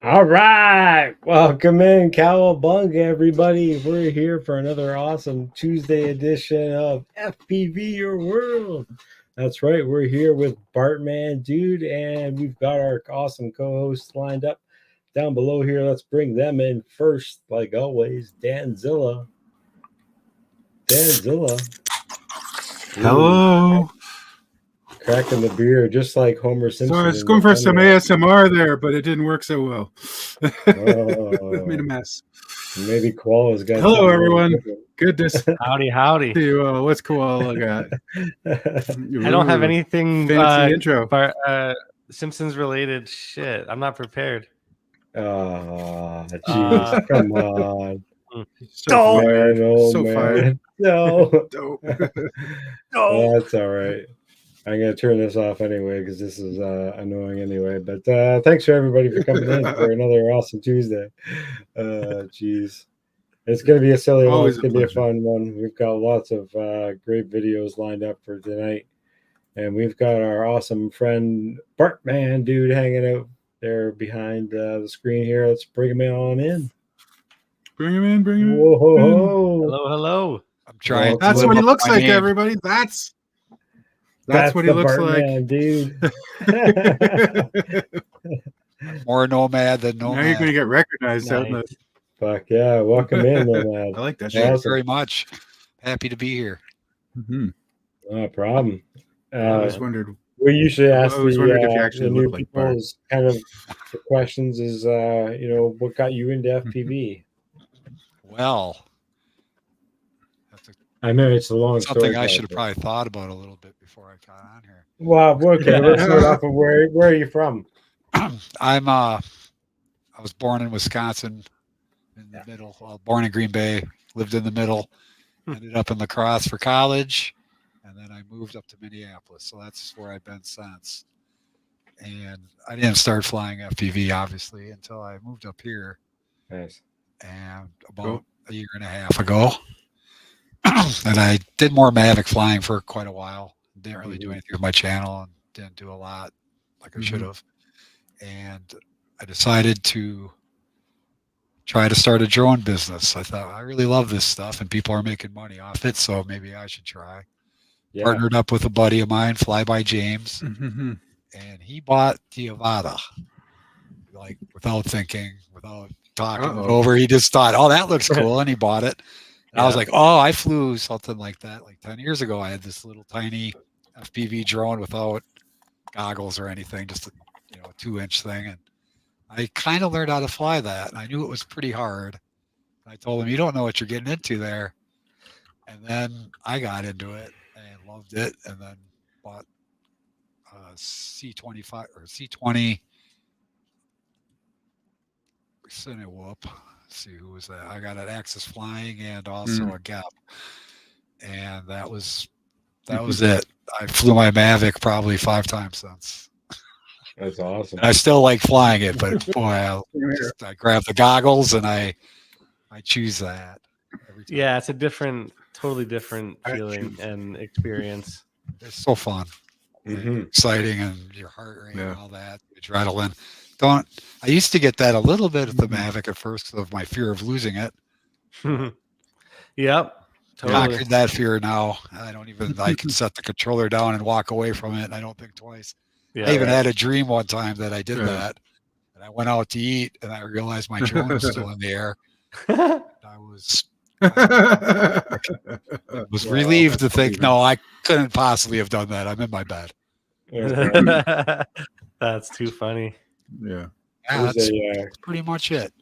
All right, welcome in COWABUNGA, everybody. We're here for another awesome Tuesday edition of FPV Your World. That's right, we're here with Bartmandude, and we've got our awesome co-hosts lined up down below here. Let's bring them in first, like always. Danzilla. Hello. Cracking the beer, just like Homer Simpson. So I was going for some ASMR there, but it didn't work so well. Oh, made a mess. Maybe Koala's got. Hello, everyone. Goodness. Howdy. What's Koala got? I don't have anything fancy intro. Simpsons related shit. I'm not prepared. Oh, jeez, come on. So fired. Oh, so man. Fired. No. No. Oh, that's all right. I'm going to turn this off anyway because this is annoying anyway. But thanks for everybody for coming in for another awesome Tuesday. Jeez. It's going to be a silly one. It's going to be a fun one. We've got lots of great videos lined up for tonight. And we've got our awesome friend Bartmandude hanging out there behind the screen here. Let's bring him on in. Bring him in. Whoa. Hello. I'm trying. That's what he looks like, everybody. That's what he looks Bartman, like. Dude. More nomad than nomad. Now you're going to get recognized. Nice. Fuck yeah. Welcome in, nomad. I like that. Thank you very much. Happy to be here. Mm-hmm. No problem. I always wondered. We usually ask the new people's kind of the questions is, what got you into FPV? Well, I know it's a long story. Something I should have probably thought about a little bit before I got on here. Well, okay. Let's start off with where are you from? I was born in Wisconsin, in the middle. Born in Green Bay, lived in the middle, ended up in La Crosse for college, and then I moved up to Minneapolis. So that's where I've been since. And I didn't start flying FPV obviously until I moved up here. Nice. And about a year and a half ago. And I did more Mavic flying for quite a while. Didn't really do anything with my channel and didn't do a lot like I should have. And I decided to try to start a drone business. I thought, I really love this stuff and people are making money off it, so maybe I should try. Yeah. Partnered up with a buddy of mine, Flyby James, and he bought the Avata, like without thinking, without talking it over. He just thought, oh, that looks cool, and he bought it. And I was like, oh, I flew something like that like 10 years ago. I had this little tiny FPV drone without goggles or anything, just a 2-inch thing. And I kind of learned how to fly that. And I knew it was pretty hard. I told him, you don't know what you're getting into there. And then I got into it and loved it. And then bought a C25 or C20 Cinewhoop. See who was that? I got an Axis Flying and also a Gap, and that was it. I flew my Mavic probably 5 times since. That's awesome. And I still like flying it, but boy, I grab the goggles and I choose that every time. Yeah, it's a totally different feeling and experience. It's so fun, exciting, and your heart rate and all that, adrenaline. I used to get that a little bit at the Mavic at first because of my fear of losing it. Yep. Totally. Conquered that fear now. I can set the controller down and walk away from it and I don't think twice. Yeah, I even had a dream one time that I did that. And I went out to eat and I realized my drone was still in the air. I was relieved to think, no, I couldn't possibly have done that. I'm in my bed. That's too funny. Yeah. That's pretty much it.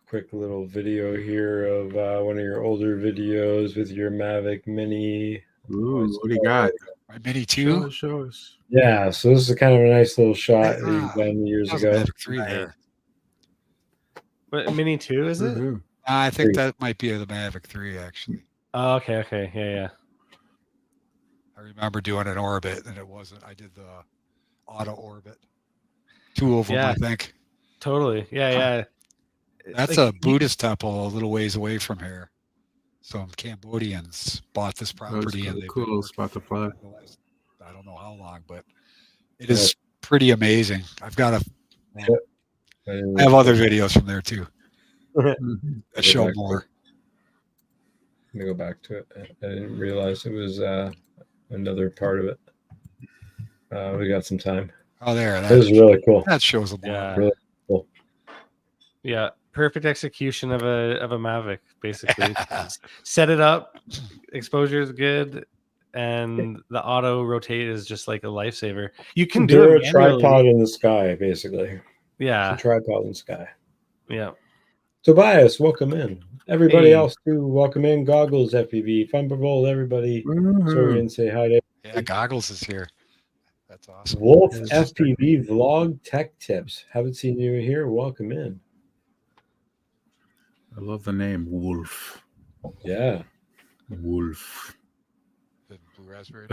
Quick little video here of one of your older videos with your Mavic Mini. Ooh, what do you got? My Mini 2? Show us. Yeah, so this is kind of a nice little shot that you've done years ago. Mavic 3 there. What, Mini 2 is it? I think that might be the Mavic 3 actually. Oh, okay. Yeah. I remember doing an orbit and it wasn't. I did the auto orbit. 2 of them, I think. Totally. Yeah. That's like, a Buddhist temple a little ways away from here. Some Cambodians bought this property and they've cool spot to fly. I don't know how long, but it is pretty amazing. I've got I have other videos from there too Mhm. that show more. Let me go back to it. I didn't realize it was another part of it. We got some time. Oh, there. This is really cool. That shows a lot. Yeah. Really cool. Yeah, perfect execution of a Mavic, basically. Set it up, exposure is good, and the auto rotate is just like a lifesaver. You can do They're it a manually. tripod in the sky, basically. Yeah, It's a tripod in the sky. yeah. Tobias, welcome in. Everybody Hey. else too, welcome in. Goggles, FPV, Fumble, everybody. Sorry, and say hi to Yeah, Goggles is here. That's awesome. Wolf FPV vlog tech tips. Haven't seen you here. Welcome in. I love the name Wolf. Yeah, Wolf. The blue raspberry.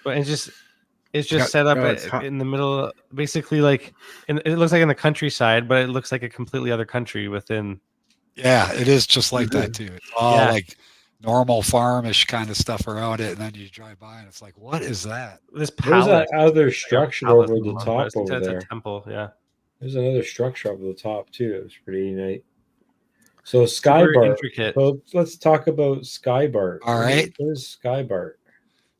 But it's just set up in the middle, basically like it looks like in the countryside, but it looks like a completely other country within. Yeah, it is just like that too. It's all like normal farmish kind of stuff around it, and then you drive by and it's like, what is that? This there's palace, that other structure palace over the almost, top but over it's there. a temple. Yeah, There's another structure over the top too. It's pretty neat. So super SKYBART. intricate. So let's talk about SKYBART. All right. What is SKYBART?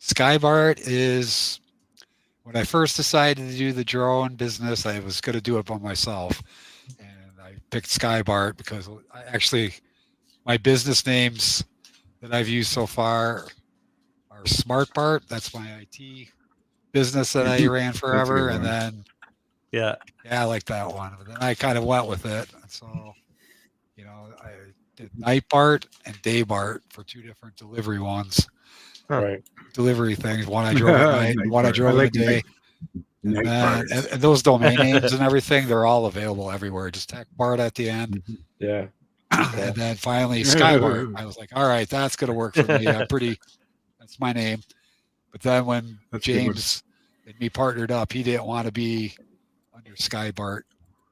SKYBART is when I first decided to do the drone business, I was going to do it by myself. And I picked SKYBART because my business names that I've used so far are SmartBart. That's my IT business that I ran forever. And then, yeah, I like that one. But then I kind of went with it. So, I did NightBart and DayBart for two different delivery ones. Right. Delivery things. One I drove at night, one I drove in the day. And those domain names and everything, they're all available everywhere. Just tech BART at the end. Yeah. And then finally SKYBART. I was like, all right, that's going to work for me. That's my name. But then when James and me partnered up, he didn't want to be under SKYBART.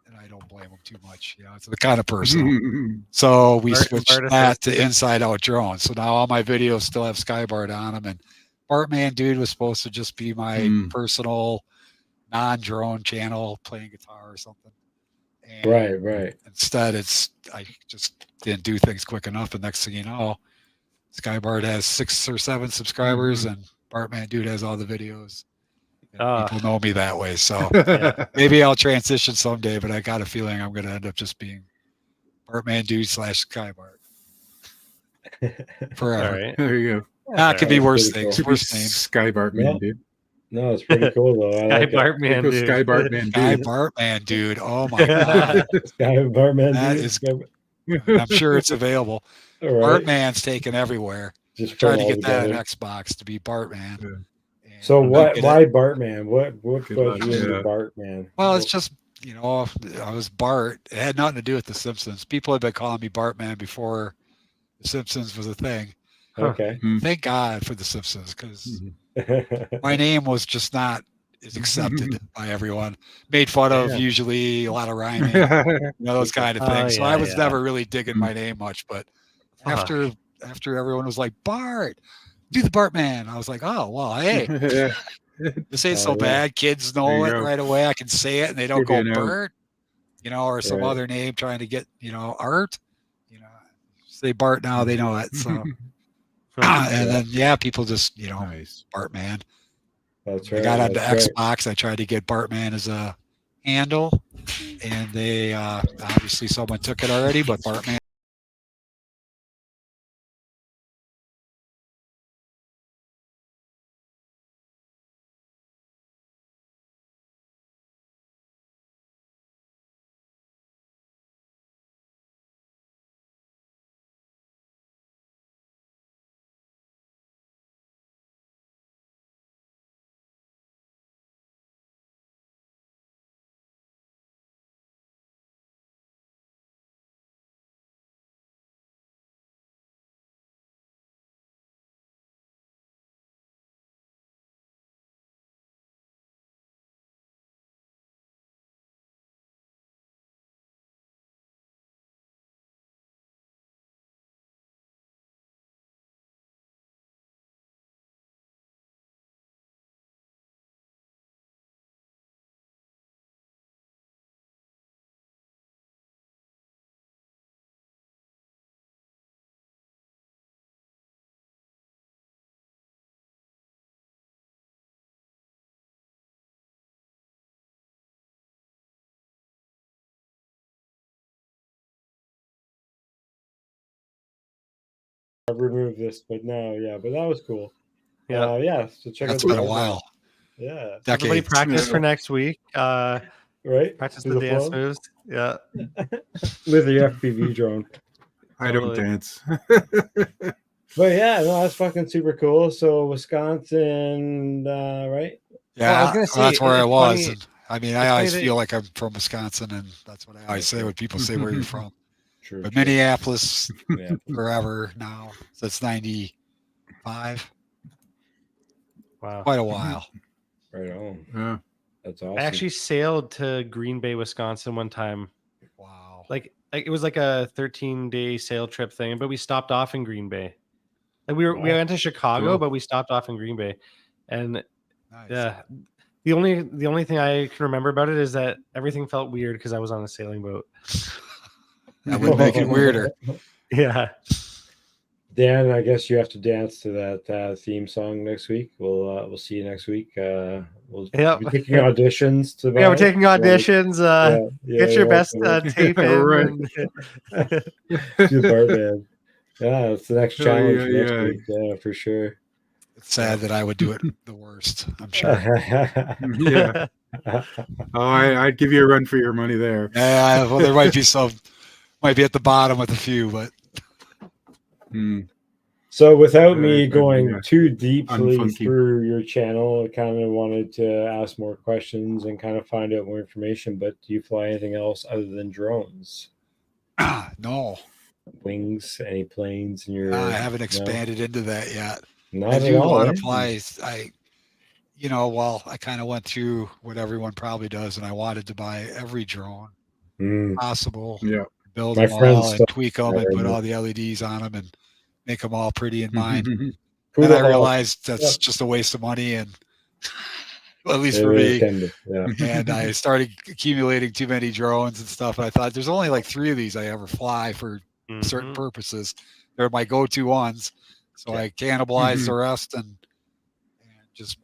And I don't blame him too much. It's the kind of person. So we switched that to Inside Out Drones. So now all my videos still have SKYBART on them. And Bartmandude was supposed to just be my personal non-drone channel playing guitar or something. And right. Instead, I just didn't do things quick enough. And next thing you know, SKYBART has 6 or 7 subscribers, and Bartmandude has all the videos. People know me that way. So maybe I'll transition someday, but I got a feeling I'm going to end up just being Bartmandude /SKYBART forever. All right. There you go. It could be worse things. Cool. Worse names. SKYBARTman, dude. No, it's pretty cool though. I like Bartmandude. SKYBARTman, Oh my god. SKYBARTman. That is. I'm sure it's available. All right. Bartman's taken everywhere. Just tried to get together. that on Xbox to be Bartman. Yeah. So why Bartman? What got you into Bartman? Well, it's just I was Bart. It had nothing to do with The Simpsons. People had been calling me Bartman before The Simpsons was a thing. Okay. Thank God for The Simpsons, because my name was just not as accepted by everyone. Made fun of, usually a lot of rhyming, those kind of things. So I was never really digging my name much. But after everyone was like, Bart, do the Bartman, I was like, oh well, hey, this ain't so bad. Kids know it right away. I can say it, and they don't go Bert, or some other name trying to get Art. Say Bart now, they know it. So. And then people just Bartman. That's right. I got onto Xbox. I tried to get Bartman as a handle, and they obviously someone took it already, but Bartman remove this, but no, yeah, but that was cool. Yeah. Yeah. So check That's out been the a while. Yeah. Everybody Decades. practice for next week. Right. Practice Do the dance flow moves. Yeah. with your FPV drone. I don't Totally. dance. But yeah, no, that's fucking super cool. So Wisconsin, right? Yeah, Well, I was gonna say, that's where I it's was. funny- And, I mean, I it's funny always that- feel like I'm from Wisconsin, and that's what I always say when people say where you're from. True. But true. Minneapolis, Yeah. forever now. Since '95, Wow. quite a while. Right on. Yeah. That's awesome. I actually sailed to Green Bay, Wisconsin one time. Wow. Like it was like a 13-day sail trip thing, but we stopped off in Green Bay. Like we went to Chicago, Cool. but we stopped off in Green Bay. And Nice. yeah, the only thing I can remember about it is that everything felt weird because I was on a sailing boat. That would make it weirder. Yeah. Dan, I guess you have to dance to that theme song next week. We'll see you next week. We'll Yep. be taking auditions to Yeah, we're taking auditions. Get your best tape in. Right. Do Bartman. Yeah, it's the next Oh, challenge yeah, next yeah. week. Yeah, for sure. It's sad that I would do it the worst. I'm sure. Yeah. Oh, I'd give you a run for your money there. Yeah, well, there might be some, might be at the bottom with a few, but Hmm. So without me Right, going yeah. too deeply Unfunky. through your channel, I kind of wanted to ask more questions and kind of find out more information. But do you fly anything else other than drones? no, Wings, any planes in your? I haven't expanded into that yet. Not I at do all. want eh? to fly. I kind of went through what everyone probably does, and I wanted to buy every drone Mm. possible, Yeah. build My them friends all, and still- tweak them, and put all the LEDs on them, and make them all pretty in mine. Who And the I hell- realized that's Yeah. just a waste of money, and well, at least It for really me. can be, yeah. And I started accumulating too many drones and stuff. And I thought there's only like 3 of these I ever fly for certain Mhm. purposes. They're my go-to ones. So I cannibalized the rest and just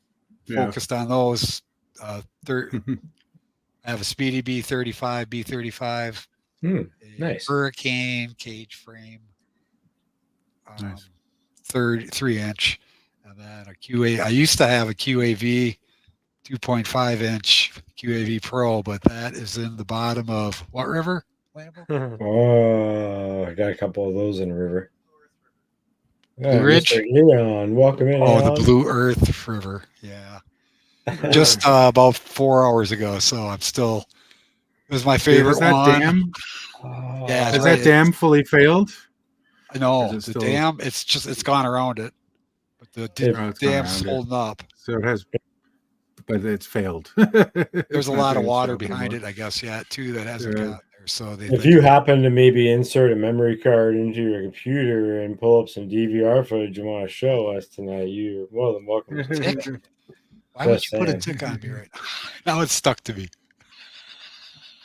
Yeah. focused on those. I have a Speedy B35, B35, Hmm, a nice. Hurricane cage frame, Nice. 3-inch, and then a QA. I used to have a QAV 2.5-inch QAV Pro, but that is in the bottom of what river? Lambo? Oh, I got a couple of those in the river. Blue Ridge? Mr. Leon, welcome in. Oh, the Alan. Blue Earth River. Yeah. Just about 4 hours ago. So I'm still, it was my favorite Is that one. dam? Oh, Yeah, Is right. that dam fully failed? No, Is it the still- dam, it's gone around it. But the it's gone dam's around it. holding up. So it has, but it's failed. There's a lot of water behind it, I guess, too, that hasn't Yeah. got there. So they If you happen to maybe insert a memory card into your computer and pull up some DVR footage you want to show us tonight, you're more than welcome. to. Why would Just you put a saying. tick on me right now? Now it's stuck to me.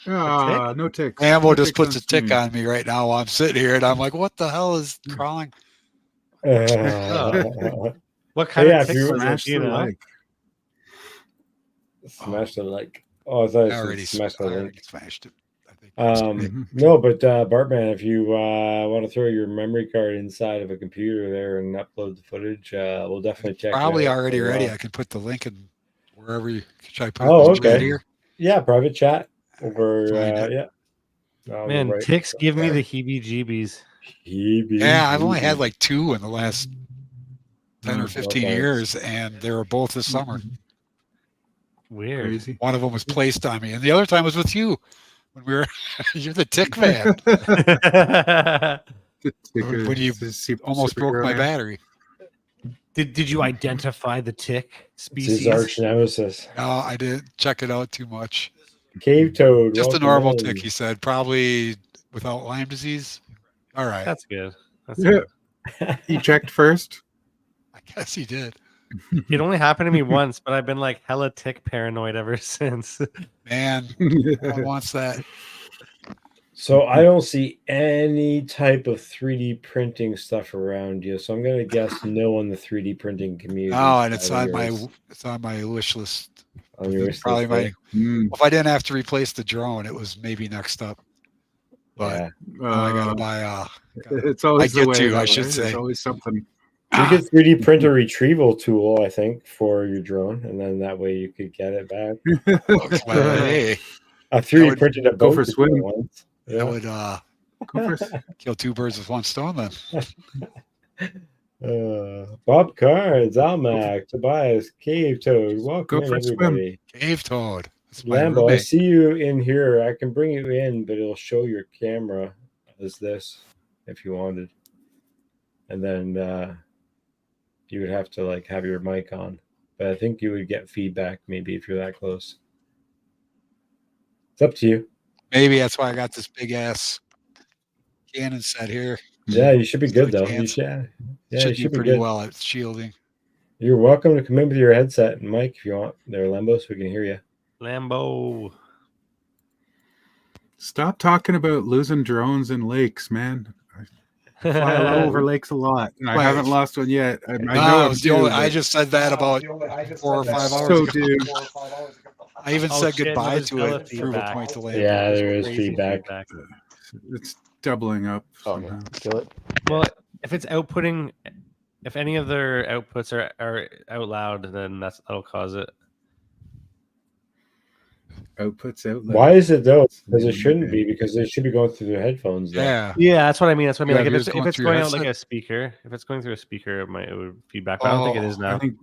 Ah, no ticks. Ambo No just ticks puts on a tick stream. on me right now while I'm sitting here, and I'm like, what the hell is crawling? What kind yeah, of if ticks you was Smash it? You the know? like. Smash the like. Oh, I thought I it already, said smash the I link. already smashed it. I think. No, but Bartman, if you want to throw your memory card inside of a computer there and upload the footage, we'll definitely check. Probably it out already as ready. well. I can put the link in wherever you should I put Oh, it right okay. here. Yeah, private chat over. Find it. Yeah. No, Man, right. ticks give me the heebie-jeebies. Yeah, I've only had like 2 in the last 10 or 15 Okay. years, and they were both this summer. Weird. Crazy. One of them was placed on me, and the other time was with you when we were. You're the tick fan. When you almost broke my battery. Did you identify the tick It's species? his arch nemesis. No, I didn't check it out too much. Cave toad. Just a welcome normal in. tick, he said. Probably without Lyme disease. All right. That's good. That's Yeah. good. He checked first. I guess he did. It only happened to me once, but I've been like hella tick paranoid ever since. Man, no one wants that. So I don't see any type of 3D printing stuff around you. So I'm gonna guess no in the 3D printing community. Oh, and it's side of on yours. my wish list. On your wish Probably list, my. If I didn't have to replace the drone, it was maybe next up. But yeah. now I gotta buy It's always I the get way. to, though, I should right? say. There's always something. You could 3D print a retrieval tool, I think, for your drone, and then that way you could get it back. Well, hey, I 3D would printed a go boat for a before swim. once. that Yeah. would Go first. kill 2 birds with 1 stone then. Bob Cards, Almac, Tobias, Cave Toad, welcome Go in for a swim. everybody. Cave toad. That's my Lambo, I roommate. see you in here. I can bring you in, but it'll show your camera as this if you wanted. And then you would have to like have your mic on. But I think you would get feedback maybe if you're that close. It's up to you. Maybe that's why I got this big ass Canon set here. Yeah, you should be good though. Chance. You should, yeah, Should you do should be pretty good. well at shielding. You're welcome to come in with your headset and mic if you want. There, Lambo, so we can hear you. Lambo. Stop talking about losing drones in lakes, man. I fly over lakes a lot, and I Wait. haven't lost one yet. I know No, I'm it was the only, due, I but just said that about 4 or 5 hours so ago. due. I even Oh, said shit, goodbye there's to hella it. Prove a feedback. point to later. Yeah, there is Crazy feedback. It's doubling up. Oh, somehow. kill it. Well, if it's outputting, if any of their outputs are out loud, then that'll cause it. Outputs out. Why is it though? Because it shouldn't be, because they should be going through their headphones. Though. Yeah. Yeah, that's what I mean. That's what I mean. Yeah, Like yours if it's going through your going out like headset? a speaker, if it's going through a speaker, it would feedback. But I don't think it is Oh, now. I think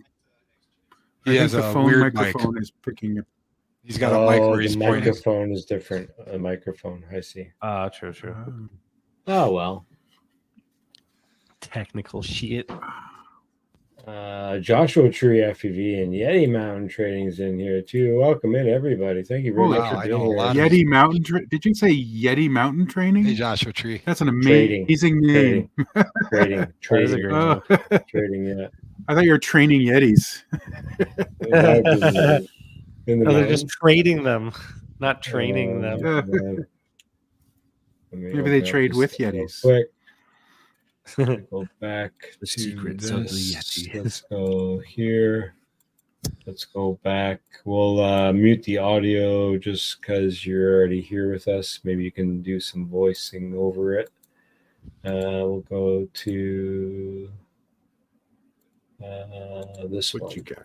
He has the a phone weird mic. microphone is picking up. He's got a mic where the he's pointing. microphone is different. A microphone, I see. True. Oh well. Technical shit. Joshua Tree FPV and Yeti Mountain Trading's in here too. Welcome in, everybody. Thank you very Holy much cow, for I being know a here. lot of- Yeti Mountain. Did you say Yeti Mountain Training? Hey, Joshua Tree. That's an Trading. amazing name. Trading. That is a great Oh, Trading, yeah. I thought you were training Yetis. In the No, they're just mountains. trading them, not training them. Man. Let me Maybe open they up trade this with real Yetis. Quick. Go back The to secrets of the this. Yeti. Let's go here. Let's go back. We'll mute the audio just because you're already here with us. Maybe you can do some voicing over it. We'll go to this What one. you got?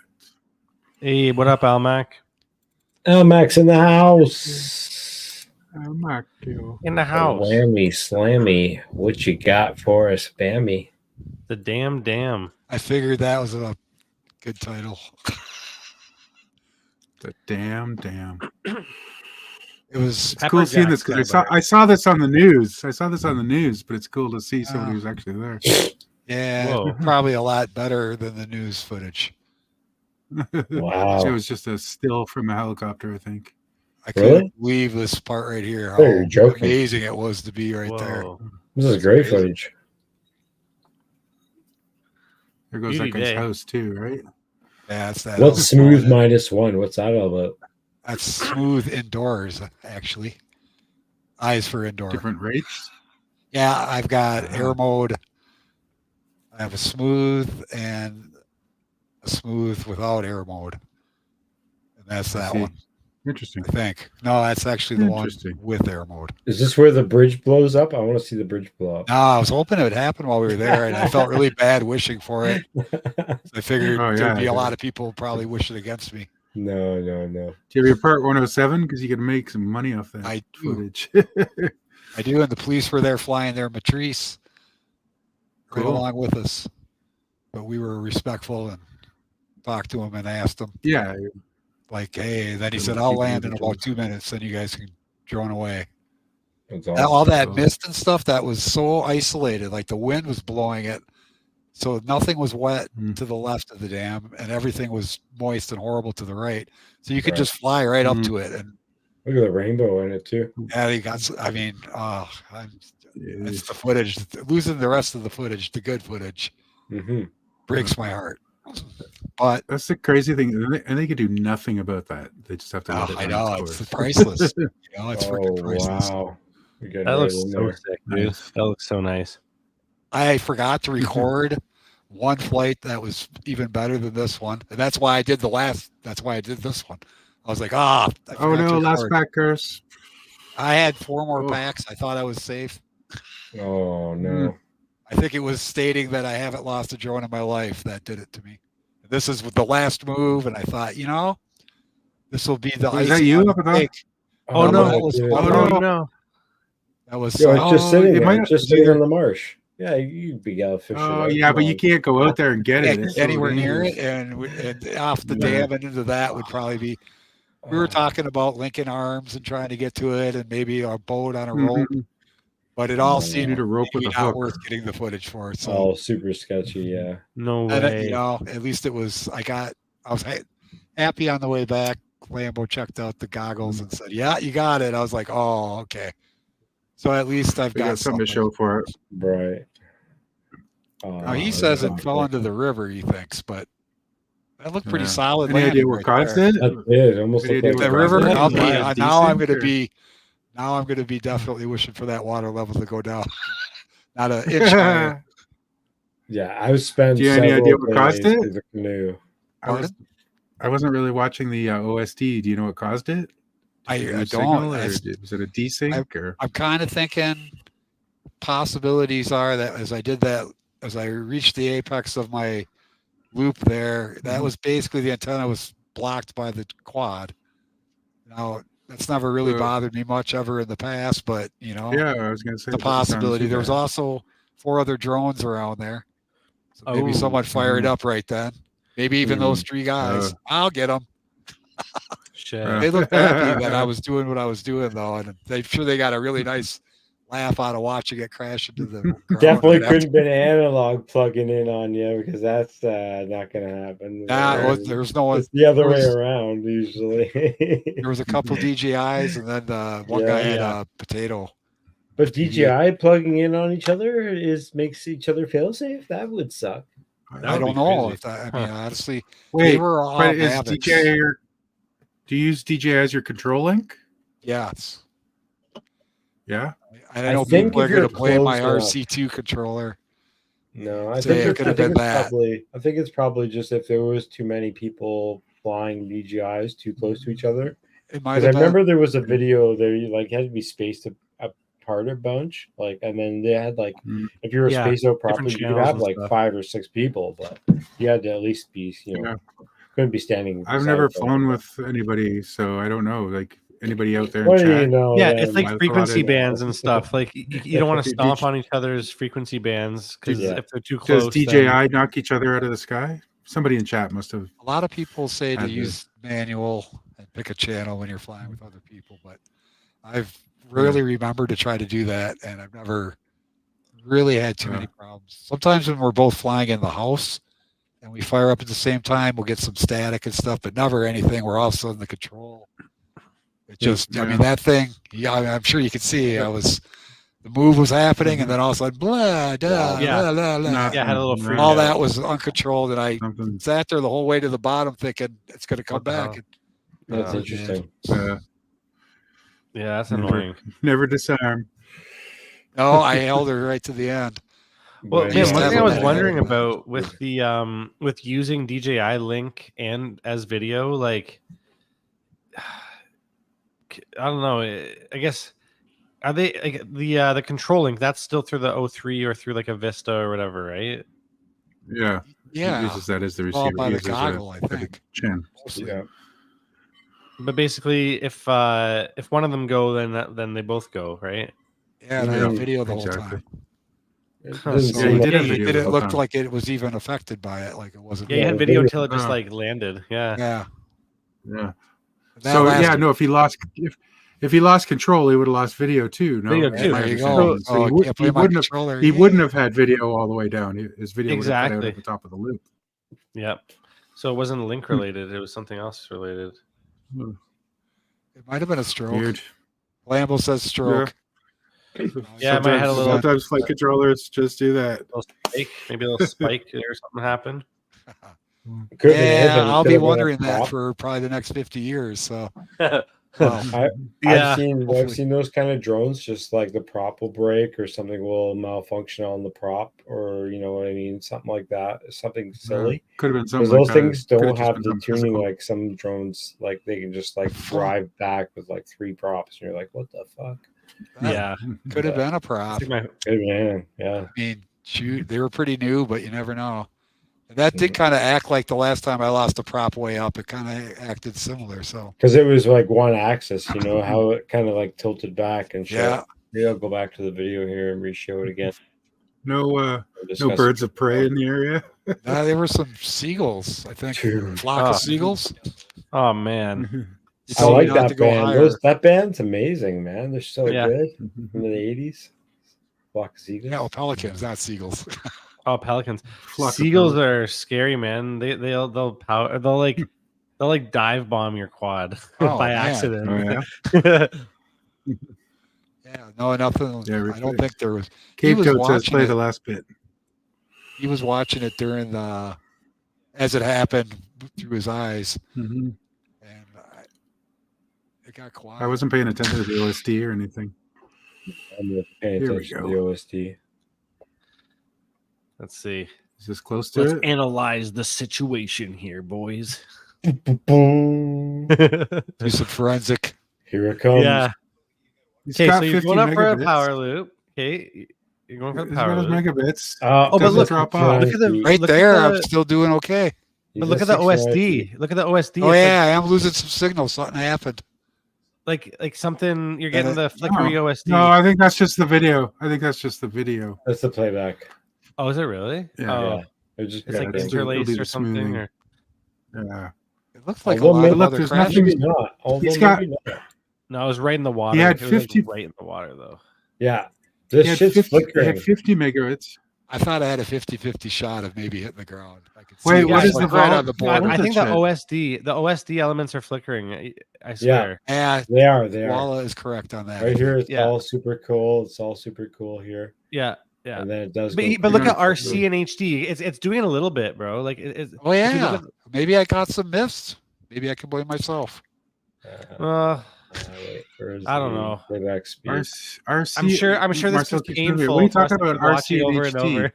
Hey, what up, Almac? Max in the house. Marco. In the house. Whammy, slammy. What you got for us, Bammy? The damn. I figured that was a good title. The damn. It was It's cool seeing this because I saw this on the news. I saw this on the news, but it's cool to see somebody who's actually there. yeah, Whoa. probably a lot better than the news footage. Wow. It was just a still from a helicopter, I think. I couldn't Really? believe this part right here. Oh, you're How joking. amazing it was to be right there. Whoa. This is great footage. There goes Beauty that guy's day. house too, right? Yeah, that's that. What's house smooth spot. -1? What's that all about? That's smooth indoors, actually. Eyes for indoor. Different rates. Yeah, I've got air mode. I have a smooth and a smooth without air mode. And that's I that see. one, Interesting. I think. No, that's actually the one Interesting. with air mode. Is this where the bridge blows up? I want to see the bridge blow up. No, I was hoping it would happen while we were there, and I felt really bad wishing for it. I figured Oh, yeah, there'd be a I lot did. of people probably wishing against me. No. Do you have your part 107? Because you could make some money off that I do. footage. I do, and the police were there flying their Matrice right Cool. along with us. But we were respectful and talked to him and asked him, Yeah. like, hey, then he Good said, to I'll keep land in moving about towards- 2 minutes, then you guys can drone away. That's And awesome. all that Cool. mist and stuff, that was so isolated. Like the wind was blowing it. So nothing was wet Mm. to the left of the dam, and everything was moist and horrible to the right. So you could Right. just fly right up Mm. to it. And Look at the rainbow in it too. yeah, they got, I mean, Yeah. it's the footage. Losing the rest of the footage, the good footage, Mm-hmm. breaks my heart. But That's the crazy thing. And they could do nothing about that. They just have to let it I run know its it's course. priceless. You know, it's Oh freaking priceless. wow! You're getting That right looks in so there. sick, dude. Nice. That looks so nice. I forgot to record one flight that was even better than this one, and that's why I did That's why I did this one. I was like, I Oh forgot to no, last record. pack curse. I had 4 more Oh. packs. I thought I was safe. Oh no. I think it was stating that I haven't lost a drone in my life that did it to me. This is the last move, and I thought, you know, this will be the Was that icing you on up the at all? cake. Oh, no. that was dude. one of Oh, them. no. That was Yo, it's just Oh, sitting it there. might It's have just been sitting your- on the marsh. Yeah, you'd be able to fish it Oh out. yeah, Come but you on. can't go out there and get it. Can't It's get so anywhere near dangerous. it, and off the Yeah. dam and into that would probably be. We were talking about linking arms and trying to get to it, and maybe a boat on a rope, Mhm. but it all You seemed need a rope with maybe a not hook. worth getting the footage for. So, Oh, super sketchy. Yeah. No and way. you know, at least it was. I was happy on the way back. Lambo checked out the goggles and said, "Yeah, you got it." I was like, "Oh, okay." So at least I've We got something to show for it. Right. Now, he Oh, says yeah. it fell into the river. He thinks, but that looked pretty Yeah. solid. Any idea landing what right caused there. it? That did. Almost Any looked idea like The what caused river. it? I'll be, Yeah, now I'm desync, going to or- be. Now I'm going to be definitely wishing for that water level to go down. Not an inch higher. Yeah, I've spent Do you have any several idea what caused days it? with the canoe. I wasn't really watching the OSD. Do you know what caused it? I Did you lose don't. signal, or was it a desync? Or I'm kind of thinking possibilities are that as I reached the apex of my loop there, that was basically the antenna was blocked by the quad. Now, that's never really bothered me much ever in the past, but you know, yeah, I was going to say the it doesn't sound possibility. too There was bad. also 4 other drones around there. So maybe someone fired up right then. Maybe even those 3 guys. I'll get them. Shit. They looked happy that I was doing what I was doing, though, and I'm sure they got a really nice laugh out of watching it crash into the ground. Definitely right couldn't been analog plugging in on you because that's not going to happen. there was no one. It's the other there way was- around usually. There was a couple DJIs, and then one guy had a potato. But DJI plugging in on each other makes each other feel safe. That would suck. I don't know if that. I mean, honestly, Wait, they were all but is Mavics. DJI your? Do you use DJI as your control link? Yes. Yeah. I know think people are if going to you're blame my close RC2 controller. No, I Say think it could have been that. I think it's probably just if there was too many people flying DJIs too close to each other. It might Because I have been. remember there was a video there, you like had to be spaced apart a bunch, like, and then they had like if you were Yeah, spaced out different properly, you could channels have and like stuff. 5 or 6 people, but you had to at least be, couldn't be standing. I've beside never each other. flown with anybody, so I don't know. Like anybody out there in What do you chat? know? Yeah, then? it's like Like, frequency a lot of- bands and stuff. Like you don't want to Did stomp you- on each other's frequency bands because Yeah. if they're too close, Does DJI knock each other out of the sky? Somebody in chat must have. A lot of people say to Had to. use manual and pick a channel when you're flying with other people, but I've rarely remembered to try to do that, and I've never really had too many problems. Sometimes when we're both flying in the house and we fire up at the same time, we'll get some static and stuff, but never anything where all of a sudden the control. It just, I mean, that thing, yeah, I'm sure you could see the move was happening, and then all of a sudden, blah, blah, blah, blah, blah. Yeah, had a little freak All out. that was uncontrolled, and I sat there the whole way to the bottom thinking it's going to come What the back. hell? That's Oh, interesting. Yeah, that's annoying. Never disarm. No, I held her right to the end. Well, Right. man, Just one thing I have was that wondering ahead. about with the with using DJI Link and as video, like I don't know. I guess are they like the control link? That's still through the O3 or through like a Vista or whatever, right? Yeah. Yeah. He uses that as the All receiver. by He the uses goggle, I like a think. chin. Mostly. Yeah. But basically, if one of them go, then they both go, right? Yeah, and I had video the whole time. It Huh, doesn't so- seem you like- did have It video the didn't whole look time. like it was even affected by it. Like it wasn't. Yeah, you had the video video- until it just Oh. like landed. Yeah. Yeah. Yeah. That So yeah, lasted- no. If he lost control, he would have lost video too. No, Video that's too. my There you understanding. go. So Oh, he, I would, can't he play my wouldn't have. controller. He Yeah. wouldn't have had video all the way down. His video would have cut out Exactly. at the top of the loop. Yep. So it wasn't link related; it was something else related. It might have been a stroke. Weird. Lambo says stroke. Yeah, I might have had a little Sometimes flight controllers just do that. spike, maybe a little spike or something happened. Could have been anything. Yeah, I'll Could be have been a wondering that prop. for probably the next 50 years. So, I, Yeah, I've seen those kind of drones. Just like the prop will break or something will malfunction on the prop, or you know what I mean, something like that. Something silly. Could have been Because something. those like that. things Could don't just have been the something tuning physical. like some drones. Like they can just like drive back with like 3 props, and you're like, what the fuck? Yeah. Could have been a prop. It's like Good man. Yeah. I mean, shoot, they were pretty new, but you never know. And that did kind of act like the last time I lost a prop way up. It kind of acted similar. So Because it was like one axis, you know, how it kind of like tilted back and shit. yeah, Maybe I'll go back to the video here and re-show it again. No birds of prey in the area. there were some seagulls. I think True. flock of seagulls. oh man. You I told me like not that to go band. higher. That band's amazing, man. They're so Yeah. good in the 80s. Flock of Seagulls. Yeah, well, pelicans, not seagulls. Oh, pelicans. Flock of Seagulls pelicans. are scary, man. They'll like dive bomb your quad Oh, by man. accident. Oh, yeah. Yeah, no, nothing. Yeah, I don't think there was. Cave was Toad says watching play it. the last bit. He was watching it during the, as it happened through his eyes, Mm-hmm. and it got quiet. I wasn't paying attention to the OSD or anything. I'm paying Here we attention to go. the OSD. Let's see. Is this close to Let's it? analyze the situation here, boys. Boom. Do some forensic. Here it comes. Yeah. He's Okay, got so you're 50 going up for a megabits. power loop. Okay, you're going for the He's power got his loop. megabits. Oh, but Doesn't look- drop off. look at the- Right Look at there, the- I'm still doing okay. But look at the OSD. Look at the OSD. Oh It's yeah, I am losing some signal. Something happened. like something. You're getting the No, flickery OSD. No, I think that's just the video. I think that's just the video. That's the playback. Oh, is it really? Yeah. Oh, Yeah. It just it's like it'll be interlaced the or something. smoothing. Or... Yeah. It looks like Although a lot maybe- of look, other there's crashes. nothing- Maybe not. Although He's got- maybe not. No, it was right in the water. He had It was, like, 50 right in the water though. Yeah. He This had shit's 50, he flickering. had 50 megabits. I thought I had a 50-50 shot of maybe hitting the ground. I could see Wait, it. what It's is like the right vol- on the Yeah, board? I think the shit. OSD elements are flickering. I swear. Yeah, They are. They are. Walla is correct on that. Right here, it's Yeah. all super cool. It's all super cool here. Yeah. Yeah. And then it does. But, go but look pretty at RC quickly. and HD. It's doing it a little bit, bro. Like it's. Oh if you yeah, look maybe I got some missed. Maybe I can blame myself. Wait, where's I don't the know. playback speed. RC, I'm sure this Marcel is keeps moving. painful. What are you for us talking to about? keep watching RC and over and HD. over.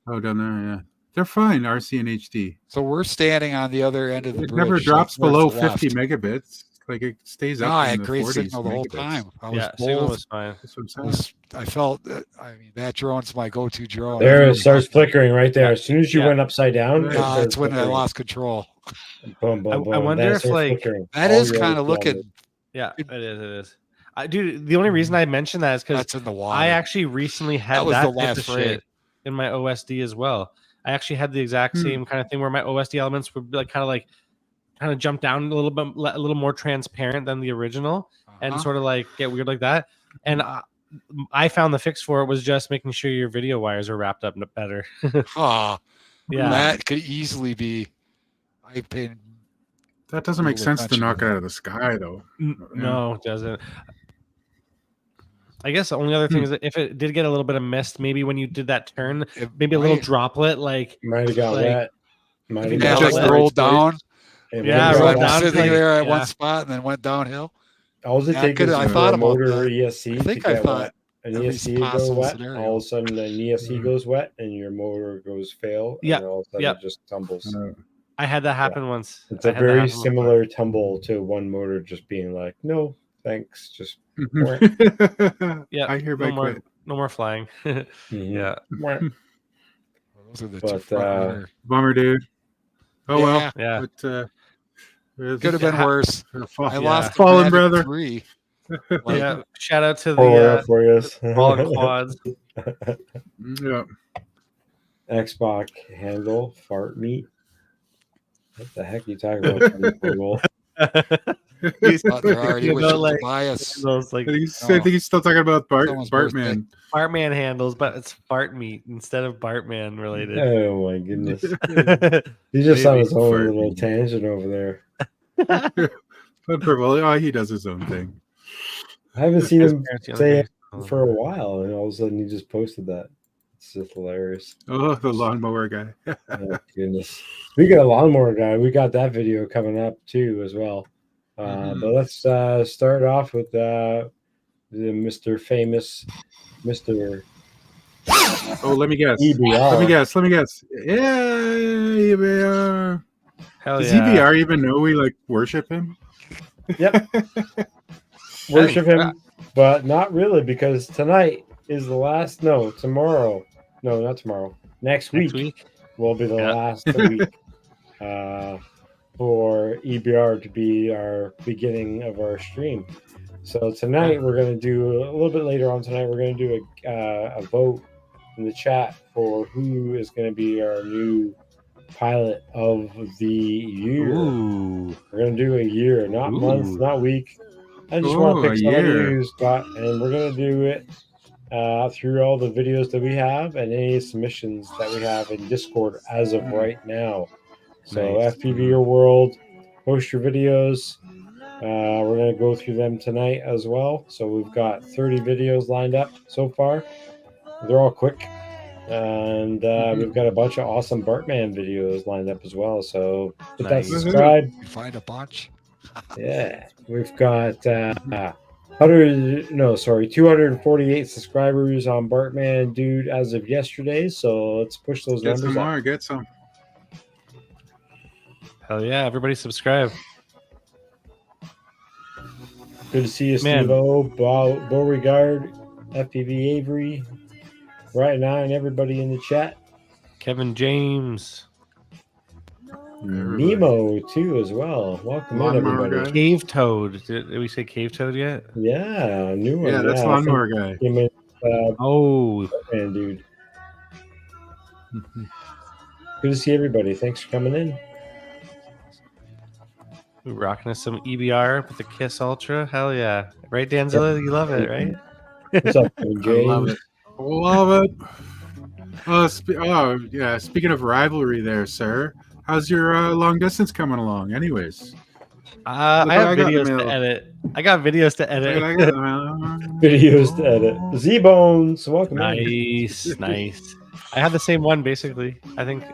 Oh, down there, yeah. They're fine, RC and HD. So we're standing on the other end of the It bridge. never drops like below towards the 50 left. megabits. Like it stays No, up I in had the great 40s signal the whole megabits. time. I was Yeah, signal both. was fine. That's what I'm saying. I felt that. I mean, that drone's my go-to drone. There it starts flickering right there. Yeah. As soon as you Yeah. went upside down, it Yeah, starts That's when I flickering. lost control. Boom, boom, boom. I wonder Then it if, starts like, flickering. That All is your kind of other looking. cameras. Yeah, it is. Dude, the only reason I mentioned that is because That's in the water. I actually recently had That was that the type last of frame. shit in my OSD as well. I actually had the exact same kind of thing where my OSD elements would be like kind of jump down a little bit, a little more transparent than the original, and Uh-huh. sort of like get weird like that. And I found the fix for it was just making sure your video wires are wrapped up better. Ah, Yeah. that could easily be. I paid. That doesn't make Really sense to touching knock it it. out of the sky, though. No, it doesn't. I guess the only other thing is that if it did get a little bit of mist, maybe when you did that turn, It maybe a little might- droplet, like Might have got Like, wet. Might if have you Yeah, got like wet. rolled down. It Yeah, might have rolled got down, wet. Sitting like- there at yeah. one spot and then went downhill. All it Yeah, I takes could- is I for thought a about motor that. or ESC I think to I get thought wet. An at least ESC go possible wet. scenario. All of a sudden, an ESC goes wet, and your motor goes fail. Yeah, And all of a sudden, yeah. it just tumbles. I had that happen once. It's I a had that very happen once. similar tumble to one motor just being like, no, thanks. Just Yeah, I hereby no more, quit. no more flying. Yeah, Those are the two But, front runner. Bummer, dude. Oh, well. Yeah, yeah. But, could have been worse. I Yeah. lost the Fallen Magic brother. 3. Yeah, shout out to Pour the up for you. fallen quads. Yeah. Xbox handle fart meat. What the heck are you talking about? Google? Thought they're already You know, wishing to like- buy us. Those like I think he's still talking about Someone's Bartman. Bartman handles, but it's fart meat instead of Bartman related. Oh my goodness. He's just on Maybe his own fart little meat. tangent over there. But oh, he does his own thing. I haven't seen him Transparency on say it the face. for a while, and all of a sudden he just posted that. It's just hilarious. Oh, the lawnmower guy. Oh, goodness. Speaking of lawnmower guy, we got that video coming up too as well. But let's start off with the Mr. Famous Mr. Oh, let me guess. EBR. Let me guess. Yeah, EBR. Hell Does yeah. EBR even know we like worship him? Yep. Worship him. but not really, because tonight is the last. No, tomorrow. No, not tomorrow. Next week will be the last week for EBR to be our beginning of our stream. So tonight we're going to do a little bit later on tonight. We're going to do a vote in the chat for who is going to be our new pilot of the year. Ooh. We're going to do a year, not month, not week. I just want to pick somebody who's got, and we're going to do it through all the videos that we have and any submissions that we have in Discord as of right now. So FPV Your World, post your videos. We're going to go through them tonight as well. So we've got 30 videos lined up so far. They're all quick. And we've got a bunch of awesome Bartman videos lined up as well. So hit that subscribe. You find a bunch. Yeah. We've got 248 subscribers on Bartmandude as of yesterday. So let's push those Get numbers some up. more. Get some. Hell yeah! Everybody subscribe. Good to see you, Steve-O, Beauregard, FPV Avery, Right Now, and everybody in the chat. Kevin James. Nemo, too, as well. Welcome in, everybody. Cave Toad. Did we say Cave Toad yet? Yeah, new one. Yeah, that's Lawnmower Guy. In, oh. Man, dude. Good to see everybody. Thanks for coming in. We're rocking us some EBR with the Kiss Ultra. Hell yeah. Right, Danzilla? You love it, right? What's up, James? I love it. Love it. Oh, yeah. Speaking of rivalry there, sir. How's your long distance coming along anyways? I have videos to edit. I got videos to edit. Videos to edit. Z-Bones, welcome in. Nice. I have the same one, basically. I think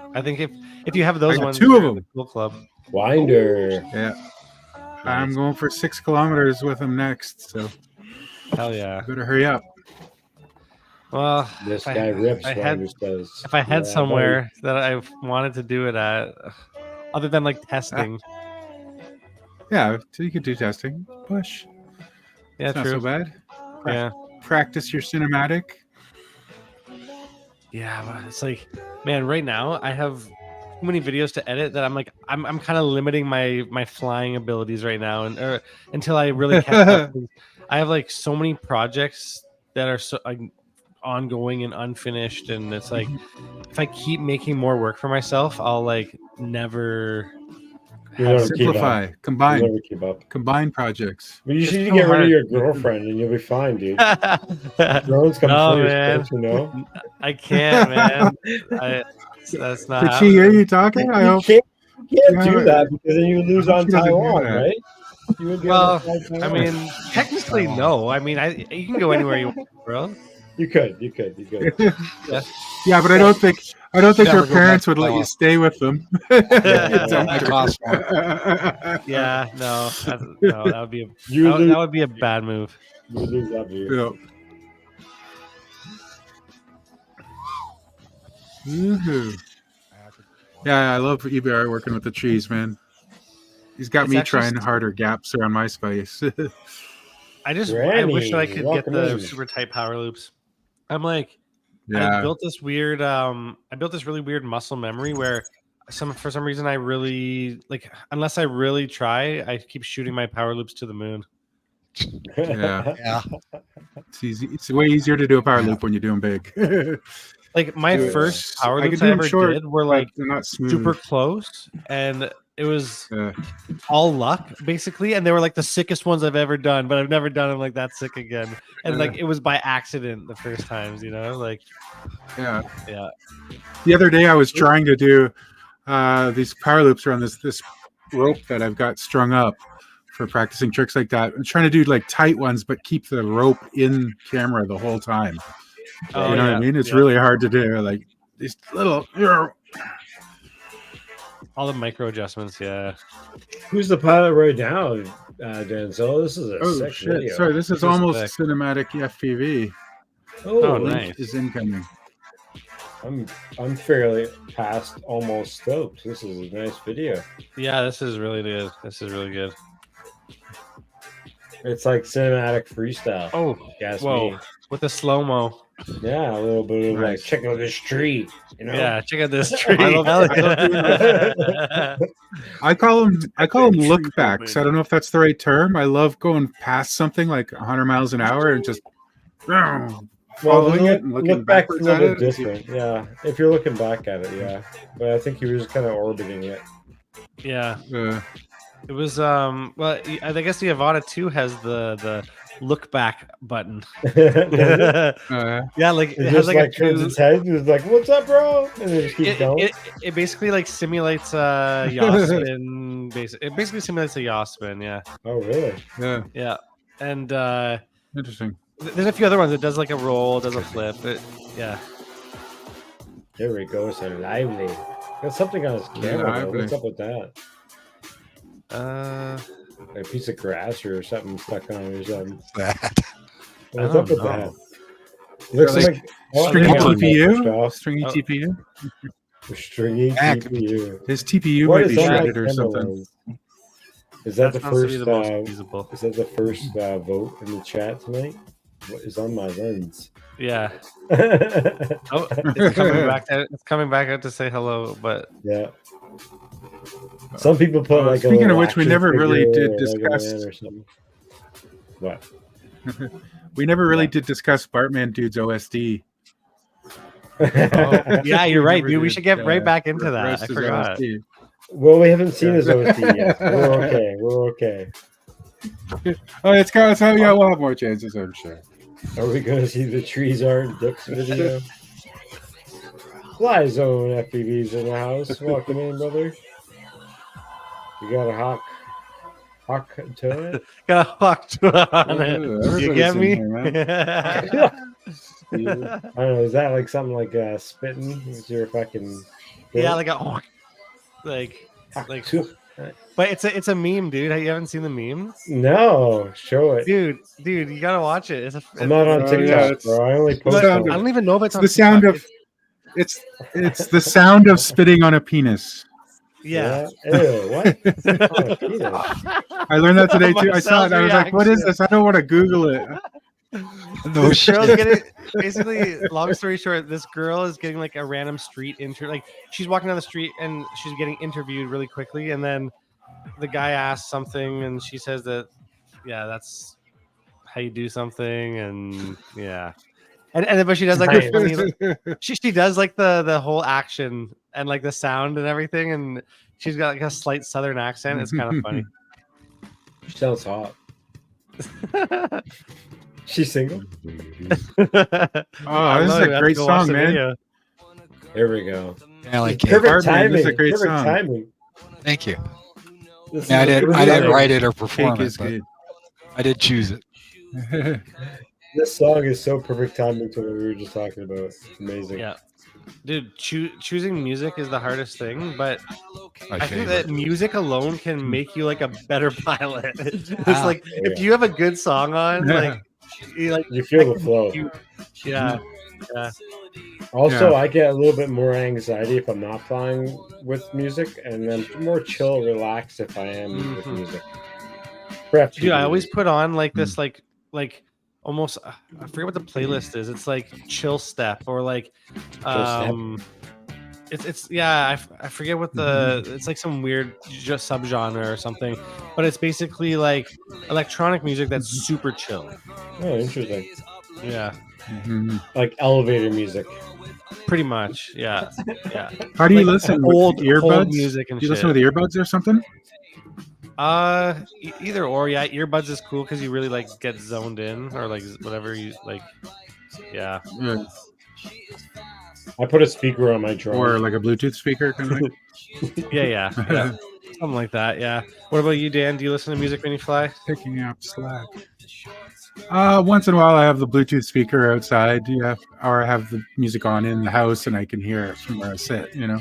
if you have those ones, two of them. Cool club. Winder. Yeah. Nice. I'm going for 6 kilometers with him next, so hell yeah. Better hurry up. Well, this guy rips. If I had somewhere that I wanted to do it at, other than like testing. Yeah, so you could do testing. Push. Yeah, it's true. Not so bad. Yeah. Practice your cinematic. Yeah, but it's like, man, right now I have too many videos to edit that I'm like, I'm kind of limiting my flying abilities right now, and until I really catch up. I have like so many projects that are so ongoing and unfinished, and it's like if I keep making more work for myself, I'll like never simplify, combine, combine projects. But you should get rid of your girlfriend, and you'll be fine, dude. Drones come first, you know. I can't, man. That's not. Did she hear you talking? I hope you can't do that because then you lose on Taiwan, right? Well, I mean, technically, no. I mean, you can go anywhere you want, bro. You could. Yeah, but I don't think your parents would let you stay with them. Yeah, no, that would be a bad move. You would lose that view. Yeah, I love EBR working with the trees, man. He's got me trying harder gaps around my space. I wish that I could get the super tight power loops. I'm like, I built this weird, really weird muscle memory where for some reason I really like, unless I really try, I keep shooting my power loops to the moon. Yeah. It's easy. It's way easier to do a power loop when you're doing big. Like my first power loops I ever did were like super close, and it was all luck basically, and they were like the sickest ones I've ever done, but I've never done them like that sick again. And like it was by accident the first times, you know, like yeah. The other day I was trying to do these power loops around this rope that I've got strung up for practicing tricks like that. I'm trying to do like tight ones, but keep the rope in camera the whole time. You know what I mean? It's really hard to do. Like these little, all the micro adjustments. Yeah. Who's the pilot right now, Denzel? This is a sick shit! video. Sorry, this is almost cinematic FPV. Oh, nice. Is incoming. I'm fairly past almost stoked. This is a nice video. Yeah, this is really good. This is really good. It's like cinematic freestyle. Oh, Guess whoa. me. With the slow-mo. Yeah, a little bit of like, Nice. check out this tree. You know? Yeah, check out this tree. I love- Hell I love doing yeah. I call them Tree look backs. I don't know if that's the right term. I love going past something like 100 miles an hour and just following it and looking look back a backwards little at bit it. different. Yeah, if you're looking back at it, yeah. But I think he was kind of orbiting it. Yeah. It was well, I guess the Avata 2 has the look back button. Yeah, like It it has just like, like a turns two, its head and is like, "What's up, bro?" And then just keeps going. it basically like simulates yaw spin. It basically simulates a yaw spin. Yeah, Oh, really? Yeah, yeah, and interesting. there's a few other ones. It does like a roll, does a flip. Yeah. There we go. So lively. Got something on his camera. Though. What's up with that? Like a piece of grass or something stuck on it or something. That. What's up with know. that? Looks Like like Stringy hang on, TPU. Josh. Stringy Oh. TPU. Stringy That TPU. His TPU What might is be on my shredded or camera something. lens? Is that the sounds to be first? the most feasible. Is that the first vote in the chat tonight? What is on my lens? Yeah. Yeah. Oh, it's coming back. It's coming back out to say hello, but Some people put like. Speaking a of which, we action never really figure did or Lego discuss. Man or something. What? We never really did discuss Bartmandude's OSD. oh, yeah, you're We right, never dude. We did, should get right back into that. roast I his forgot. OSD. Well, we haven't seen his Yeah. OSD yet. We're okay. We're okay. Oh, it's got. Yeah, we'll have more chances, I'm sure. Are we going to see the trees aren't dicks video? Fly Zone FPVs in the house. Welcome in, brother. You got a hawk to it? Got a hawk on it. Everybody's You get in me? here, man. I don't know. Is that like something like spitting? Is your fucking Yeah, like a like, but it's a meme, dude. You haven't seen the meme, no, show it. dude. You gotta watch it. It's a. I'm not on Oh, TikTok, yeah, it's- bro. I only it's post. the on sound I don't even know if it's It's on the sound TikTok. of. It's the sound of spitting on a penis. Yeah. Ew, what? Oh, penis. I learned that today too. I saw Marcel's it. I was like, "What is reaction. this?" I don't want to Google it. No This girl's shit. getting basically. Long story short, this girl is getting like a random street like she's walking down the street and she's getting interviewed really quickly, and then the guy asks something, and she says that, yeah, that's how you do something, and yeah, and then but she does like the funny, she does like the whole action and like the sound and everything, and she's got like a slight southern accent. It's kind of funny. She sounds hot. She's single. Oh, this is a great song, man. Here we go. Yeah, like Perfect Bartman, timing. this is a great Perfect song. timing. Thank you. This Yeah, I is didn't perfect write it or Cake perform it, is but good. I did choose it. This song is so perfect timing to what we were just talking about. It's amazing. Yeah, dude, choosing music is the hardest thing, but My I think favorite. that music alone can make you like a better pilot. It's Ah, like if you have a good song on, like You feel the flow. yeah. Also, Yeah. I get a little bit more anxiety if I'm not flying with music, and then more chill, relaxed if I am with Mhm. music. Prep Dude, I TV. always put on like this, like almost I forget what the playlist is. It's like chill step or like it's yeah, I forget what it's like some weird just subgenre or something, but it's basically like electronic music that's super chill. Oh, interesting. Yeah, Mhm. Like elevator music. pretty much. Yeah. How do you Like listen? old With earbuds? music and Do you listen shit. with earbuds or something? Either or. Yeah, earbuds is cool because you really like get zoned in or like whatever you like. Yeah. Yeah. I put a speaker on my drone. Or like a Bluetooth speaker kind of thing? Yeah. Something like that. Yeah. What about you, Dan? Do you listen to music when you fly? Picking up slack. Once in a while, I have the Bluetooth speaker outside, yeah, or I have the music on in the house, and I can hear it from where I sit. So I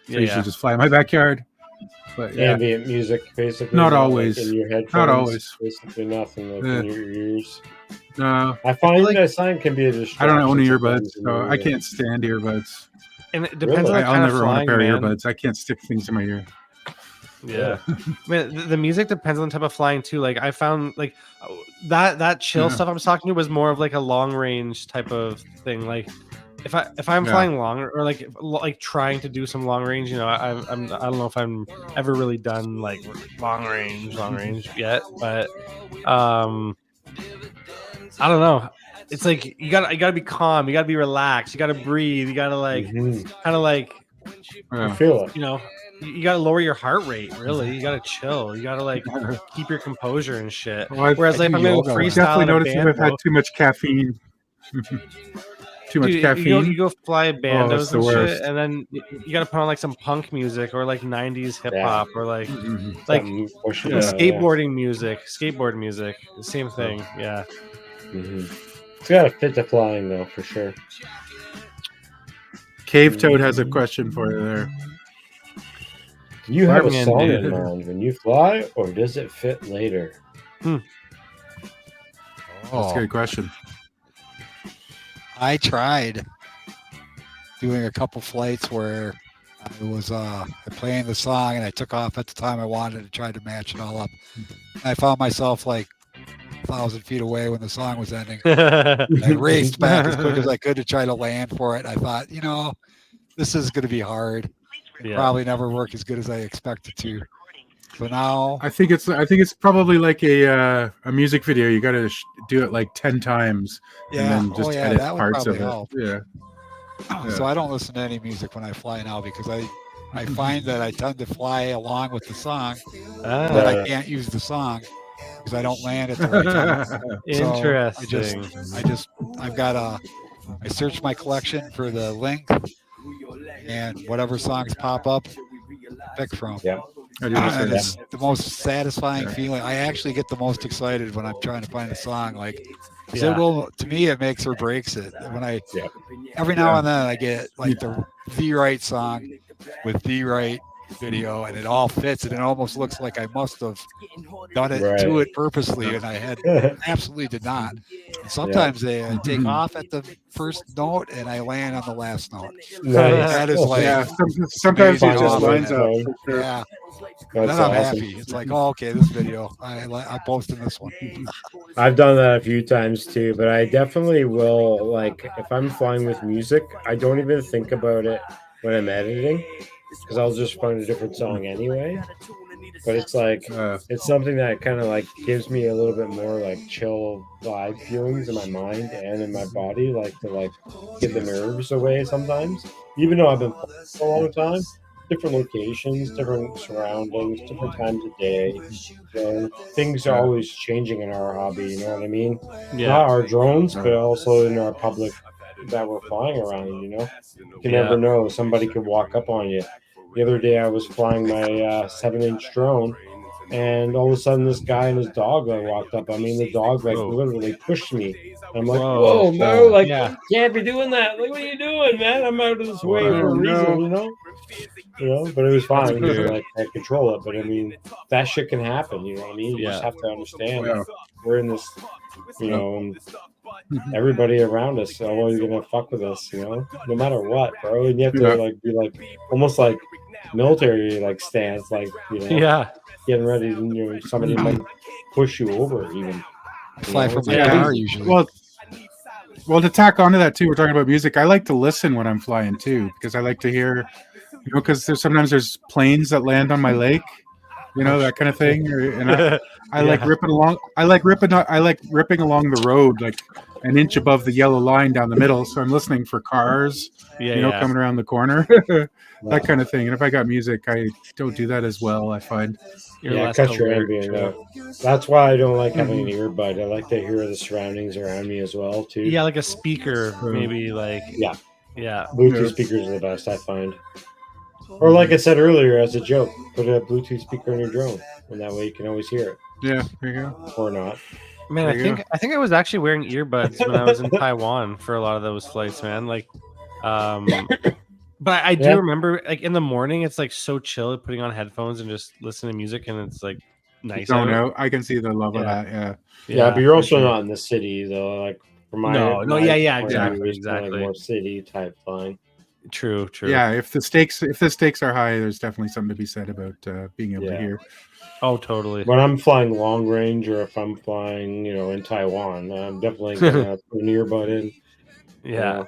usually just fly in my backyard. But yeah, Ambient music, basically. Not like always. in your headphones. Not always. Basically nothing like Yeah. in your ears. no, I find like- that sign can be a I distraction. don't own earbuds, sometimes in so your I ear. can't stand earbuds. And it depends Really? on the I'll kind of never own a flying, pair man. of earbuds. I can't stick things in my ear. Yeah, man, the music depends on the type of flying too. Like I found like that chill stuff I'm talking to was more of like a long range type of thing. Like if I'm flying long or like trying to do some long range, you know, I don't know if I'm ever really done like long range yet, but I don't know. It's like you gotta be calm, you gotta be relaxed, you gotta breathe, you gotta like kind of like I feel it. you know, you gotta lower your heart rate. Really, you gotta chill. You gotta like keep your composure and shit. Well, Whereas like if I'm gonna freestyle definitely at a noticed if I've had bando, too much caffeine. Too much dude, caffeine. you go fly bandos the and worst. shit, and then you gotta put on like some punk music or like 90s hip hop or like Something pushing it, skateboarding music, skateboard music, same thing. Yeah. It's gotta fit the flying though, for sure. Cave Toad has a question for you there. Do you have a Bartman, song dude. in mind when you fly, or does it fit later? That's a good question. I tried doing a couple flights where I was playing the song and I took off at the time I wanted to try to match it all up. I found myself like 1,000 feet away when the song was ending. I raced back as quick as I could to try to land for it. I thought, you know, this is going to be hard. Probably never work as good as I expected to. So now I think it's probably like a music video. You got to do it like 10 times and then just edit parts of it. Help. Yeah. So I don't listen to any music when I fly now because I find that I tend to fly along with the song, but I can't use the song because I don't land at the right time. Interesting. So I search my collection for the length and whatever songs pop up, pick from. Yeah. And it's the most satisfying feeling. I actually get the most excited when I'm trying to find a song. Like, to me, it makes or breaks it. When every now and then I get like the right song with the right video, and it all fits, and it almost looks like I must have done it to it purposely, and I absolutely did not. And sometimes they take off at the first note, and I land on the last note. Nice. That is like sometimes it just lines up. Yeah. Then I'm happy. It's like, oh, okay, this video, I'm posting this one. I've done that a few times too, but I definitely will, like, if I'm flying with music, I don't even think about it when I'm editing because I'll just find a different song anyway. But it's like, it's something that kind of like gives me a little bit more like chill vibe feelings in my mind and in my body, like to like get the nerves away sometimes. Even though I've been flying for a long time, different locations, different surroundings, different times of day. Things are always changing in our hobby, you know what I mean? Not our drones, but also in our public that we're flying around, you know? You can never know. Somebody could walk up on you. The other day I was flying my 7-inch drone, and all of a sudden this guy and his dog like walked up. I mean, the dog like literally pushed me. I'm like, whoa, no, like, can't be doing that. Like, what are you doing, man? I'm out of this way for a reason, you know? But it was fine because like I control it. But I mean, that shit can happen, you know what I mean? You just have to understand we're in this, you know, and everybody around us are always gonna fuck with us, you know, no matter what, bro. And you have to like be like almost like military like stance, like, you know, getting ready, you know, somebody might push you over even. Fly from my car usually. Well, to tack onto that too, we're talking about music. I like to listen when I'm flying too, because I like to hear, you know, because sometimes there's planes that land on my lake, you know, that kind of thing. And I like ripping along. I like ripping along the road, like an inch above the yellow line down the middle. So I'm listening for cars, coming around the corner, that kind of thing. And if I got music, I don't do that as well. I find. Cut your ambient out. That's why I don't like having an earbud. I like to hear the surroundings around me as well too. Yeah, like a speaker, maybe like Bluetooth speakers are the best, I find. Or like I said earlier, as a joke, put a Bluetooth speaker on your drone, and that way you can always hear it. Yeah, there you go. Or not. Man, I think I was actually wearing earbuds when I was in Taiwan for a lot of those flights, man. Like, but I do remember, like in the morning, it's like so chill putting on headphones and just listening to music, and it's like nice. I can see the love of that. Yeah, but you're also not in the city though. Like for my exactly. Like more city type flying. True. Yeah, if the stakes are high, there's definitely something to be said about being able to hear. Oh, totally. When I'm flying long range, or if I'm flying, in Taiwan, I'm definitely gonna put an earbud in. Yeah.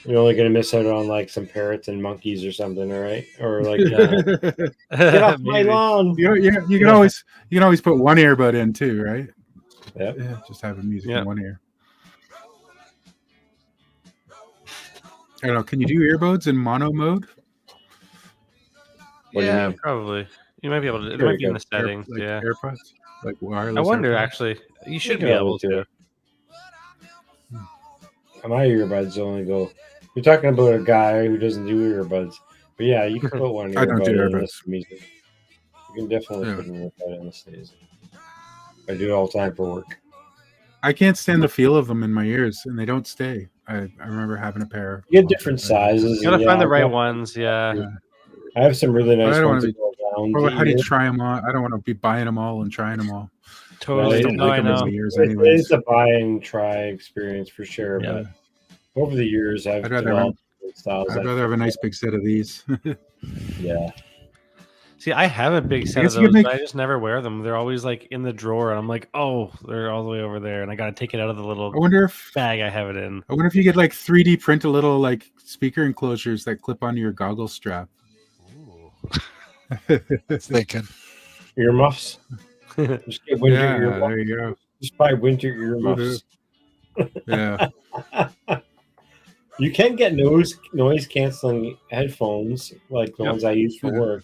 You're only gonna miss out on like some parrots and monkeys or something, right? Or like, get off my lawn. You can always put one earbud in too, right? Yep. Yeah, just have the music in one ear. I don't know. Can you do earbuds in mono mode? What do you mean? Probably. You might be able to. It might be in the settings. AirPods, like wireless. I wonder. AirPods? Actually, you should be able to. My earbuds only go. You're talking about a guy who doesn't do earbuds, but yeah, you can put one earbud I don't do in earbuds. this music. You can definitely put an earbud in this days. I do it all the time for work. I can't stand the feel of them in my ears, and they don't stay. I remember having a pair. You get different sizes. You gotta find the right ones. Yeah. I have some really nice ones. How do you try them on? I don't want to be buying them all and trying them all. Totally. I know. It's a buy and try experience for sure. Yeah. But over the years, I'd rather have a nice big set of these. Yeah. See, I have a big set of those, but I just never wear them. They're always like in the drawer, and I'm like, oh, they're all the way over there, and I got to take it out of the little bag I have it in. I wonder if you could like 3D print a little like speaker enclosures that clip onto your goggle strap. Thinking earmuffs. Just get winter earmuffs. There you go. Just buy winter earmuffs. Yeah. You can get noise canceling headphones like the ones I use for work.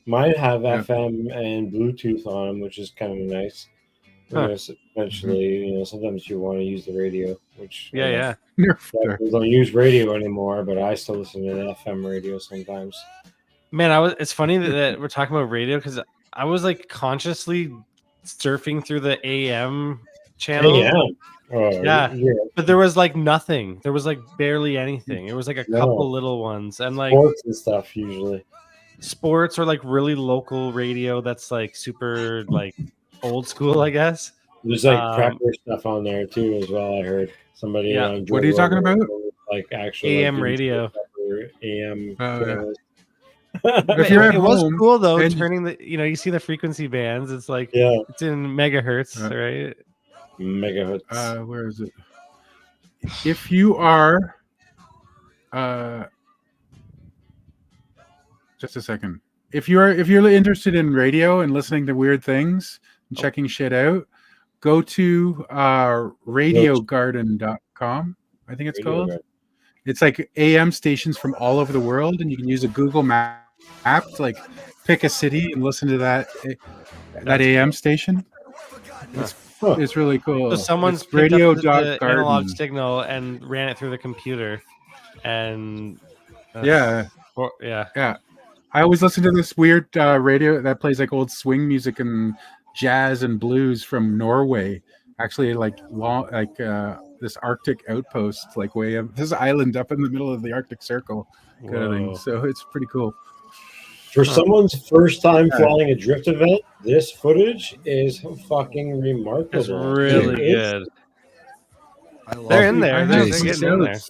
Mine have FM and Bluetooth on them, which is kind of nice. Eventually, sometimes you want to use the radio, which yeah. We don't use radio anymore, but I still listen to the FM radio sometimes. Man, it's funny that we're talking about radio because I was like consciously surfing through the AM channel. Yeah, but there was like nothing. There was like barely anything. It was like a couple little ones, and like sports and stuff usually. Sports or like really local radio that's like super like old school, I guess. There's like prepper stuff on there too as well. I heard somebody. What are you talking about? Like actually AM radio. AM. If you're at home, was cool though. Turning the you see the frequency bands. It's like it's in megahertz, right? Megahertz. Where is it? If you are, just a second. If you're interested in radio and listening to weird things and checking shit out, go to radiogarden.com. I think it's called. It's like AM stations from all over the world, and you can use a Google map to like pick a city and listen to that AM station. It's really cool. So someone's picked up the analog signal and ran it through the computer, and yeah. I always listen to this weird radio that plays like old swing music and jazz and blues from Norway. Actually, like this Arctic outpost, like way up this island up in the middle of the Arctic Circle, kind of thing. So it's pretty cool. For someone's first time flying a drift event, this footage is fucking remarkable. It's really good. They're in there. They're getting in there.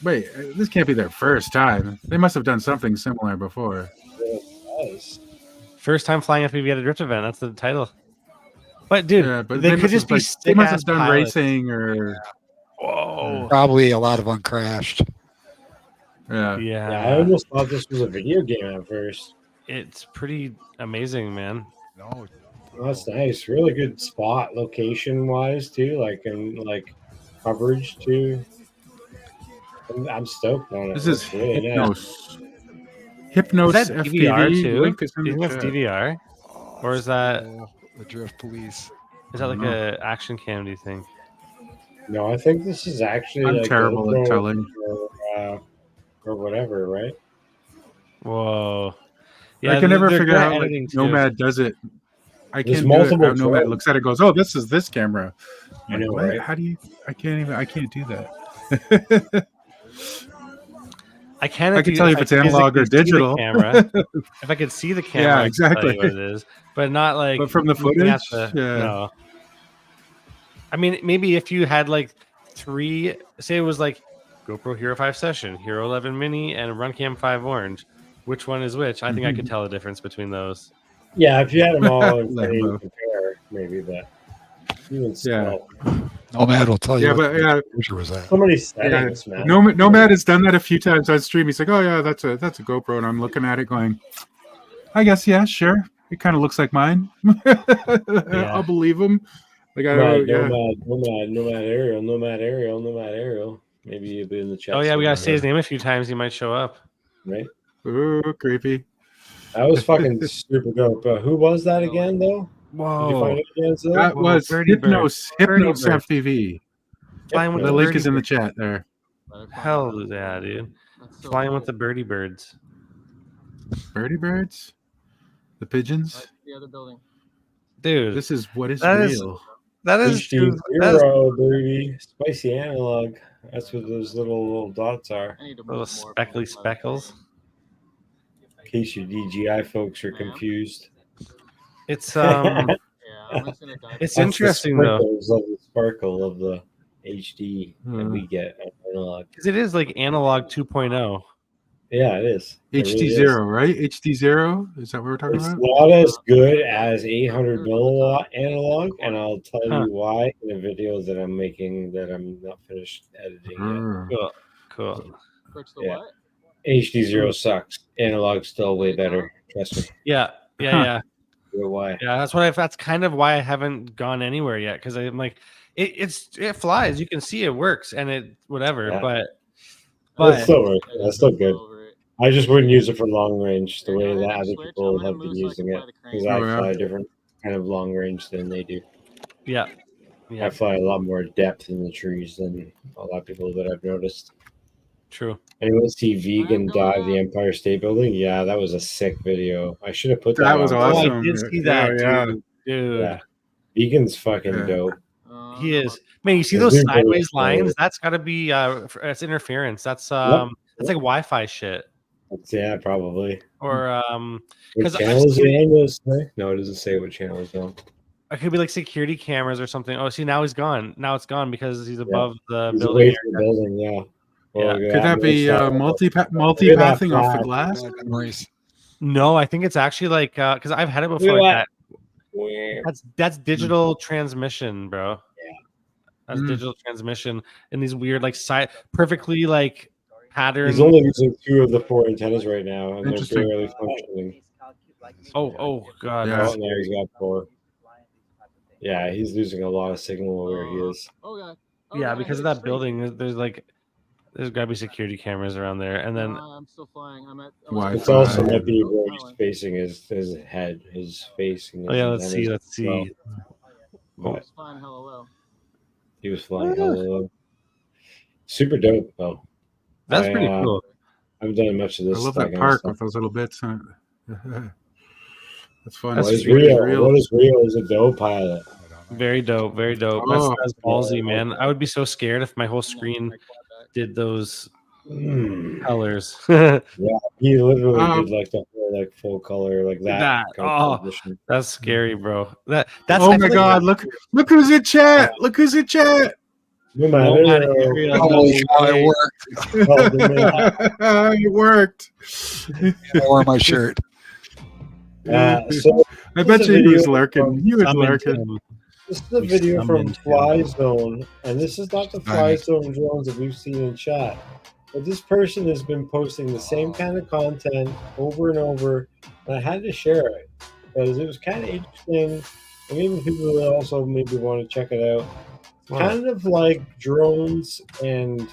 Wait, this can't be their first time. They must have done something similar before. First time flying FPV at a drift event. That's the title. But dude, they could just be they must have done racing or. Whoa! Probably a lot of them crashed. Yeah. I almost thought this was a video game at first. It's pretty amazing, man. No, that's nice. Really good spot location wise too, and coverage too. I'm stoked on it. This is really Hypnos. Nice. Hypnos is that DVR FPV. too? Do you think that's DVR, or is that the Drift Police? Is that like a action cam? Do you think? No, I think this is actually. I'm terrible at telling. Or whatever, right? Whoa! Yeah, I can never figure out how Nomad does it. I can't do it. How Nomad looks at it, goes, "Oh, this is this camera." I know, right? How do you? I can't do that. I can tell you if it's analog or digital. Camera. If I could see the camera, yeah, exactly. What it is, but not like. But from the footage, no. I mean, maybe if you had like 3, say it was like GoPro Hero 5 Session, Hero 11 Mini, and Runcam 5 Orange. Which one is which? I think I could tell the difference between those. Yeah, if you had them all in front of you Lambo. to compare, maybe, but even still. Nomad will tell you. Yeah, what but yeah, picture was that. So many yeah. settings, man. Nomad has done that a few times on stream. He's like, "Oh yeah, that's a GoPro," and I'm looking at it going, "I guess yeah, sure. It kind of looks like mine. I'll believe him." Like Nomad Aerial. Maybe you'll be in the chat. Oh yeah, we gotta say his somewhere, name a few times. He might show up. right? Ooh, creepy. That was fucking super dope. Who was that again, though? Did you Whoa! find it again, Zil? That was Birdie Bird. Hypnos Birdie Bird. FPV. Flying with The the link birdie is in the bird. chat there. Hell yeah, dude! Flying with the birdie birds. Birdie birds, the pigeons. The other building. Dude, This is what is That is- real. that is true. That is HD0, baby. Spicy analog. That's what those little dots are. I need to little move more speckly from speckles. In case your DJI folks are confused. It's Yeah, I'm just gonna dive. It's That's interesting, the though. sprinkles of the sparkle of the HD that we get on analog. because it is like analog 2.0. Yeah, it is. It really is. HD0, right? HD0? Is that what we're talking It's about? not as good as 800 milliwatt analog, and I'll tell Huh. you why in a video that I'm making that I'm not finished editing yet. Mm. Cool. Switch the Yeah. what? HD0 sucks. Analog's still way better. Trust me. Yeah. Huh. Why? That's that's kind of why I haven't gone anywhere yet, because I'm like, it flies. You can see it works, and it whatever. Yeah. But That still works. I That's just still moved good. over it. I just wouldn't use it for long range the Yeah, way go ahead that and other switch. people I'm gonna have been move so I using can it fly the crane. because Oh, I yeah. fly a different kind of long range than they do. yeah. I fly a lot more depth in the trees than a lot of people that I've noticed. True. Anyone see Vegan I'm going dive the up. Empire State Building? Yeah, that was a sick video. I should have put that. That was on. Oh, awesome. I did see Yeah, that, yeah. dude. Yeah. Vegan's fucking Yeah. dope. He is. Man, you see His those new sideways bullets are- lines? That's got to be that's interference. That's like Wi-Fi shit. Yeah, probably. Or What 'cause I've channel is it seen- on? Does it say? No, it doesn't say what channel it's on. it could be like security cameras or something. Oh, see, now he's gone. Now it's gone because he's above the He's building. away from the building, yeah. Well, Yeah. Could that be multi-pathing off the glass? Bad memories. No, I think it's actually like because I've had it before. Look Like at that. That's digital transmission, bro. Yeah. That's Mm. digital transmission in these weird like side perfectly like pattern. He's only using 2 of the 4 antennas right now, and they're Interesting. barely functioning. Oh god. Yeah. Oh, now he's got 4. Yeah, he's losing a lot of signal where he is. Oh god. Oh, Yeah, God, I because of hit it that straight. building, there's got to be security cameras around there, and then I'm still flying. I'm at. Wi-Fi. It's also Fine. might be where Oh, he's facing his head, his face. And his oh yeah, let's see, antennas as well. But I'm flying hella low. he was flying hella low. Super dope, though. that's pretty cool. I haven't done much of I this. love kind that of park stuff. with those little bits on it. That's fun. That's What is really real? What is real is a dope pilot. Very dope, very dope. Oh. That's ballsy, man. I would be so scared if my whole screen did those colors. He literally Um, did like the whole like full color like that. That- kind of oh. transition. That's scary, bro. That's Oh I my feel god! like Look who's in chat! Look who's in chat! No Nomad matter. area, Holy cow, way. it worked. Oh, the man. It worked. I wore my shirt. So I bet is a you he was video lurking. from He was Summoned lurking. him. this is a We video from summoned him. Fly Zone, and this is not the Fly Zone drones that we've seen in chat. But this person has been posting the same kind of content over and over, and I had to share it because it was kind of interesting, and maybe people will also maybe want to check it out. Kind of like drones and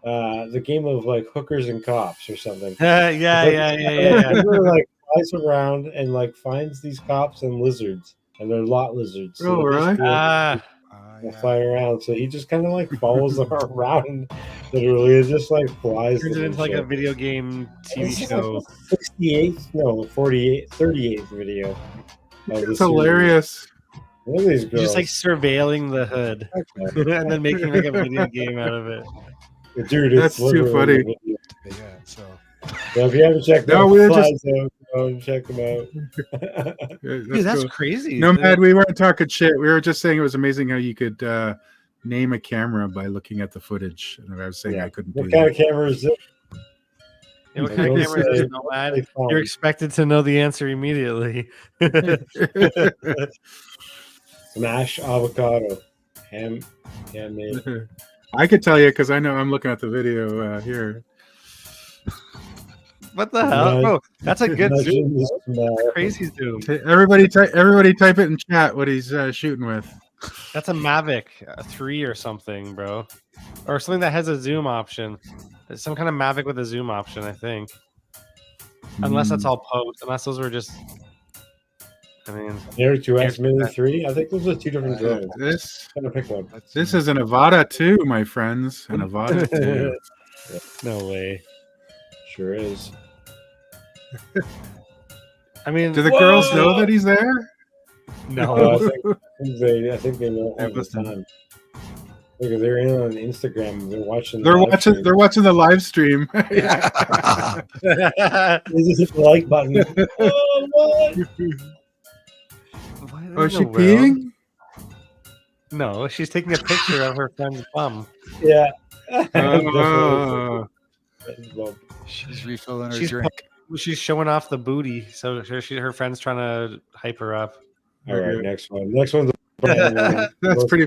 the game of like hookers and cops or something. Yeah. Everyone like flies around and like finds these cops and lizards, and they're lot lizards. Oh, they're really? basically, Yeah. fly around. So he just kind of like follows them around. Literally, it just like flies. Turns them it and into like a shit. video game TV This is show. like the 68th, no, 38th video. Of the It's hilarious. series. Look at these girls. Just like surveilling the hood and then making like a video game out of it. Dude, it's That's too literally funny. a video. Yeah, so So if you haven't checked No, out we were Fly just- Zone, go and check them out. Yeah, Dude, that's cool. crazy. Nomad, we weren't talking shit. We were just saying it was amazing how you could name a camera by looking at the footage, and I was saying I couldn't What do kind that. of camera is it? Yeah, what I kind of don't camera is say- this, Nomad? say phone. You're expected to know the answer immediately. Smash avocado. Handmade. I could tell you because I know I'm looking at the video here. What the hell, Nudge- bro? That's a good zoom. nudging the smell. Crazy zoom. Everybody type it in chat what he's shooting with. That's a Mavic 3 or something, bro, or something that has a zoom option. It's some kind of Mavic with a zoom option, I think. Unless that's all post. Unless those were just. I mean, Air 2X Air Mini 2X. 3. I think those are two different drones. This I'm gonna pick one. this is an Avata 2, my friends. An Avata 2. no way. Sure is. I mean, Do the girls know that he's there? No, no. I think they know all the time. Because they're in on Instagram. They're watching. They're the live watching. stream. They're watching the live stream. They just hit the like button. Oh, what? Why Oh, is she in the world? peeing? No, she's taking a picture of her friend's bum. Yeah. Oh. She's refilling her She's drink. She's showing off the booty, so her friend's trying to hype her up. All right, next one. Next one's a brand one. That's pretty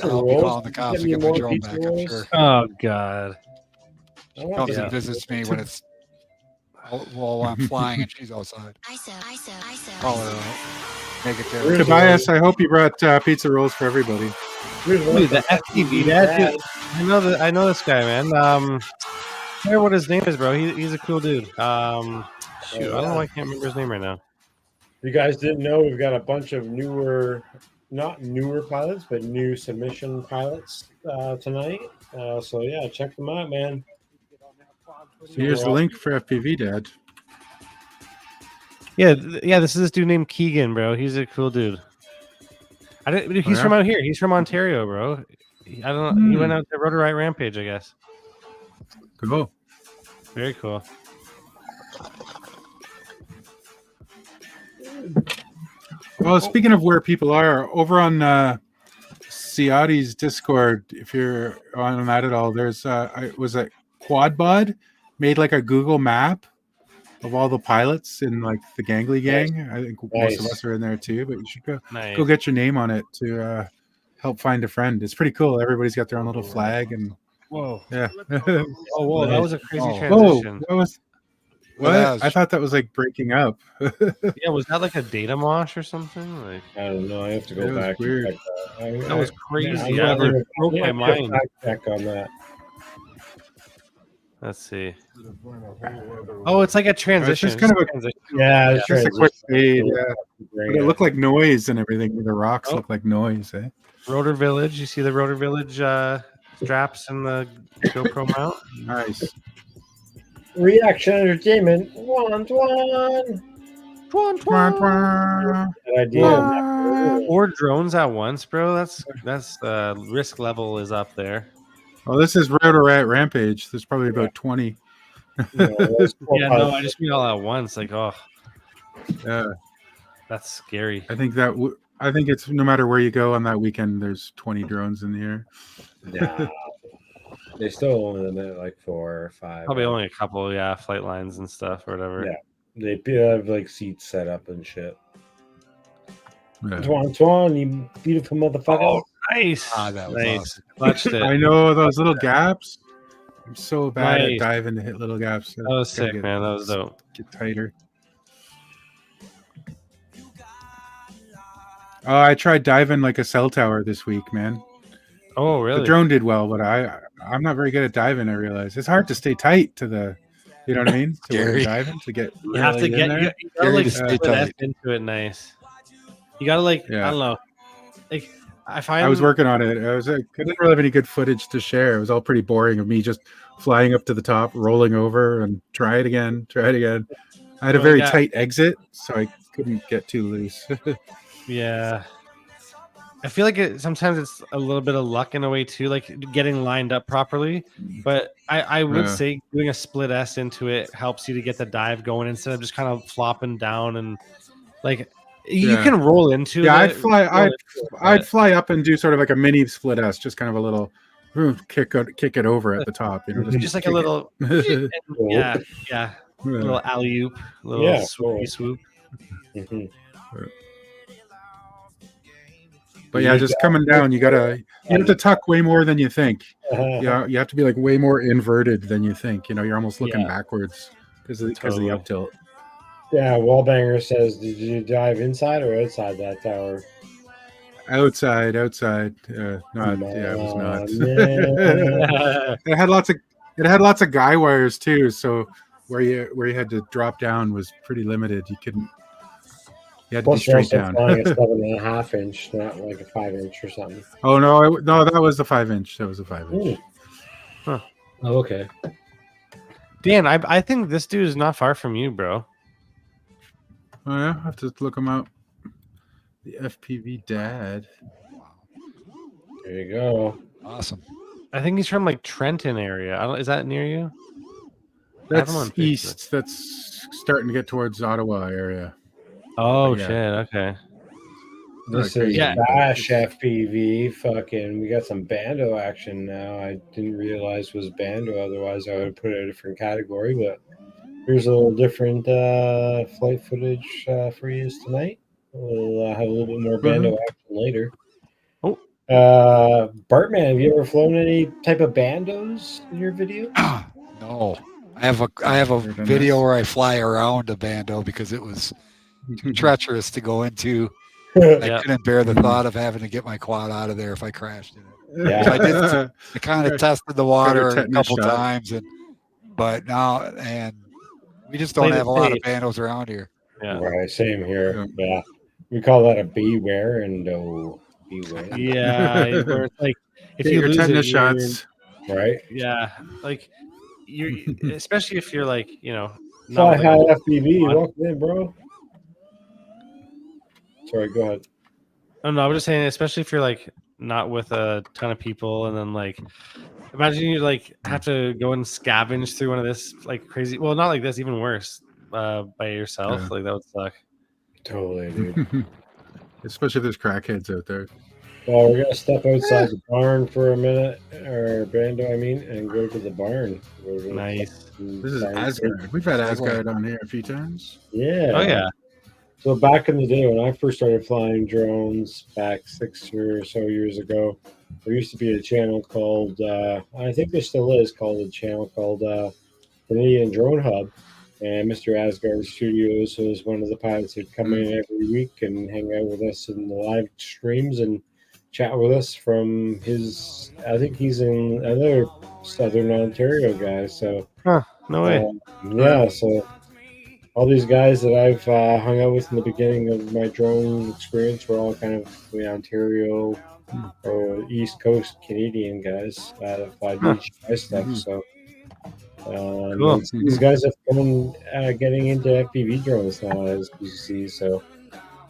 pizza I'll be rolls. calling the cops Give and me get my more drone pizza back. I'm rolls. sure. Oh God. I want Comes the and pizza visits me rolls. when it's while I'm flying and she's outside. Call her out. Make it there. Where's Tobias, I hope you brought pizza rolls for everybody. Here's one Dude, the from FPV dad. Dude, I know this guy, man. I forget what his name is, bro. He's a cool dude. Shoot, I don't know why I can't remember his name right now. You guys didn't know we've got a bunch of not newer pilots, but new submission pilots tonight. So yeah, check them out, man. Here's the link for FPV Dad. Yeah, this is this dude named Keegan, bro. He's a cool dude. He's from out here. He's from Ontario, bro. I don't know. He went out to Rotor Right Rampage, I guess. Cool. Very cool. Well, speaking of where people are, over on Ciati's Discord, if you're on that at all, there's was a QuadBud made like a Google map of all the pilots in like the Gangly Gang. I think most of us are in there too, but you should go get your name on it to help find a friend. It's pretty cool. Everybody's got their own little flag and whoa. Yeah. Oh, whoa, that was a crazy transition. Whoa, that was what? I thought that was like breaking up. Yeah, was that like a data mosh or something? Like I don't know. I have to go back. Weird. That was crazy. Yeah, I broke my mind. Check on that. Let's see. Oh, it's like a transition. It's just kind of it's just a quick fade. Yeah. But But it looked like noise and everything. The rocks look like noise, eh? Rotor Village. You see the Rotor Village straps and the GoPro mount? Nice. Reaction Entertainment. Twan. Good idea. 4 drones at once, bro. That's risk level is up there. Oh, this is Rotor Rat Rampage. There's probably about 20. Yeah, no, I just mean all at once. Like, oh, Yeah, that's scary. I think I think it's no matter where you go on that weekend, there's 20 drones in the air. Yeah. They still only limit like 4 or 5. Probably only a couple, flight lines and stuff or whatever. Yeah. They have like seats set up and shit. Yeah. Twan, you beautiful motherfucker. Oh, nice. That was awesome. Clutched it. I know those little gaps. I'm so bad Nice. at diving to hit little gaps. That was sick, man. That was dope. Get tighter. Oh, I tried diving like a cell tower this week, man. Oh, really? The drone did well, but I'm not very good at diving. I realize it's hard to stay tight to the, you know what I mean? To where you're diving to get. You have to really get in there. you gotta like Stay split tight. into it nice. You gotta like I don't know. Like I was working on it. I didn't really have any good footage to share. It was all pretty boring of me just flying up to the top, rolling over, and try it again. I had a very tight exit, so I couldn't get too loose. Yeah. I feel like sometimes it's a little bit of luck in a way too, like getting lined up properly. But I would say doing a split S into it helps you to get the dive going instead of just kind of flopping down and like you can roll into it. I'd fly up and do sort of like a mini split S, just kind of a little kick it over at the top, you know, just like a little yeah, little alley oop, little swoopy swoop. Mm-hmm. But yeah, just coming down, you have to tuck way more than you think. Yeah, you have to be like way more inverted than you think. You know, you're almost looking backwards because of the up tilt. Yeah, Wallbanger says, did you dive inside or outside that tower? Outside. It was not. It had lots of guy wires too, so where you had to drop down was pretty limited. You had to be straight down. Flying a 7.5 inch, not like a 5 inch or something. Oh no, that was the 5 inch. That was a 5 inch. Huh. Oh, okay. Dan, I think this dude is not far from you, bro. Oh yeah, I have to look him up. The FPV Dad. There you go. Awesome. I think he's from like Trenton area. Is that near you? That's east. That's starting to get towards Ottawa area. Oh shit! Okay. This is Bash FPV. Fucking, we got some Bando action now. I didn't realize was Bando. Otherwise, I would have put it in a different category. But here's a little different flight footage for you tonight. We'll have a little bit more Bando action later. Oh, Bartman, have you ever flown any type of bandos in your video? No, I have a video where I fly around a bando because it was too treacherous to go into. I couldn't bear the thought of having to get my quad out of there if I crashed in it. Yeah. So I kind of tested the water a couple times, but now we just don't have a lot of bandos around here. Yeah. Right, same here. Yeah. We call that a beware and beware. Yeah, where it's like if you lose tetanus it, shots, right? Yeah, like you, especially if you're like Fly high FPV. Welcome in, bro. Sorry, go ahead. Oh no, I was just saying, especially if you're like not with a ton of people, and then like imagine you like have to go and scavenge through one of this like crazy. Well, not like this, even worse, by yourself. Yeah. Like that would suck. Totally, dude. Especially if there's crackheads out there. Well, we're gonna step outside the barn for a minute, or bando, I mean, and go to the barn. Nice. This is Asgard. We've had Asgard on here a few times. Yeah. Oh yeah. So back in the day when I first started flying drones, back 6 or so years ago, there used to be a channel called, I think there still is, called a channel called Canadian Drone Hub. And Mr. Asgard Studios was one of the pilots who'd come in every week and hang out with us in the live streams and chat with us from his, I think he's in another Southern Ontario guy. So, no way. Yeah, so all these guys that I've hung out with in the beginning of my drone experience were all kind of the Ontario or East Coast Canadian guys that fly DJI stuff. So cool. These guys have come getting into FPV drones now, as you see. So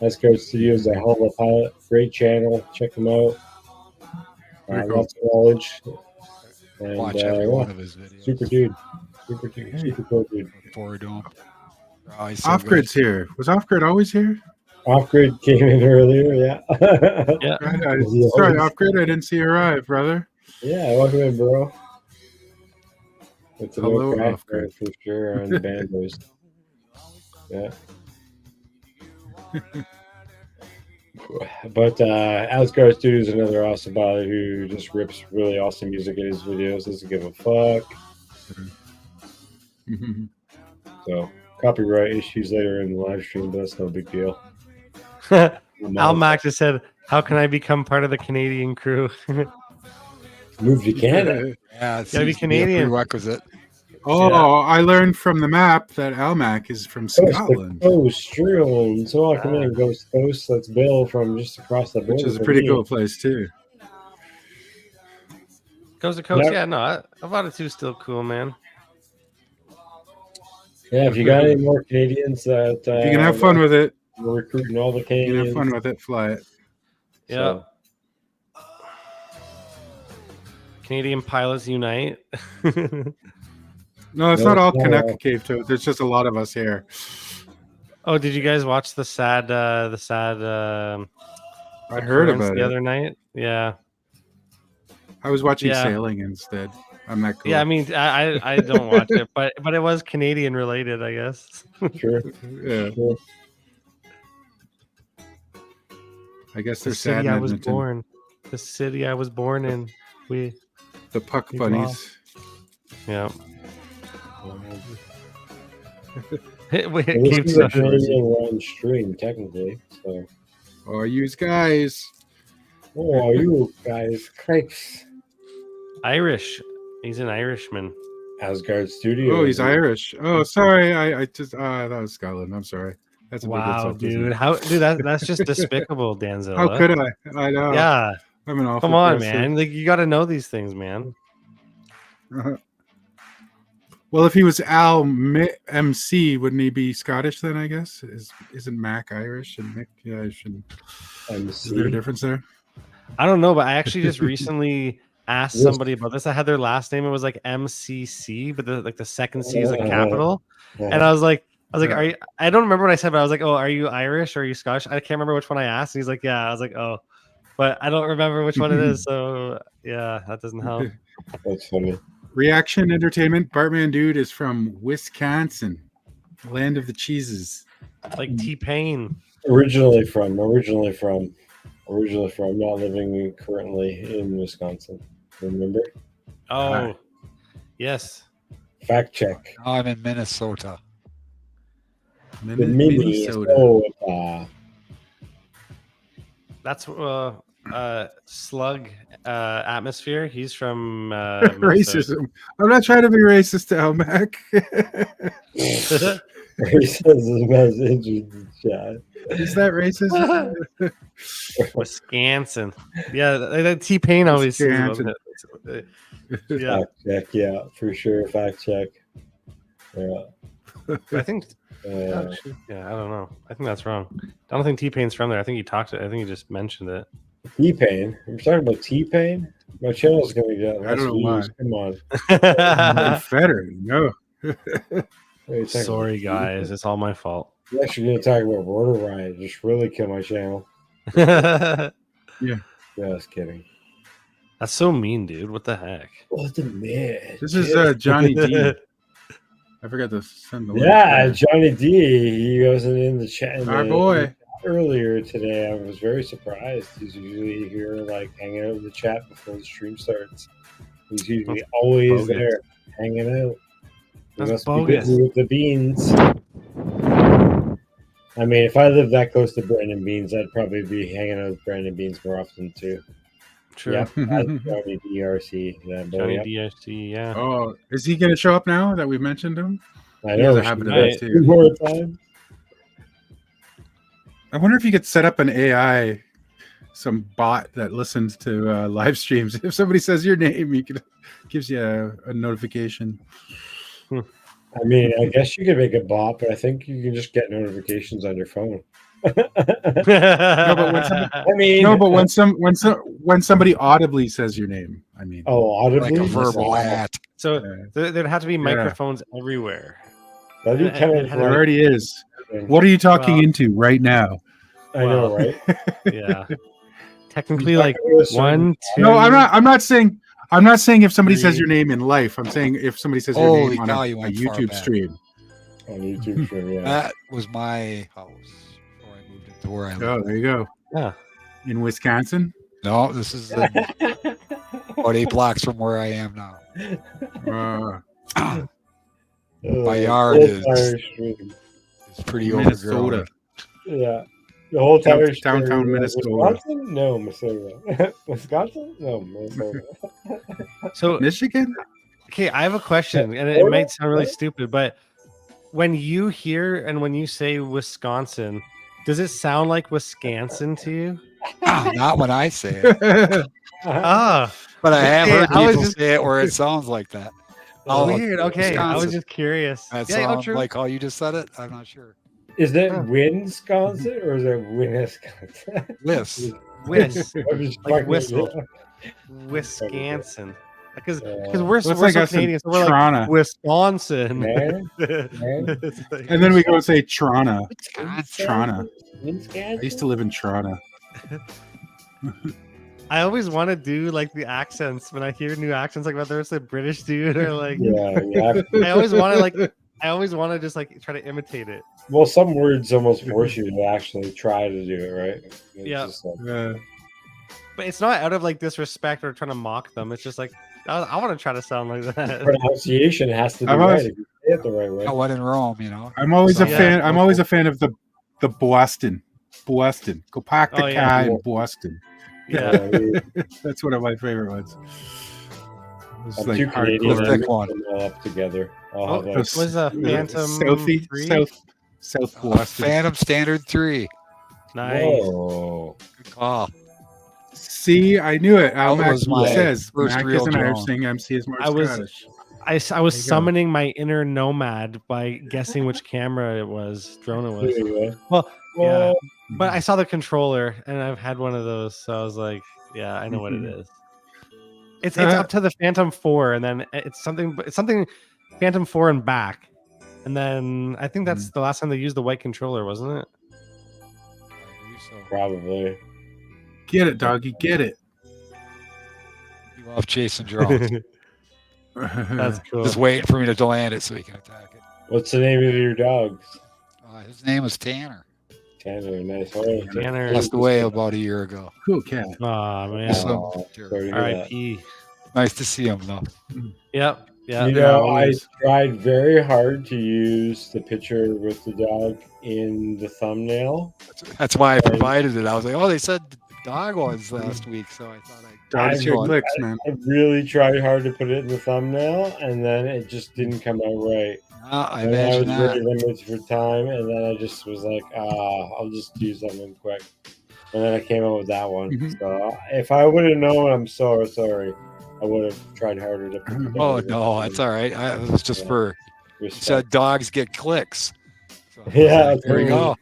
SKYBART Studios is a hell of a pilot. Great channel. Check them out. Lots of knowledge. And, watch every one of his videos. Super dude. Super cool dude. Looking forward to him. Off-Grid's here. Was Off-Grid always here? Off-Grid came in earlier, yeah. Yeah. Sorry, Off-Grid, I didn't see you arrive, brother. Yeah, welcome in, bro. It's a Hello, little Off-Grid. for sure on the bandos. Yeah. But SKYBART Studio is another awesome pilot who just rips really awesome music in his videos. Doesn't give a fuck. So copyright issues later in the live stream, but that's no big deal. Al Mac just said, "How can I become part of the Canadian crew?" Move to Canada. Yeah, it's gotta be Canadian. Prerequisite. Oh, yeah. I learned from the map that Almac is from Scotland. Coast Coast. So welcome in, Ghost Coast. That's Bill from just across the border. Which is a pretty cool place too. Coast to coast, yeah. No, Avada 2 is still cool, man. Yeah, if you got any more Canadians that you can have fun with it. We're recruiting all the Canadians. You can have fun with it. Fly it. Yeah. So. Canadian pilots unite. No, it's not all Canuck Cave Toad. There's just a lot of us here. Oh, did you guys watch the sad? I heard about the other night. Yeah. I was watching sailing instead. I'm not cool. Yeah, I mean, I don't watch it, but it was Canadian related, I guess. Sure. Yeah. Sure. I guess they're the city sad. I was born. The city I was born in. The Puck Bunnies. Yeah. This is a Canadian run stream, technically. So. Oh, you guys. Oh, you guys. Christ. Irish. He's an Irishman. SKYBART Studio. Oh, he's Irish. Oh, sorry. I just that was Scotland. I'm sorry. That's a wow, big dude. That's just despicable, Danzilla. How could I? I know. Yeah. I'm an awful Come on, person. man. Like you got to know these things, man. Well, if he was Al MC, wouldn't he be Scottish then? I guess isn't Mac Irish and Mick? Yeah, I should. Is there a difference there? I don't know, but I actually just recently asked somebody about this. I had their last name. It was like MCC, but the second C is a capital. And I was like, are you? I don't remember what I said, but I was like, oh, are you Irish or are you Scottish? I can't remember which one I asked. And he's like, yeah. I was like, oh, but I don't remember which one it is. So yeah, that doesn't help. That's funny. Reaction Entertainment. Bartmandude is from Wisconsin, land of the cheeses. Like T-Pain. Originally from. originally from, not living currently in Wisconsin. Remember? Oh, yes. Fact check. Now I'm in Minnesota. The Minnesota. That's Slug Atmosphere. He's from Minnesota. Racism. I'm not trying to be racist, Almac. Racism has entered the chat. Is that racism? Wisconsin. Yeah, that T-Pain always says about Wisconsin. it. Yeah, Fact check, yeah, for sure. Fact check. Yeah. I think. Yeah, I don't know. I think that's wrong. I don't think T-Pain's from there. I think he talked to. I think he just mentioned it. T-Pain. We're talking about T-Pain. My channel's going to get less I don't know views. why. Come on. Confederate. No. Wait, Sorry, guys. It's all my fault. We're actually going to talk about Border Riot. Just really kill my channel. That's Just kidding. so mean, dude. What the heck? What the man? This is Johnny D. I forgot to send the link. Yeah, Johnny D. He wasn't in the chat. Our boy. Earlier today, I was very surprised. He's usually here, like hanging out in the chat before the stream starts. He's usually always bogus. there, hanging out. He That's must bogus. be busy with the beans. I mean, if I lived that close to Brandon Beans, I'd probably be hanging out with Brandon Beans more often too. True. Yep, that's Johnny DRC. That boy, Johnny yep. DRC. Yeah. Oh, is he going to show up now that we've mentioned him? I He know. has a habit of we that should too. do more time. I wonder if you could set up an AI, some bot that listens to live streams. If somebody says your name, gives you a notification. I mean, I guess you could make a bot, but I think you can just get notifications on your phone. No, but when somebody, I mean, no, but when somebody audibly says your name, I mean, audibly, Like a verbal Wow. at. So there'd have to be Yeah. microphones everywhere. That'd be kind of there already is. What are you talking into right now? I know, right? Yeah. Technically, like 1, 2. No, I'm not saying if somebody says your name in life. I'm saying if somebody says your Holy name on cow, a you went far YouTube back. stream. On YouTube stream, yeah. That was my house before I moved into where I live. Oh, there you go. Yeah. In Wisconsin. No, this is about 8 blocks from where I am now. My yard whole is- entire stream. It's pretty Minnesota. overgrown. Yeah. The whole entire stream. Downtown Minnesota. Wisconsin? No, Minnesota. Wisconsin? No, Minnesota. So Michigan. okay, I have a question, and it might sound really stupid, but when you hear and when you say Wisconsin, does it sound like Wisconsin to you? Not when I say it, Ah, but I have Okay, heard I was people just- say it where it sounds like that. Oh, weird. Okay, I was Wisconsin. just curious. That Yeah, sounds true. like how you just said it. I'm not sure. Is it Huh. Wisconsin or is it Wisconsin? Liz. I'm just Like fucking- whistle. Wisconsin. Because Yeah. we're Let's so like us in Canadian, so we're like Trana. Wisconsin. Man, It's like- And then we go and say Trana. Wisconsin. Trana. Wisconsin? I used to live in Trana. I always want to do like the accents when I hear new accents, like whether it's a British dude or like Yeah, yeah. I always want to just like try to imitate it. Well, some words almost force you to actually try to do it, right? It's Yeah. just like- But it's not out of like disrespect or trying to mock them. It's just like I want to try to sound like that. pronunciation has to be I've right. always- If you say it the right way. I went in Rome, you know. I'm always a Yeah. fan. I'm always a fan of the Boston. Boston. Go pack the Oh, yeah. car in Boston. Yeah. That's one of my favorite ones. It's I'm like too Canadian Let's to hardcore. pick mix one. them all up together. I'll Oh, have like, was a Phantom Southie, 3? South Boston. Phantom Standard 3. Nice. whoa. Good call. See, I knew it. That Mac was my says first Mac real is an drone. Irish thing. MC is more I was- Scottish. I was There you go. summoning my inner nomad by guessing which camera it was, drone it was. Anyway. Well, yeah, Well, but I saw the controller and I've had one of those, so I was like, yeah, I know what it is. It's up to the Phantom 4, and then it's something Phantom 4 and back, and then I think that's the last time they used the white controller, wasn't it? I believe so. probably. Get it, doggy. Get it. You love chasing drones. That's cool. Just waiting for me to land it so he can attack it. What's the name of your dogs? His name is Tanner. Tanner, nice. Oh, Tanner. Passed away about a year ago. Cool cat. Oh man. So, sorry to hear that. R.I.P. nice to see him though. Yep. Yeah. You Yeah, know, I always. tried very hard to use the picture with the dog in the thumbnail. That's why I provided it. I was like, oh, they said dog was last week, so I thought Dogs I get really- clicks, man. I really tried hard to put it in the thumbnail, and then it just didn't come out right. I And I imagine was that. very limited for time, and then I just was like, I'll just do something quick. And then I came up with that one. Mhm. So if I would have known, I'm so sorry. I would have tried harder to put it Oh together. no, that's all right. It was just for you Respect. said dogs get clicks. So, Yeah, there we go.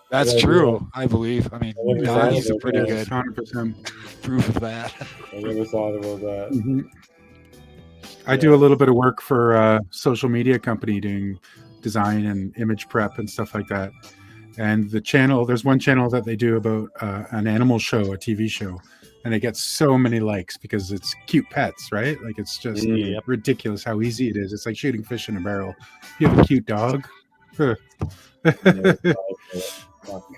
That's Good idea. true. I believe. I mean, I never thought Donnie's a about pretty that. good 100%. proof of that. I never thought about that. Mhm. I do a little bit of work for a social media company doing design and image prep and stuff like that. And the channel, there's one channel that they do about an animal show, a TV show, and it gets so many likes because it's cute pets, right? Like it's just Mm. ridiculous how easy it is. It's like shooting fish in a barrel. You have a cute dog. Huh. I never thought about it. Fuck.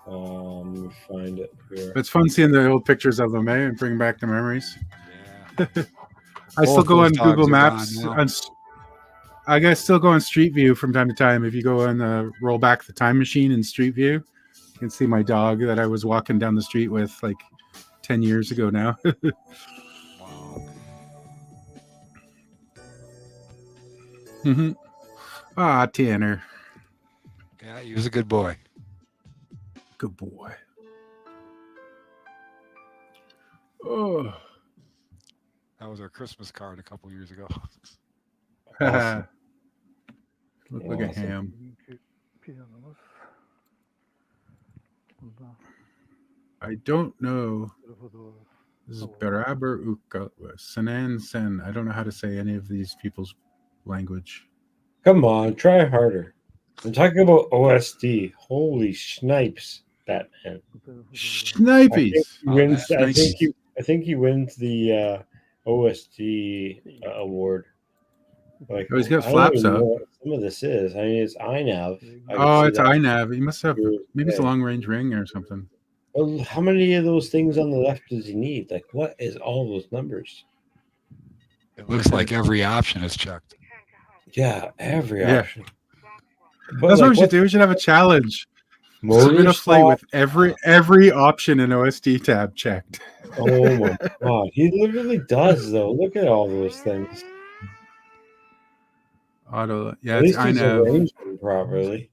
Let me find it here. It's fun seeing the old pictures of them, eh? And bring back the memories. Yeah. I still Both go those on dogs Google are Maps. gone now. I guess still go on Street View from time to time. If you go and roll back the time machine in Street View, you can see my dog that I was walking down the street with like 10 years ago now. Wow. Mm-hmm. Ah, Tanner. Yeah, he was a good boy. Good boy. Oh. That was our Christmas card a couple years ago. Awesome. Look like a Awesome. ham. I don't know. This is Beraber Uka Sanan Sen. I don't know how to say any of these people's language. Come on, try harder. I'm talking about OSD. Holy snipes, Batman. Snipies. I think he wins the OSD award. Like, Oh, he's got I don't flaps even know up. what some of this is. I mean, it's iNav. I can Oh, see it's that. iNav. He must have, You're maybe it's a right. long range ring or something. Well, how many of those things on the left does he need? Like, what is all those numbers? It looks like every option is checked. Yeah, every Yeah. option. But That's like, what we should do. We should have a challenge. Submit Motor a flight stop? with every option in OSD tab checked. Oh my god, he literally does though. Look at all those things. Auto, yeah, At it's least he's iNav. arranged them properly.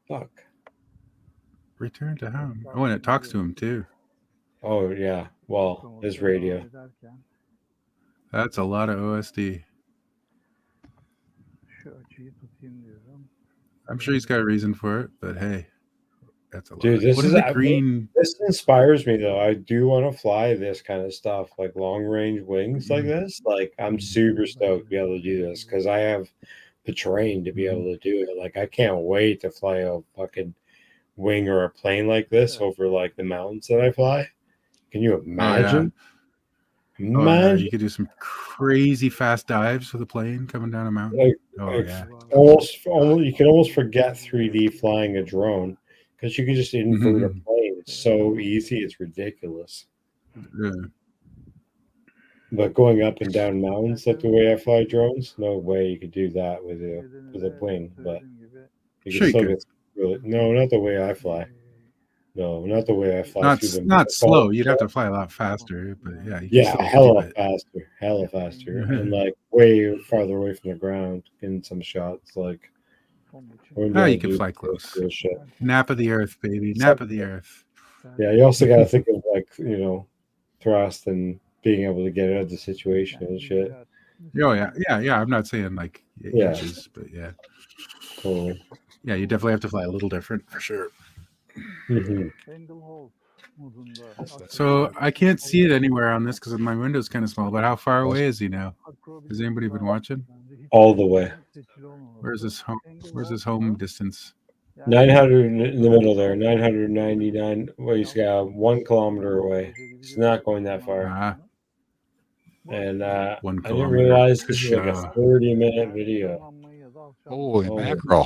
Fuck. Return to home. Oh, and it talks to him too. Oh yeah. Well, his radio. That's a lot of OSD. I'm sure he's got a reason for it, but hey, that's a lot. Dude, this What is is the green? This inspires me though. I do want to fly this kind of stuff, like long range wings like this. Like I'm super stoked to be able to do this because I have the terrain to be able to do it. Like I can't wait to fly a fucking wing or a plane like this over like the mountains that I fly. Can you imagine? Oh, yeah, Imagine you could do some crazy fast dives with a plane coming down a mountain. Like- Oh like, yeah. almost you can almost forget 3D flying a drone because you can just invert a plane. It's so easy, it's ridiculous. Yeah. But going up and down mountains like the way I fly drones, no way you could do that with a wing. But you Sure you still could. get really, no, not the way I fly. No, not the way I fly. Not through them. not slow. You'd have to fly a lot faster, but yeah. You can Yeah, still hella keep it. faster, and like way farther away from the ground in some shots. Like, Oh, you can fly close. Shit. Nap of the earth, baby. Nap of the earth. Yeah, you also got to think of like thrust and being able to get out of the situation and shit. Oh yeah. I'm not saying like inches, but yeah. Totally. Yeah, you definitely have to fly a little different for sure. Mhm. So I can't see it anywhere on this because my window's kind of small. But how far away is he now? Has anybody been watching? All the way. Where's his home? Where's his home distance? 900 in the middle there. 999. Well, he's got 1 kilometer away. He's not going that far. Ah, And 1 I didn't kilometer. realize this is like a Kasha. 30-minute video. Holy Oh, mackerel.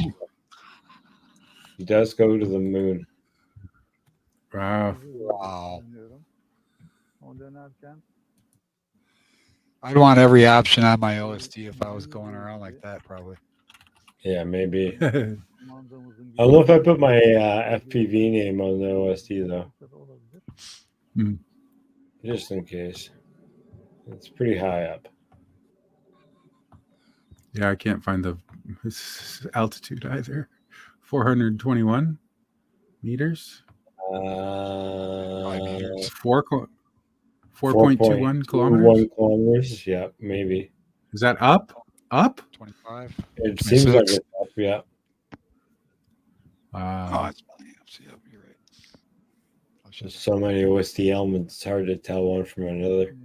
He does go to the moon. Wow. Wow. I'd want every option on my OST if I was going around like that, probably. Yeah, maybe. I don't know if I put my FPV name on the OST though. Just in case. It's pretty high up. Yeah, I can't find the altitude either. 421 meters. 4.21 kilometers. 1 kilometers. Yeah, maybe. Is that up? Up? 25. It seems like 26. it's up. Yeah. Oh, it's plenty up. See, you're right. There's so many OST elements. It's hard to tell one from another.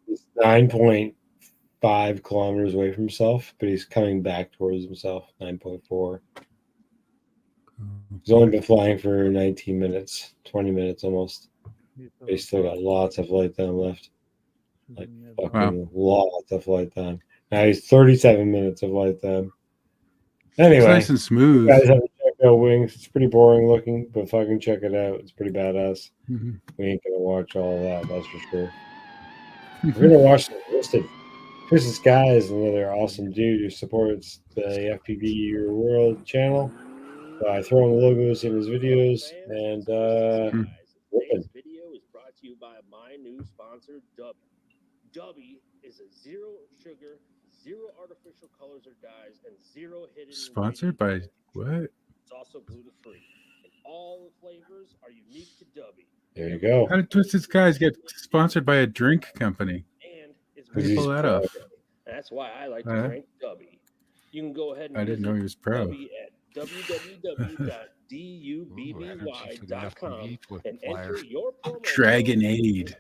He's 9.5 kilometers away from himself, but he's coming back towards himself. 9.4. He's only been flying for 19 minutes, 20 minutes almost. But he's still got lots of flight time left. Like fucking lots of flight time. Now he's 37 minutes of flight time. Anyway, it's nice and smooth. You guys haven't checked out Wings. It's pretty boring looking, but fucking check it out. It's pretty badass. We ain't gonna watch all of that, that's for sure. We're gonna watch the listed. Chris the Sky is another awesome dude who supports the FPV Your World channel by throwing logos in his videos and Today's video is brought to you by my new sponsor, Dubby. Dubby is a zero sugar, zero artificial colors or dyes, and zero hidden. Sponsored by what? It's also gluten free, and all the flavors are unique to Dubby. there you go. How did Twisted Skies get sponsored by a drink company? And it's How do you pull that off? That's why I like to drink Dubby. You can go ahead and I didn't know he was pro. Dubby at www.dubby.com and enter your promo Dragonade.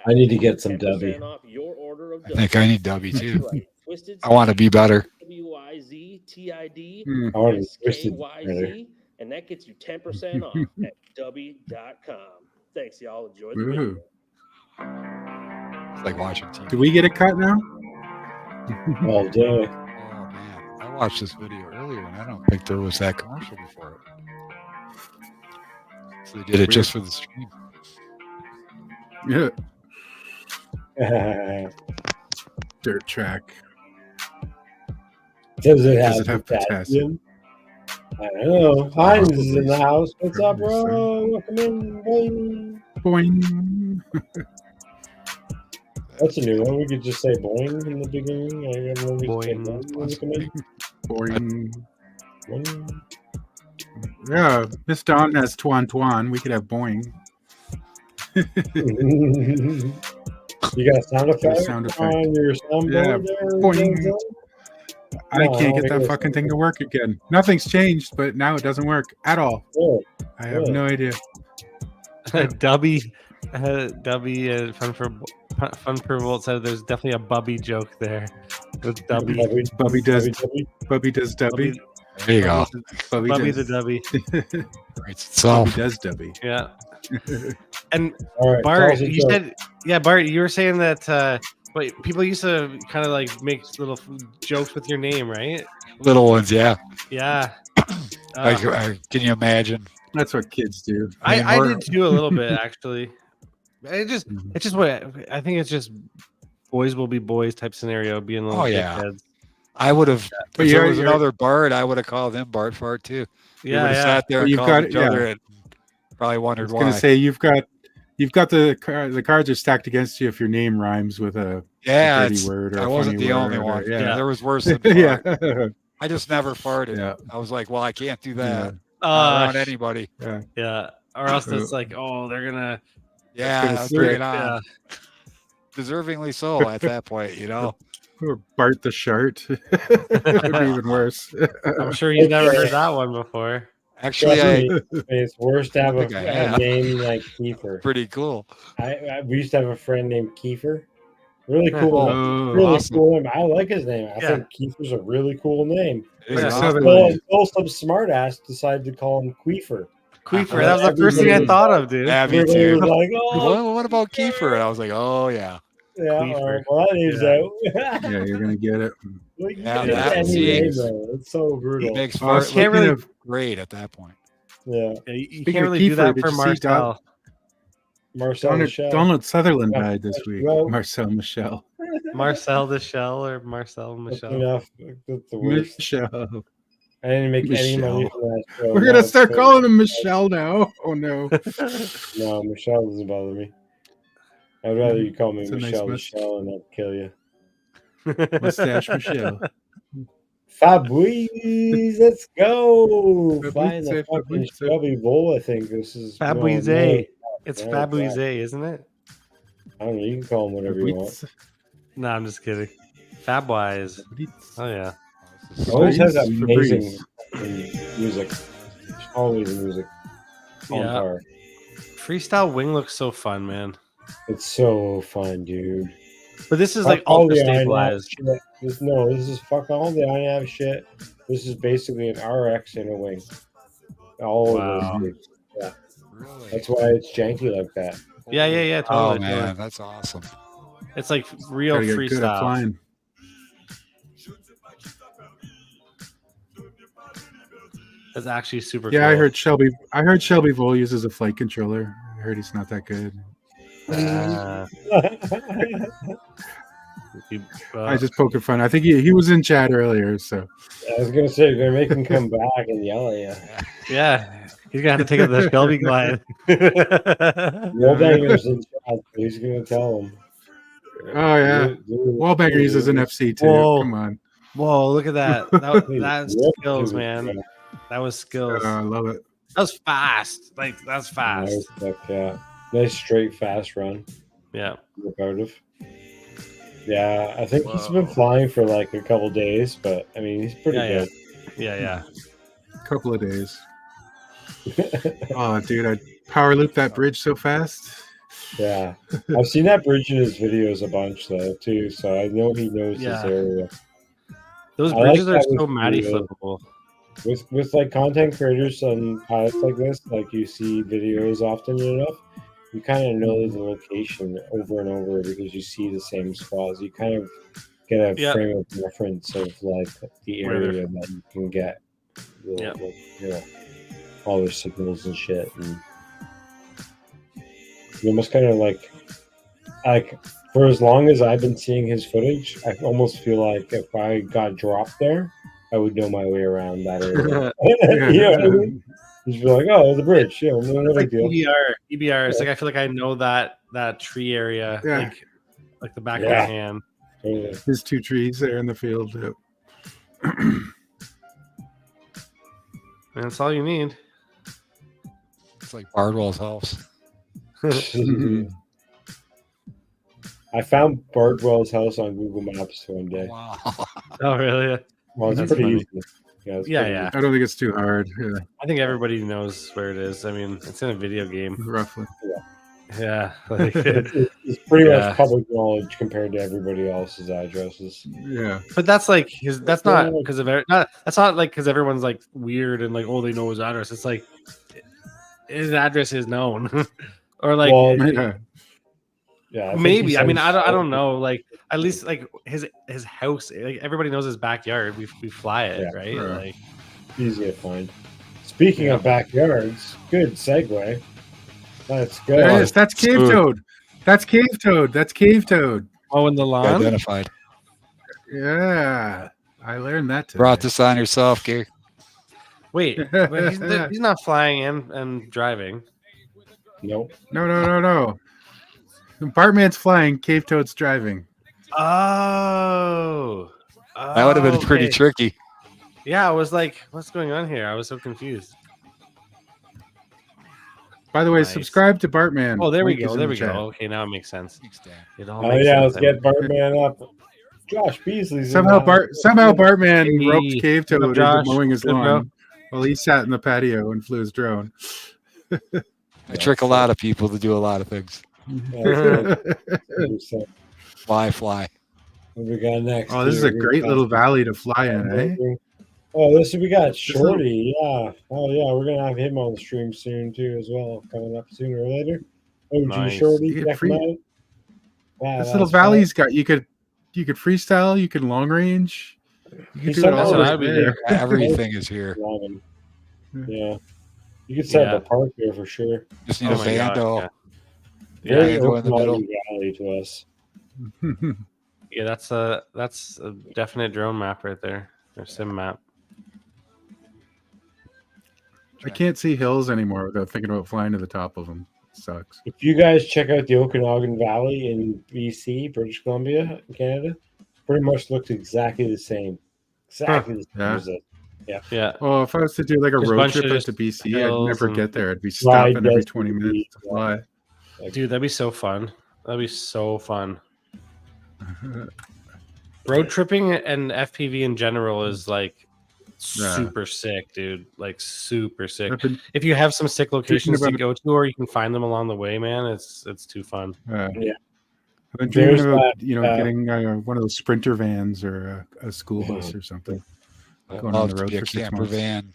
I need to get some Dubby. off your order of I think I need Dubby too. Right. Twisted I want to be better. WIZTID I want to be twisted better. SKYZ, and that gets you 10% off at dubby.com. Thanks, y'all. Enjoy the video. Woohoo. It's like watching TV. Do we get a cut now? All day. Oh man, I watched this video earlier and I don't think there was that commercial before it. So they did it just for the stream. Yeah. Dirt track. Does it Does have, it have potassium? I don't know. Heinz is in the house. What's up, bro? Welcome in. Boing. Boing. That's a new one. We could just say boing in the beginning. I remember Boing. Boing. Boing. Yeah, Miss Dawn has Twan. We could have boing. You got a sound effect, Sound effect. on your soundboard Yeah, there? boing. Denzel? I No, I can't don't get think that it's- fucking thing to work again. Nothing's changed, but now it doesn't work at all. Oh, I have Really? no idea. Dubby, Fun for Volt said there's definitely a Bubby joke there with Dubby. Bubby does Dubby. Bubby does Dubby. There you go. Bubby Bubby does, the Dubby. Writes itself. Bubby does Dubby. Yeah. And All right, tell Bart, us a you joke. said, yeah, Bart, you were saying that wait, people used to kind of like make little jokes with your name, right? Little ones, yeah. Yeah. Can you imagine? That's what kids do. I we're- did too a little bit actually. It's just what I think it's just boys will be boys type scenario, being little Oh, yeah. dickheads. I would have. But If there you're- was you're- another Bart, I would have called him Bart Fart too. We Yeah, would have yeah. sat there Well, and you've called got- each other yeah. and probably I wondered was why. gonna say you've got the cards are stacked against you if your name rhymes with a yeah, dirty it's, word or I a wasn't funny the only word or- one. yeah. There was worse than yeah. fart. I just never farted. Yeah. I was like, well, I can't do that not Uh, around anybody. yeah. Or else it's like, oh, they're gonna Yeah, gonna I'll bring it stick. on. yeah. Deservingly so at that point, you know. Or Bart the Shart. It would be even worse. I'm sure you've never heard that one before. Actually, I It's worse to have I think I a have. name like Kiefer. pretty cool. We used to have a friend named Kiefer. Really cool. Oh, really awesome. cool name. I like his name. I Yeah. think Kiefer's a really cool name. It is Yeah, awesome. Southern- Until some smartass decided to call him Queefer. Queefer, that was the first thing I thought of, dude. Yeah, me Everybody too. was like, oh, What about Kiefer? And I was like, oh yeah. Yeah, all Queefer. right. Well, that leaves Yeah. out. Yeah, you're gonna get it. Like, you Yeah, get it that anyway, seems- though. It's so brutal. Makes Oh, Bart speaking look really- of great at that point. Yeah, Yeah, you Speaking can't of really do Kiefer, that did for you see Marcel. Marcel Donald, Michel. Donald Sutherland Yeah, died this week. well- Marcel Michel. Marcel the Shell or Marcel That's Michel. enough. That's the worst. Michel. I didn't make any money Michel. from that show. We're Now gonna it's start so- calling him Michelle now. Oh no. No, Michelle doesn't bother me. I'd rather you call me It's a nice Michelle mustache. Michelle and I'll kill you. Mustache Michelle. Fabrice, let's go! Fabrice, Find the fucking Fabrice. Shelby Bowl. I think this is Fabrice. no, It's no, Fabrice, isn't it? I don't know. You can call him whatever you want. No, I'm just kidding. Fabwise. Oh yeah. Always has Fabrice. amazing music. Always music. On Yeah. par. Freestyle wing looks so fun, man. It's so fun, dude. But this is like Fuck all ultra the INAV stabilized. shit. This is fuck all the INAV shit. This is basically an RX in a wing. All Wow. of those things. Yeah. Really? That's why it's janky like that. Yeah, Oh totally. man, totally. that's awesome. It's like real Gotta get good at freestyle. flying. It's actually super Yeah, cool. I heard Shelby Vole uses a flight controller. I heard he's not that good. I just poking fun. I think he was in chat earlier, so I was gonna say, you're gonna make him come back and yell at you. yeah. He's gonna have to take up the Shelby glide. Wallbanger's in chat. He's gonna tell him. oh yeah. Wallbanger uses an FC too. Whoa. Come on. Whoa, look at that. That's Whoa. skills, man. That was skills. I love it. That was fast. Like that's fast. Nice straight fast run. Yeah. We're proud of. Yeah, I think he's Whoa. been flying for like a couple days, but I mean he's pretty Yeah, good. Yeah. Couple of days. Oh, dude, I power looped that bridge so fast. Yeah, I've seen that bridge in his videos a bunch though too, so I know he knows Yeah. this area. Those I like bridges are that so with matty the- flippable. With like content creators and pilots like this, like you see videos often enough, you kind of know the location over and over because you see the same spots. You kind of get a Yeah. frame of reference of like the Where they're- area that you can get. Yeah. You know, all their signals and shit, and you almost kind of like for as long as I've been seeing his footage, I almost feel like if I got dropped there, I would know my way around that area. You know what I mean? Just be like, oh, there's a bridge. Yeah, no It's big like deal. EBR. It's like I feel like I know that tree area, Yeah. like the back of Yeah. my hand. Totally. There's 2 trees there in the field. Yep. And that's all you need. It's like Bardwell's house. I found Bardwell's house on Google Maps one day. Wow. Oh, really? Well, it's That's pretty funny. easy. Yeah, it's Yeah, pretty yeah. I don't think it's too hard. Yeah, I think everybody knows where it is. I mean, it's in a video game. roughly. Yeah. Like, It's pretty Yeah. much public knowledge compared to everybody else's addresses. Yeah. but that's like his. That's not because of that's not like because everyone's like weird and like oh they know his address. It's like his address is known, or like Well, Yeah. yeah, I think maybe. he I mean, said- I don't know. Like at least like his house. Like everybody knows his backyard. We fly it Yeah. right. Right. Like Easy to find. Speaking of backyards, good segue. Let's go. There it is. That's Cave Smooth. Toad. That's Cave Toad. That's Cave Toad. oh, in the lawn. Identified. Yeah. I learned that today. Brought this on yourself, Gary. Wait, but he's not flying and driving. Nope. No. Bartman's flying. Cave Toad's driving. Oh, That would have been pretty okay. tricky. Yeah, I was like, what's going on here? I was so confused. By the way, Nice. subscribe to Bartman. Oh, there we Link is go. in There the we go. chat. Okay, now it makes sense. It all Oh makes yeah, sense. let's get Bartman up. Josh Beasley's in Somehow, the- somehow Bartman Hey, roped Cave what's up, Toad into Josh? mowing his Good, bro. lawn while he sat in the patio and flew his drone. I trick a lot of people to do a lot of things. Yeah, so, Fly. what we got next? Oh, this is a here? great little valley to fly in, eh? Oh, we got Shorty. Yeah. Oh, yeah. We're gonna have him on the stream soon too, as well. Coming up sooner or later. OG Nice. Shorty, You get check free- him out. Yeah, This little valley's got you could freestyle, you can long range, you can do it all what right I'd be there. Everything is here. Yeah, you could set up a park here for sure. Just need Oh a my vandal. gosh, Very Vandal in the middle. Okanagan Valley to us. yeah, that's a definite drone map right there, or sim map. I can't see hills anymore without thinking about flying to the top of them. It sucks. If you guys check out the Okanagan Valley in BC, British Columbia, Canada, pretty much looks exactly the same. Exactly the same as it. Yeah. Yeah. Oh, if I was to do like a Just road bunch trip of out just to BC, I'd hills never and- get there. I'd be Fly stopping every just 20 to minutes be- to fly. Dude, that'd be so fun. That'd be so fun. Road tripping and FPV in general is like super sick, dude. Like super sick. I've been If you have some sick locations to about- go to, or you can find them along the way, man, it's too fun. I've been There's dreaming about that, getting one of those Sprinter vans or a school bus or something. Going on Love the to road be a for 6 camper months. van.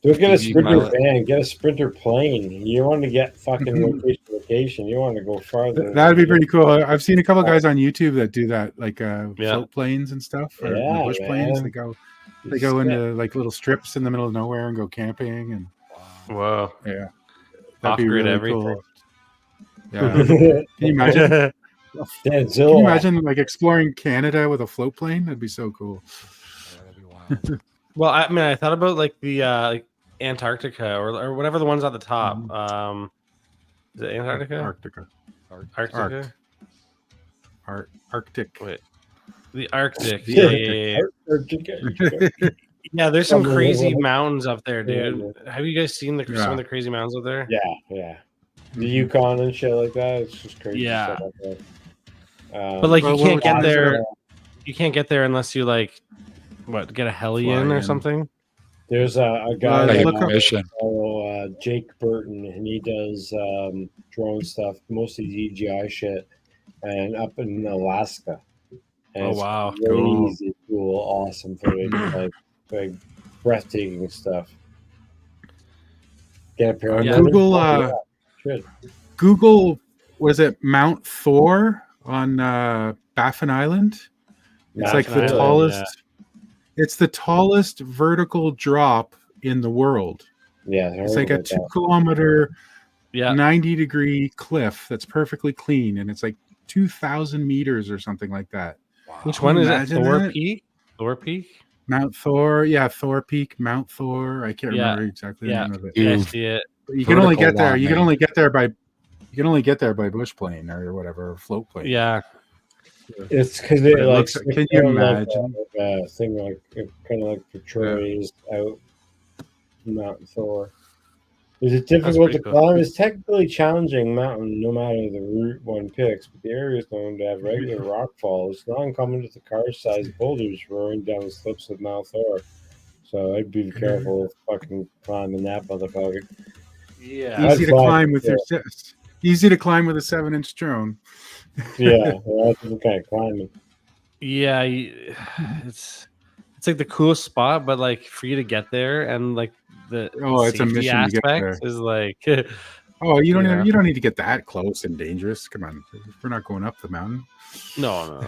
Don't get a FPV Sprinter pilot. van, get a Sprinter plane. You want to get fucking location to location. You want to go farther. That'd be pretty cool. I've seen a couple guys on YouTube that do that, like Yeah. float planes and stuff, or Yeah, bush planes. man. They go into like little strips in the middle of nowhere and go camping, and Whoa. yeah, that'd be Off-grid really everything. cool. Yeah, can you imagine? Can you imagine like exploring Canada with a float plane? That'd be so cool. Yeah, that'd be wild. Well, I mean, I thought about like the like Antarctica or whatever the ones at the top. Is it Antarctica? Arctica. Arctica? Arctic. Wait, the Arctic. The Yeah. Yeah, there's some Somewhere crazy over- mountains up there, dude. Yeah. Have you guys seen some Yeah. of the crazy mountains up there? Yeah. The Yukon and shit like that. It's just crazy. Yeah. Stuff up there. But like Well, you what can't was get that? there. You can't get there unless you like get a heli Fly in or in. something. There's a guy Well, that look I up- mission. follow, Jake Burton, and he does drone stuff, mostly DJI shit, and up in Alaska. And Oh, it's wow. crazy cool, awesome footage, like breathtaking stuff. Get a pair of Yeah. Google, Google, was it Mount Thor on Baffin Island? It's like the Baffin Island, tallest. It's the tallest vertical drop in the world. Yeah, It's like a 2-kilometer, Yeah. 90-degree cliff that's perfectly clean, and it's like 2,000 meters or something like that. Which Can one you is it? imagine Thor that? Peak? Thor Peak? Mount Thor, Thor Peak, Mount Thor. I can't Yeah. remember exactly Yeah. the name of it. Yeah, I You've- see it. But you can only Vertical get there. You can one, only get there by. You can only get there by bush plane or whatever, or float plane. Yeah. It's because But it it like looks- can you imagine? a thing like it kind of like portrays out Mount Thor. Is it difficult pretty to cool. climb? It's technically challenging mountain, no matter the route one picks. But the area is known to have regular rock falls. It's not uncommon to the car-sized boulders roaring down the slopes of Mount Thor. So I'd be careful of fucking climbing that motherfucker. Yeah. Easy to fly, climb with easy to climb with a 7-inch drone. Yeah, well, that's the kind of climbing. Yeah, it's like the coolest spot, but like for you to get there and like the It's a safety mission to get there. aspect is like Oh, you don't Yeah. you don't need to get that close and dangerous. Come on, we're not going up the mountain. no.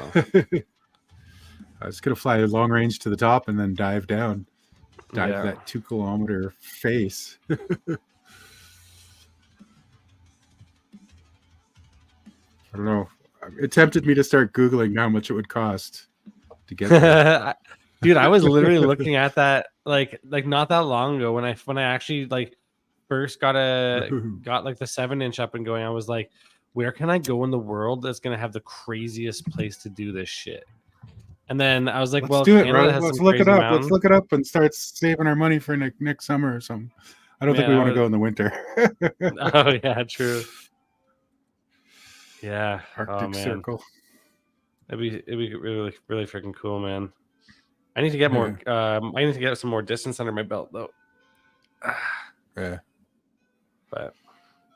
I was gonna fly long range to the top and then dive down, Yeah. that 2-kilometer face. I don't know. It tempted me to start Googling how much it would cost to get there. Dude, I was literally looking at that like not that long ago when I actually like first got like the 7-inch up and going. I was like, where can I go in the world that's gonna have the craziest place to do this shit? And then I was like, Let's well, do it, Canada bro. has Let's some look it crazy up. mountains. Let's look it up and start saving our money for next summer or something. I don't think we Man, want to go in the winter. Oh yeah, true. Yeah. Arctic Oh man. Circle. It'd be really really freaking cool, man. I need to get more I need to get some more distance under my belt though. Yeah. But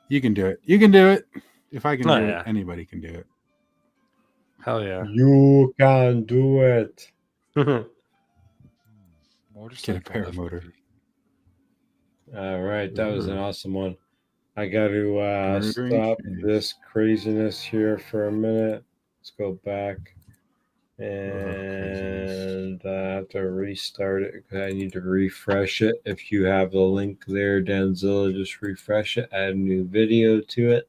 You can do it. You can do it. If I can Oh, do yeah. it, anybody can do it. hell yeah. You can do it. Motorcycle Get a paramotor. FPV. All right, that was an awesome one. I got to Murdering stop trees. this craziness here for a minute Let's go back. And I have to restart it. I need to refresh it. If you have the link there, Danzilla, just refresh it, add a new video to it,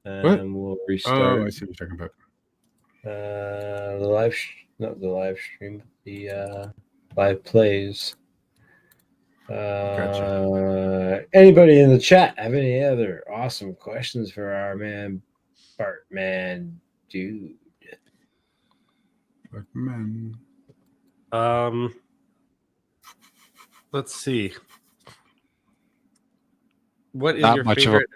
and we'll restart. Oh, I see what you're talking about. The live, not the live stream, the live plays. Gotcha. Anybody in the chat have any other awesome questions for our man Bartmandude? Man. Let's see. What is Not your much favorite?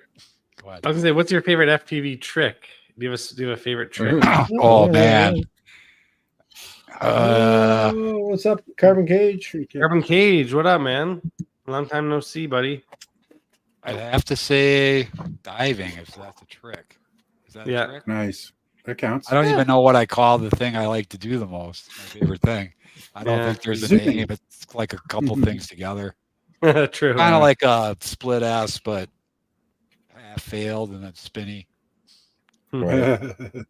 Go ahead. I was gonna say, what's your favorite FPV trick? Do you have a favorite trick? Oh man. What's up, Carbon Cage? Carbon Cage, what up, man? Long time no see, buddy. I'd have to say diving if that's a trick. Is that Yeah. a trick? Nice. That counts. I don't even know what I call the thing I like to do the most. My favorite thing. I don't think there's a Zipping. name. It's like a couple things together. True. Kind of like a split S, but half failed and then spinny. That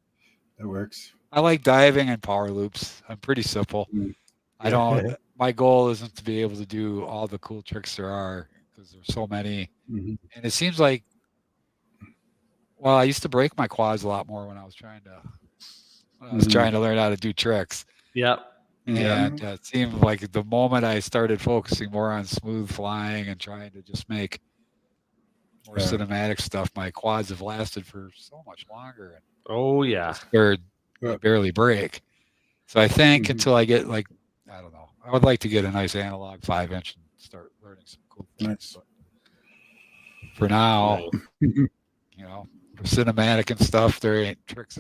works. I like diving and power loops. I'm pretty simple. I don't. My goal isn't to be able to do all the cool tricks there are because there's so many, and it seems like. Well, I used to break my quads a lot more when I was trying to learn how to do tricks. Yep. And it seemed like the moment I started focusing more on smooth flying and trying to just make more cinematic stuff, my quads have lasted for so much longer. And oh yeah. they barely break. So I think until I get I don't know, I would like to get a nice analog 5-inch and start learning some cool things. Nice. But for now, for cinematic and stuff, there ain't tricks.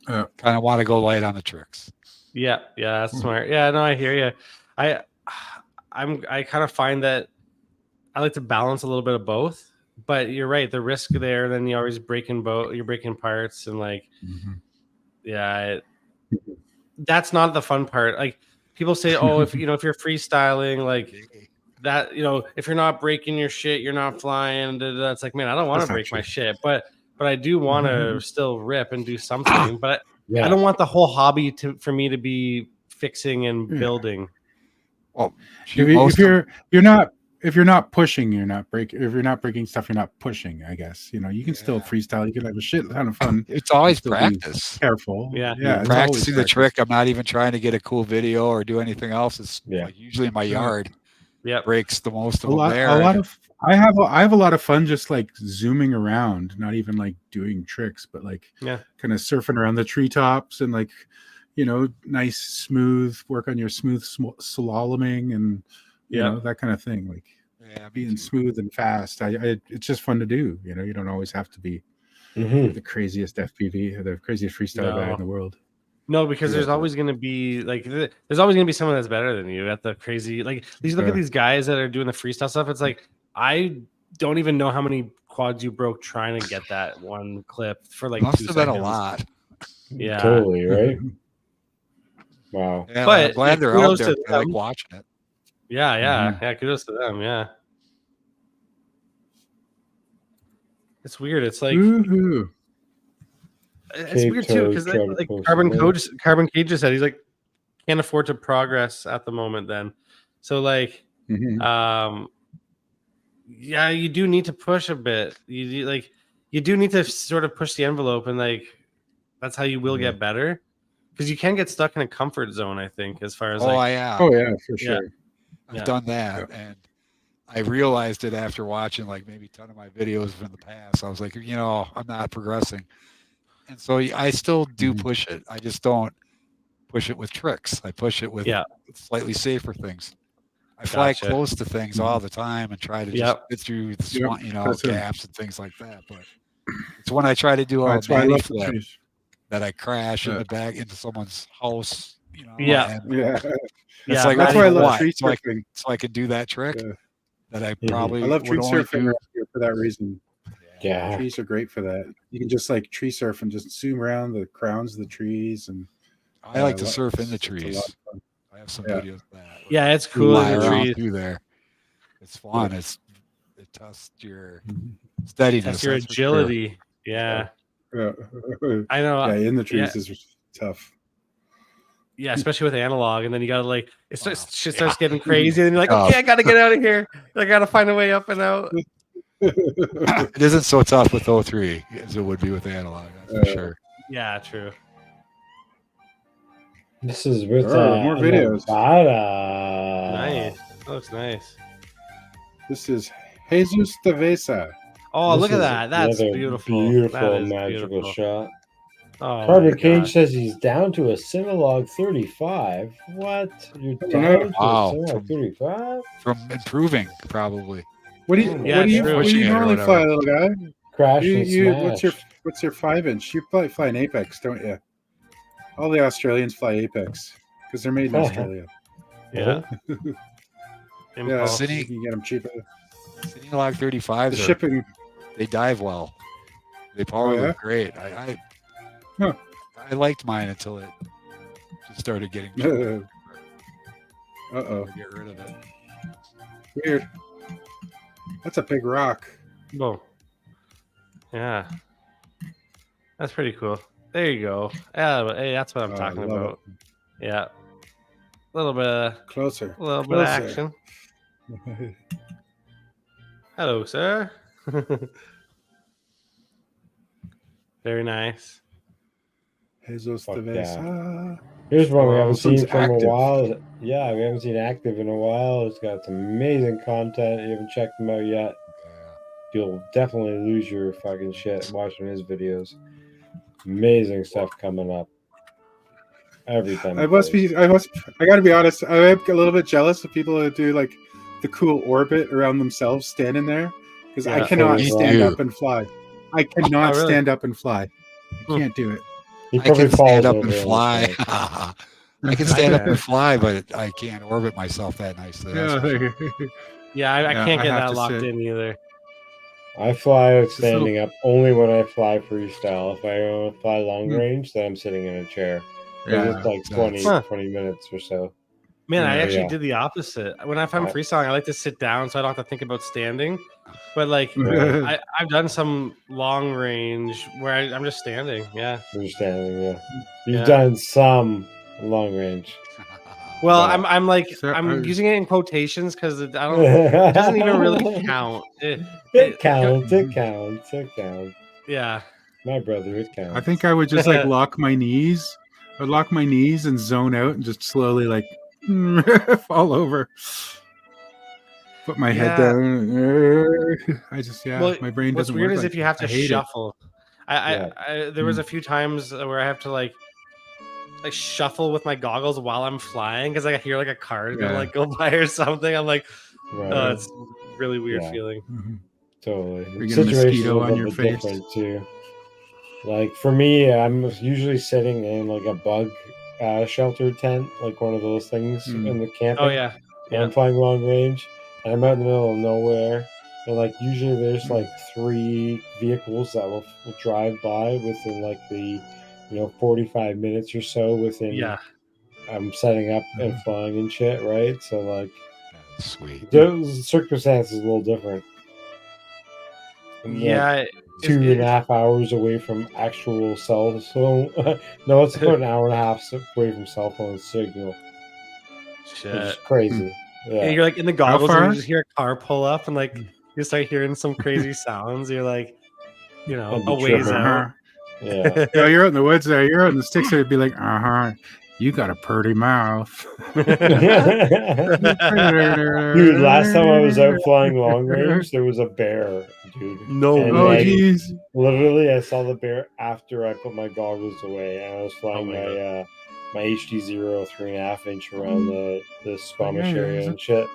Kind of want to go light on the tricks. Yeah, that's smart. Yeah, no, I hear you. I kind of find that I like to balance a little bit of both, but you're right. The risk there, then you're always breaking you're breaking parts, and that's not the fun part. Like people say, oh, if you're freestyling, like that, if you're not breaking your shit, you're not flying. It's like, man, I don't want to break my shit, but I do want to still rip and do something. But I don't want the whole hobby for me to be fixing and building. Well, if you're not pushing, you're not breaking. If you're not breaking stuff, you're not pushing. I guess you can still freestyle. You can have a shit ton of fun. It's always practice. Careful. Yeah. Practicing the trick. I'm not even trying to get a cool video or do anything else. It's usually in my yard. Yeah, breaks the most of them there. I have a lot of fun just like zooming around, not even like doing tricks, but like kind of surfing around the treetops and like nice smooth work on your smooth slaloming and you know that kind of thing. Like being smooth and fast. It's just fun to do. You don't always have to be the craziest FPV or the craziest freestyle guy in the world. No, because there's always going to be there's always going to be someone that's better than you at the crazy. Like look at these guys that are doing the freestyle stuff. It's like I don't even know how many quads you broke trying to get that one clip for like must 2 have seconds. been a lot. Yeah, totally right. Wow. Yeah, but I'm glad they're out there. I like watching it. Yeah. Kudos to them. Yeah. It's weird. It's like. It's weird too because like Carbon Cage just said he's like can't afford to progress at the moment. Then, so like, you do need to push a bit. You do need to sort of push the envelope, and like that's how you will get better because you can get stuck in a comfort zone. I think as far as for sure. I've done that, and I realized it after watching like maybe a ton of my videos from the past. I was like, I'm not progressing. And so I still do push it. I just don't push it with tricks. I push it with slightly safer things. I fly close to things all the time and try to just get through the gaps and things like that. But it's when I try to do a mini flip that I crash in the back into someone's house. It's like that's why I love tree surfing. So I can do that trick that I probably I love tree surfing for that reason. Yeah, trees are great for that. You can just like tree surf and just zoom around the crowns of the trees. And I like to surf in the trees. I have some videos of that. Yeah, it's cool in the trees. Through there. It's fun. It tests your steadiness. Tests your agility. Yeah. I know. Yeah, in the trees Yeah. is tough. Yeah, especially with analog, and then you gotta like shit starts Yeah. getting crazy, and you're like, Tough. okay, I gotta get out of here. I gotta find a way up and out. It isn't so tough with 03 as it would be with analog, that's for sure. Yeah, true. This is with more videos. Nevada. Nice. That looks nice. This is Jesus Tavesa. Oh, This look at is that. That's another beautiful. Beautiful, That is magical beautiful. shot. Oh, Carter my Cage gosh. says he's down to a Cinnalog 35. What? You're down to Wow. a Cinnalog 35? From improving, probably. What do you Yeah, what do you true. what do you Pushing it or normally fly, whatever. little guy? Crash and What's smash. your 5-inch? You probably fly an Apex, don't you? All the Australians fly Apex because they're made in Australia. Yeah. Yeah, Impulse. City- you can get them cheaper. Analog 35s, The are, shipping. they dive well. They probably Oh, yeah? look great. I liked mine until it just started getting Uh-oh. get rid of it. Weird. That's a big rock. Boom. Yeah. That's pretty cool. There you go. Yeah, but, hey, that's what I'm Oh, I talking love about. Yeah. A little bit of Closer. of action. Hello, sir. Very nice. Jesus Fuck Tavesa. Here's one we Oh, haven't this one's seen from active. a while. Yeah, we haven't seen Active in a while. It's got some amazing content. You haven't checked him out yet. You'll definitely lose your fucking shit watching his videos. Amazing stuff coming up. Every time. I gotta be honest, I am a little bit jealous of people who do like the cool orbit around themselves standing there. Because I Yeah. cannot Me stand too. up and fly. I cannot Oh, really? stand up and fly. I can't do it. He I probably can falls stand up over and on the fly. side. I can stand up and fly, but I can't orbit myself that nicely. That's Yeah, for sure. Yeah, I Yeah, can't I get have that to locked sit. in either. I fly Just standing up only when I fly freestyle. If I fly long Hmm. range, then I'm sitting in a chair. 'Cause Yeah, it's like so 20, it's- 20 minutes or so. Man, I Yeah. actually Yeah. did the opposite. If I'm I- freestyling, I like to sit down so I don't have to think about standing. But like, Yeah. I've done some long range where I'm just standing. Yeah. You're standing, yeah. You've Yeah. done some long range. Well, Yeah. I'm like So, I'm using it in quotations because it doesn't even really count. It counts. It counts. It counts. Yeah. My brother, it counts. I think I would just like lock my knees. I'd lock my knees and zone out and just slowly like fall over. Put my head Yeah. down. I just Well, my brain what's doesn't weird work is like if you have to I hate it. shuffle. Yeah. There was a few times where I have to like shuffle with my goggles while I'm flying because I hear like a car is gonna Yeah. like go by or something. I'm like, Right. oh, it's a really weird Yeah. feeling. Mhm. Totally. Or get a Situations mosquito are a on little your bit face. different too. Like for me, I'm usually sitting in like a bug shelter tent, like one of those things in the camping. Oh yeah, When I'm flying long range, and I'm out in the middle of nowhere, and like usually there's like 3 vehicles that will drive by within like the 45 minutes or so within yeah. I'm setting up and flying and shit, right? So like Sweet. those circumstances a little different. And, like, Yeah, 2.5 hours away from actual cell phone. No, it's about an hour and a half away from cell phone signal. shit. Which is crazy. And Yeah. you're like in the goggles and far? you just hear a car pull up and like you start hearing some crazy sounds. You're like, I'd be a ways tripping. out. Yeah. Yeah, you're out in the woods there. You're out in the sticks there. It'd be like, you got a pretty mouth. Dude, last time I was out flying long range, there was a bear, dude. No And, Oh, like, jeez. literally, I saw the bear after I put my goggles away, and I was flying my my HD0 3.5 inch around the Squamish area and shit.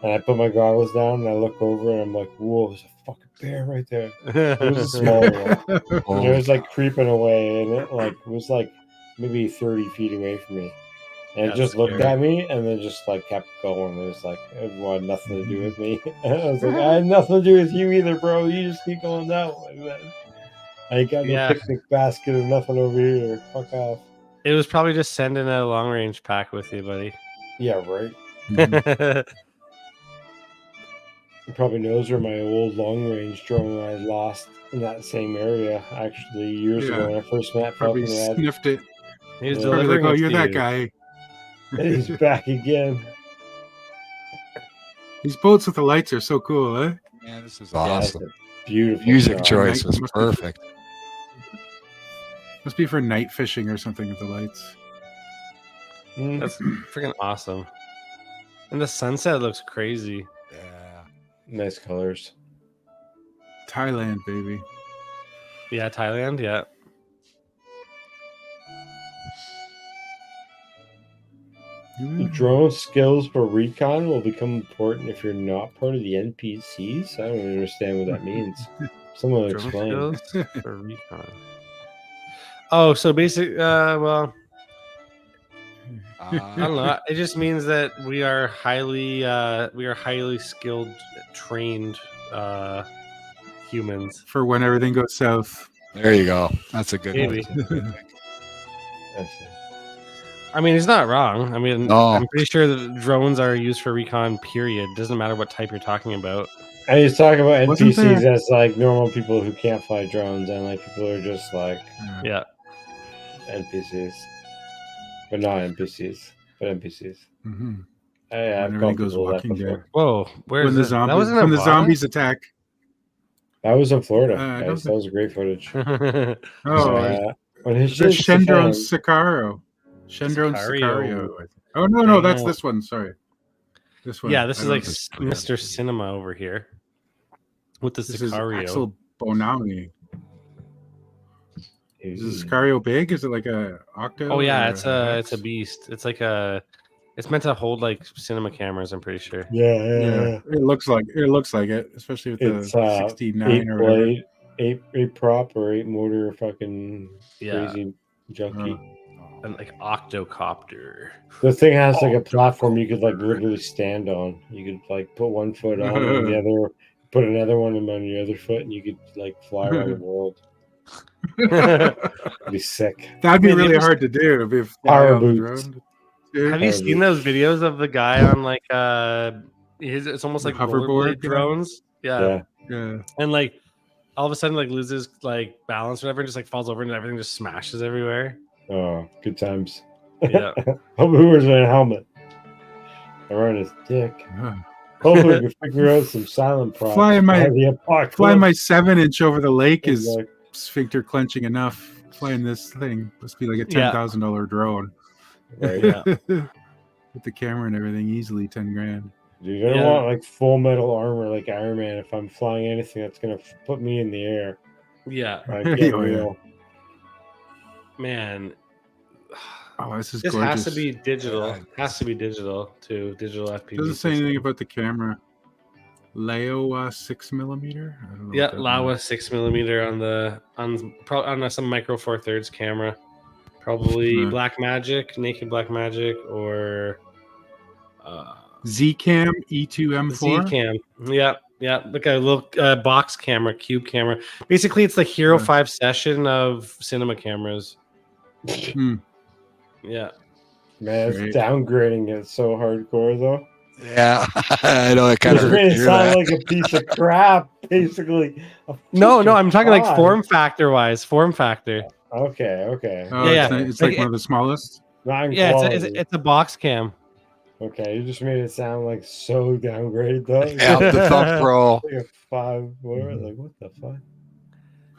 And I put my goggles down, and I look over, and I'm like, "Whoa, there's a fucking bear right there." It was a small one. And it was like creeping away, and it was like maybe 30 feet away from me. And it That's just looked scary. at me and then just like kept going. It was like it wanted nothing to do with me. I was like, I had nothing to do with you either, bro. You just keep going that way, man. I ain't got no picnic basket or nothing over here. Fuck off. It was probably just sending a long range pack with you, buddy. Yeah, right. probably knows where my old long range drone I lost in that same area actually years ago when I first met Probably Falcon Rad. sniffed it. He's Yeah. Probably delivering like, oh, it you're to that you. guy. And he's back again. These boats with the lights are so cool, eh? Man, this is Yeah, it's awesome. a beautiful Music shot. choice Night- was must be- perfect. Must be for night fishing or something with the lights. Mm. That's freaking awesome. And the sunset looks crazy. Yeah. Nice colors. Thailand, baby. Yeah, Thailand. Yeah. Drone skills for recon will become important if you're not part of the NPCs. I don't understand what that means. Someone Drone explain. skills for recon. Oh, so basic. Well, I don't know. It just means that we are highly skilled, trained humans. For when everything goes south. There you go. That's a good Maybe. one. I mean, he's not wrong. I mean, No. I'm pretty sure that drones are used for recon. Period. Doesn't matter what type you're talking about. And he's talking about Wasn't NPCs there- as like normal people who can't fly drones, and like people who are just like Yeah. NPCs, but not NPCs, but NPCs. Mhm. I've When called everything goes people that Walking Dead. before. Whoa. Where's When the this? That zombies, was in when the Nevada? zombies attack. That was in Florida, I guys. don't That was great footage. Oh, When his the shit's the Shendrone fan, Sicaro. Shendrone Sicario. Sicario. Oh no, that's Damn. this one. Sorry, this one. Yeah, this I is don't like know if it's- Mr. Cinema over here with the This is Sicario. Axel Bonami. he's- Is the Sicario big? Is it like a octo? Oh yeah, or it's a X? beast. It's like a. It's meant to hold like cinema cameras. I'm pretty sure. yeah. It looks like it, especially with It's the 8 69 or whatever. blade, 8 prop or 8 motor, fucking Yeah. crazy junkie. And like octocopter. The thing has like a platform you could like literally stand on. You could like put one foot on and the other, put another one on your other foot, and you could like fly around the world. It'd be sick. That'd be Man, really you hard to do if you fly Power on the boots. drone. Dude. Have you Power seen those videos of the guy on like it's almost The like hoverboard, rollerblade yeah. drones? Yeah. Yeah. And like all of a sudden like loses like balance or whatever, and just like falls over and everything just smashes everywhere. Oh, good times. Yeah. Who wears a helmet? Around his dick. Hopefully, we can figure out some silent props. Flying my- by the apocalypse. Flying my 7-inch over the lake is Like, sphincter clenching enough. Flying this thing must be like a Yeah. $10,000 drone. right? Yeah. With the camera and everything, easily 10 grand. Dude, I don't Yeah. want like full metal armor like Iron Man if I'm flying anything that's gonna put me in the air. Yeah. Like, Oh, get yeah. real. Man. Oh, this is This gorgeous. has to be digital. Has to be digital too. Digital FPV. Doesn't say anything system. about the camera. Laowa 6mm. I don't know Yeah, what that Laowa means. 6mm on some micro 4/3 camera. Probably Yeah. Black Magic, Naked Black Magic, or Zcam E2M4. Z-Cam. Yeah, like a little box camera, cube camera. Basically, it's the Hero Yeah. 5 session of cinema cameras. Hmm. Yeah, Man, it's Great. downgrading it so hardcore though. Yeah, I know. It kind It's of made it hear sound that. like a piece of crap, basically. no, I'm talking like God. form factor wise. Form factor. Okay. Oh, Yeah, it's, yeah. it's like Like, one of the smallest. Not in Yeah, quality. it's a box cam. Okay, you just made it sound like so downgraded though. Yeah, the Thumb Pro. Like a 5 whatever. Like what the fuck?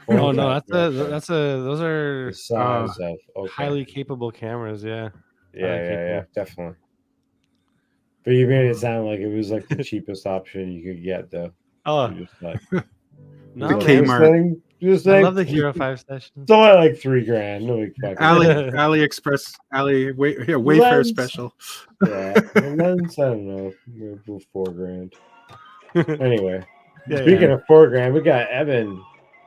Oh no, Okay. those are The size of okay. highly capable cameras. Yeah. Yeah, definitely. But you made it sound like it was like the cheapest option you could get, though. Oh You just like no, The man. Kmart. Just I like love the Hero 5 session. It's only like $3,000. No big fucking. AliExpress, Wayfair Lens. special. Yeah, and then I don't know, maybe $4,000. Anyway, Yeah, speaking of $4,000, we got Evan,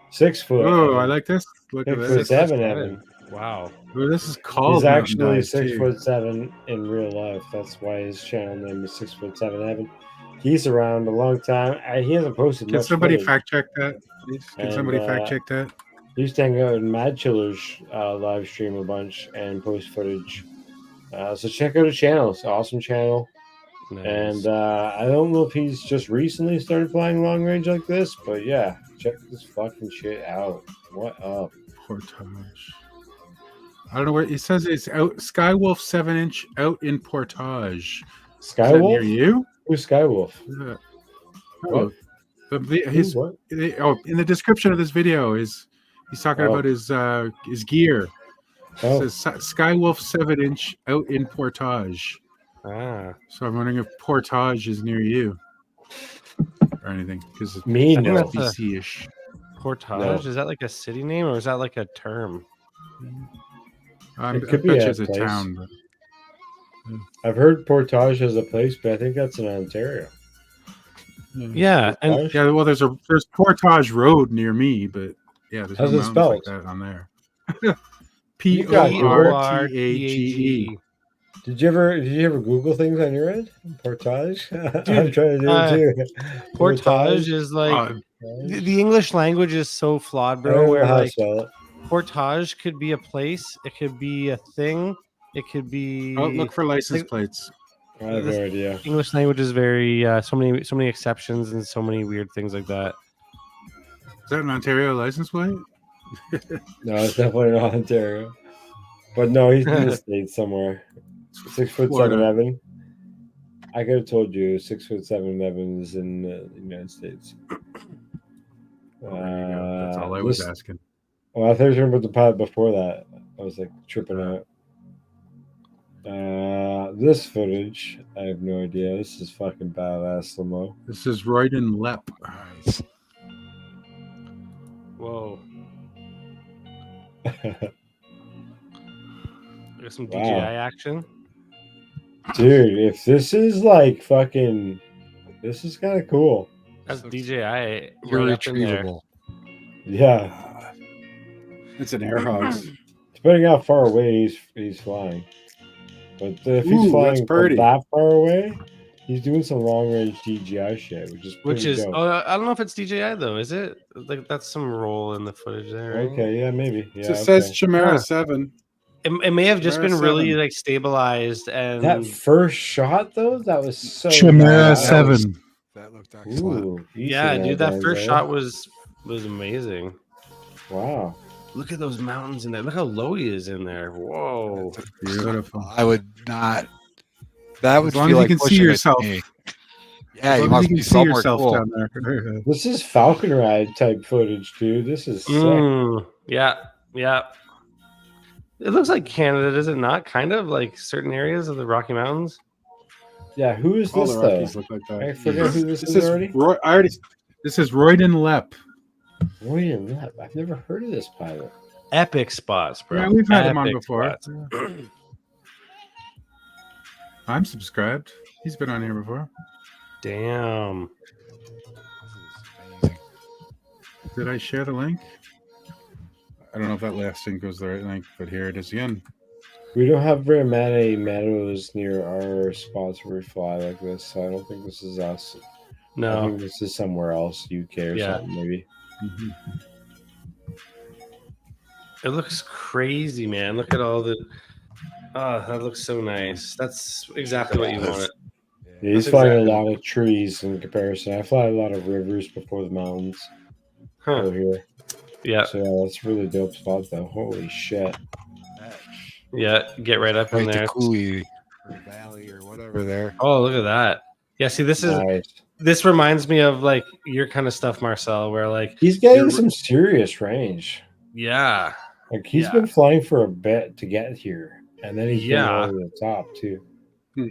6 foot. Oh, I like this. Look at 6'7", this. Evan. Wow. Oh, this is called. He's Mountain actually Dive, too. 6'7" in real life. That's why his channel name is 6'7" Evan. He's around a long time. He hasn't posted Can much. somebody footage. fact check that? Please? Can And, somebody fact check that? He used to hang out in Mad Chiller's live stream a bunch and post footage. So check out his channel. It's an awesome channel. And I don't know if he's just recently started flying long range like this, but yeah, check this fucking shit out. What up? Portage. I don't know where it says it's out. Skywolf 7-inch out in Portage. Is that near Skywolf? you? Who's Skywolf? Oh, his what? In the description of this video he's talking about his gear. It says Skywolf 7-inch out in Portage. Ah. So I'm wondering if Portage is near you or anything, because it's BC-ish. Portage? Is that like a city name or is that like a term? It could be a town. But... I've heard Portage has a place, but I think that's in Ontario. Yeah, and well, there's Portage Road near me, but yeah, there's how's no it mountains spelled? like that on there. Portage. Did you ever Google things on your end? Portage? Dude, I'm trying to do it too. Portage is like the English language is so flawed, bro. Where like portage could be a place, it could be a thing, it could be. Oh, look for license plates. I have no idea. English language is very so many exceptions and so many weird things like that. Is that an Ontario license plate? No, it's definitely not Ontario. But no, he's in the States somewhere. 6'7" Evan. I could have told you 6'7" Evan is in the United States. That's all I was asking. Well, I thought you were talking about the pilot before that. I was like tripping out. This footage, I have no idea. This is fucking badass, Limo. This is Royden Lep. Nice. Whoa. There's some DJI action. Dude, if this is like fucking, this is kind of cool. That's DJI. Irretrievable. Yeah. It's an air hog. Depending how far away he's flying. But if he's flying from that far away, he's doing some long range DJI shit, which is dope. I don't know if it's DJI though, is it? Like that's some roll in the footage there. Right? Okay, yeah, maybe. Yeah, it says Chimera 7. It may have just been really like stabilized, and that first shot though, that was so Chimera 7. That looked excellent. Ooh, yeah, dude, that first shot was amazing. Wow. Look at those mountains in there. Look how low he is in there. Whoa. Beautiful. I would not. That would as long feel as like you can see yourself. Yeah, you must be somewhere cool. Down there. This is Falcon Ride type footage, dude. This is sick. Yeah. It looks like Canada, does it not? Kind of like certain areas of the Rocky Mountains. Yeah, who is this though? Look like that. I forget who this is already. This is Royden Lep. Royden Lep. I've never heard of this pilot. Epic spots, bro. Yeah, we've had him on before. I'm subscribed. He's been on here before. Damn. Did I share the link? I don't know if that last thing goes the right link, but here it is again. We don't have very many meadows near our spots where we fly like this, so I don't think this is us. No. I think this is somewhere else, UK or something, maybe. Mm-hmm. It looks crazy, man. Look at all the... Oh, that looks so nice. That's exactly what you want. Yeah, he's flying a lot of trees in comparison. I fly a lot of rivers before the mountains over here. Yeah. So yeah, that's a really dope spot, though. Holy shit. Yeah, get right up in there. The Coulee or Valley or whatever there. Oh, look at that. Yeah, see, this is... Nice. This reminds me of like your kind of stuff, Marcel, where like he's getting some serious range. Yeah, like he's been flying for a bit to get here, and then he's going over the top too.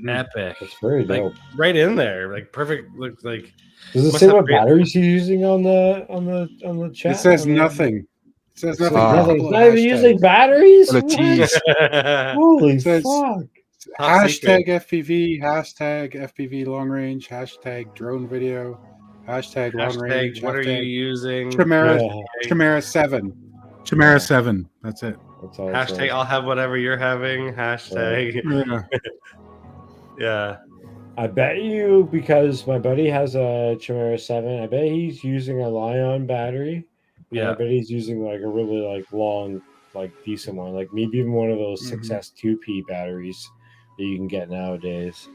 Epic. It's very dope. Like, right in there, like perfect. Looks like. Does it say what batteries he's using on the chat? It says nothing. It says nothing. He's not even using batteries. What a tease! Holy fuck! Hashtag FPV, hashtag FPV long range, hashtag drone video, hashtag long range. What are you using? Chimera 7. Chimera 7. That's it. That's all hashtag I'll have whatever you're having. Hashtag. Yeah. I bet you, because my buddy has a Chimera 7, I bet he's using a Lion battery. Yeah. I bet he's using like a really like long, like decent one, like maybe even one of those 6S2P batteries that you can get nowadays.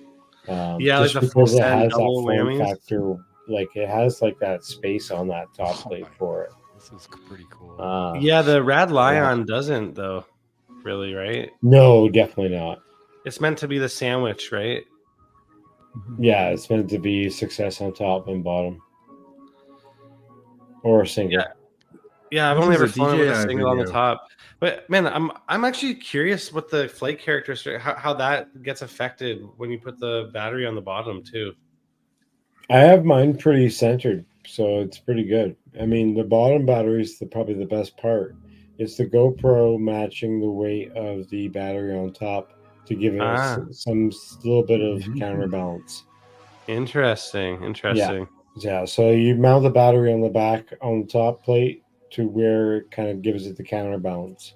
Yeah, like just the because full it send has that double form whammies. factor, like it has like that space on that top Oh plate my for it. This is pretty cool. Yeah, the Rad Lion doesn't though, really, right? No, definitely not. It's meant to be the sandwich, right? Yeah, it's meant to be success on top and bottom, or a single. Yeah, I've This only is ever a flown with a DJI single on the video. top. But man, I'm actually curious what the flight characteristics, how that gets affected when you put the battery on the bottom too. I have mine pretty centered, so it's pretty good. I mean, the bottom battery is probably the best part. It's the GoPro matching the weight of the battery on top to give it some little bit of counterbalance. Interesting. Yeah. So you mount the battery on the back on the top plate to where it kind of gives it the counterbalance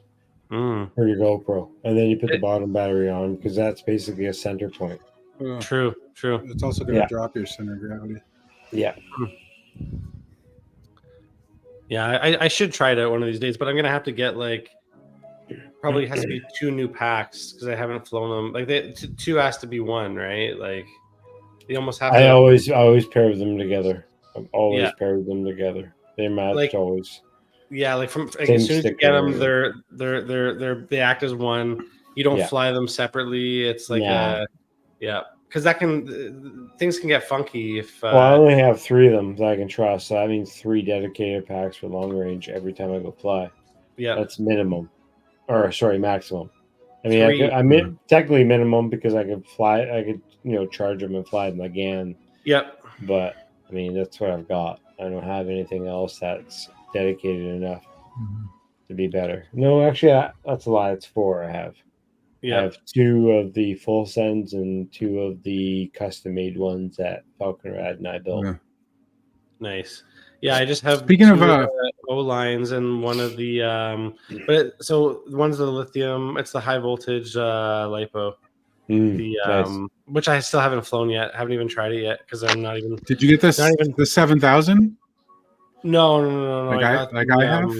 for your GoPro, and then you put the bottom battery on because that's basically a center point. True. It's also going to drop your center of gravity. Yeah. Yeah, I should try it out one of these days, but I'm gonna have to get like probably has to be 2 new packs because I haven't flown them. Like two has to be one, right? Like they almost have to. I always pair them together. I've always paired them together. They match like, always. Yeah, like from like as soon as you get them, they act as one. You don't fly them separately. It's like because that can things can get funky if. Well, I only have 3 of them that I can trust. So that means 3 dedicated packs for long range every time I go fly. Yeah, that's minimum, or sorry, maximum. I mean, I mean technically minimum because I could fly. I could charge them and fly them again. Yep. But I mean, that's what I've got. I don't have anything else that's dedicated enough to be better. No, actually, that's a lie. It's 4 I have. I have 2 of the full sends and 2 of the custom made ones that Falcon Rad and I built. Nice. Yeah, I just have Speaking of O lines and one of the so one's the lithium. It's the high voltage lipo. Nice. Which I still haven't flown yet. Haven't even tried it yet because I'm not even. Did you get this? The 7000? No. Like I have.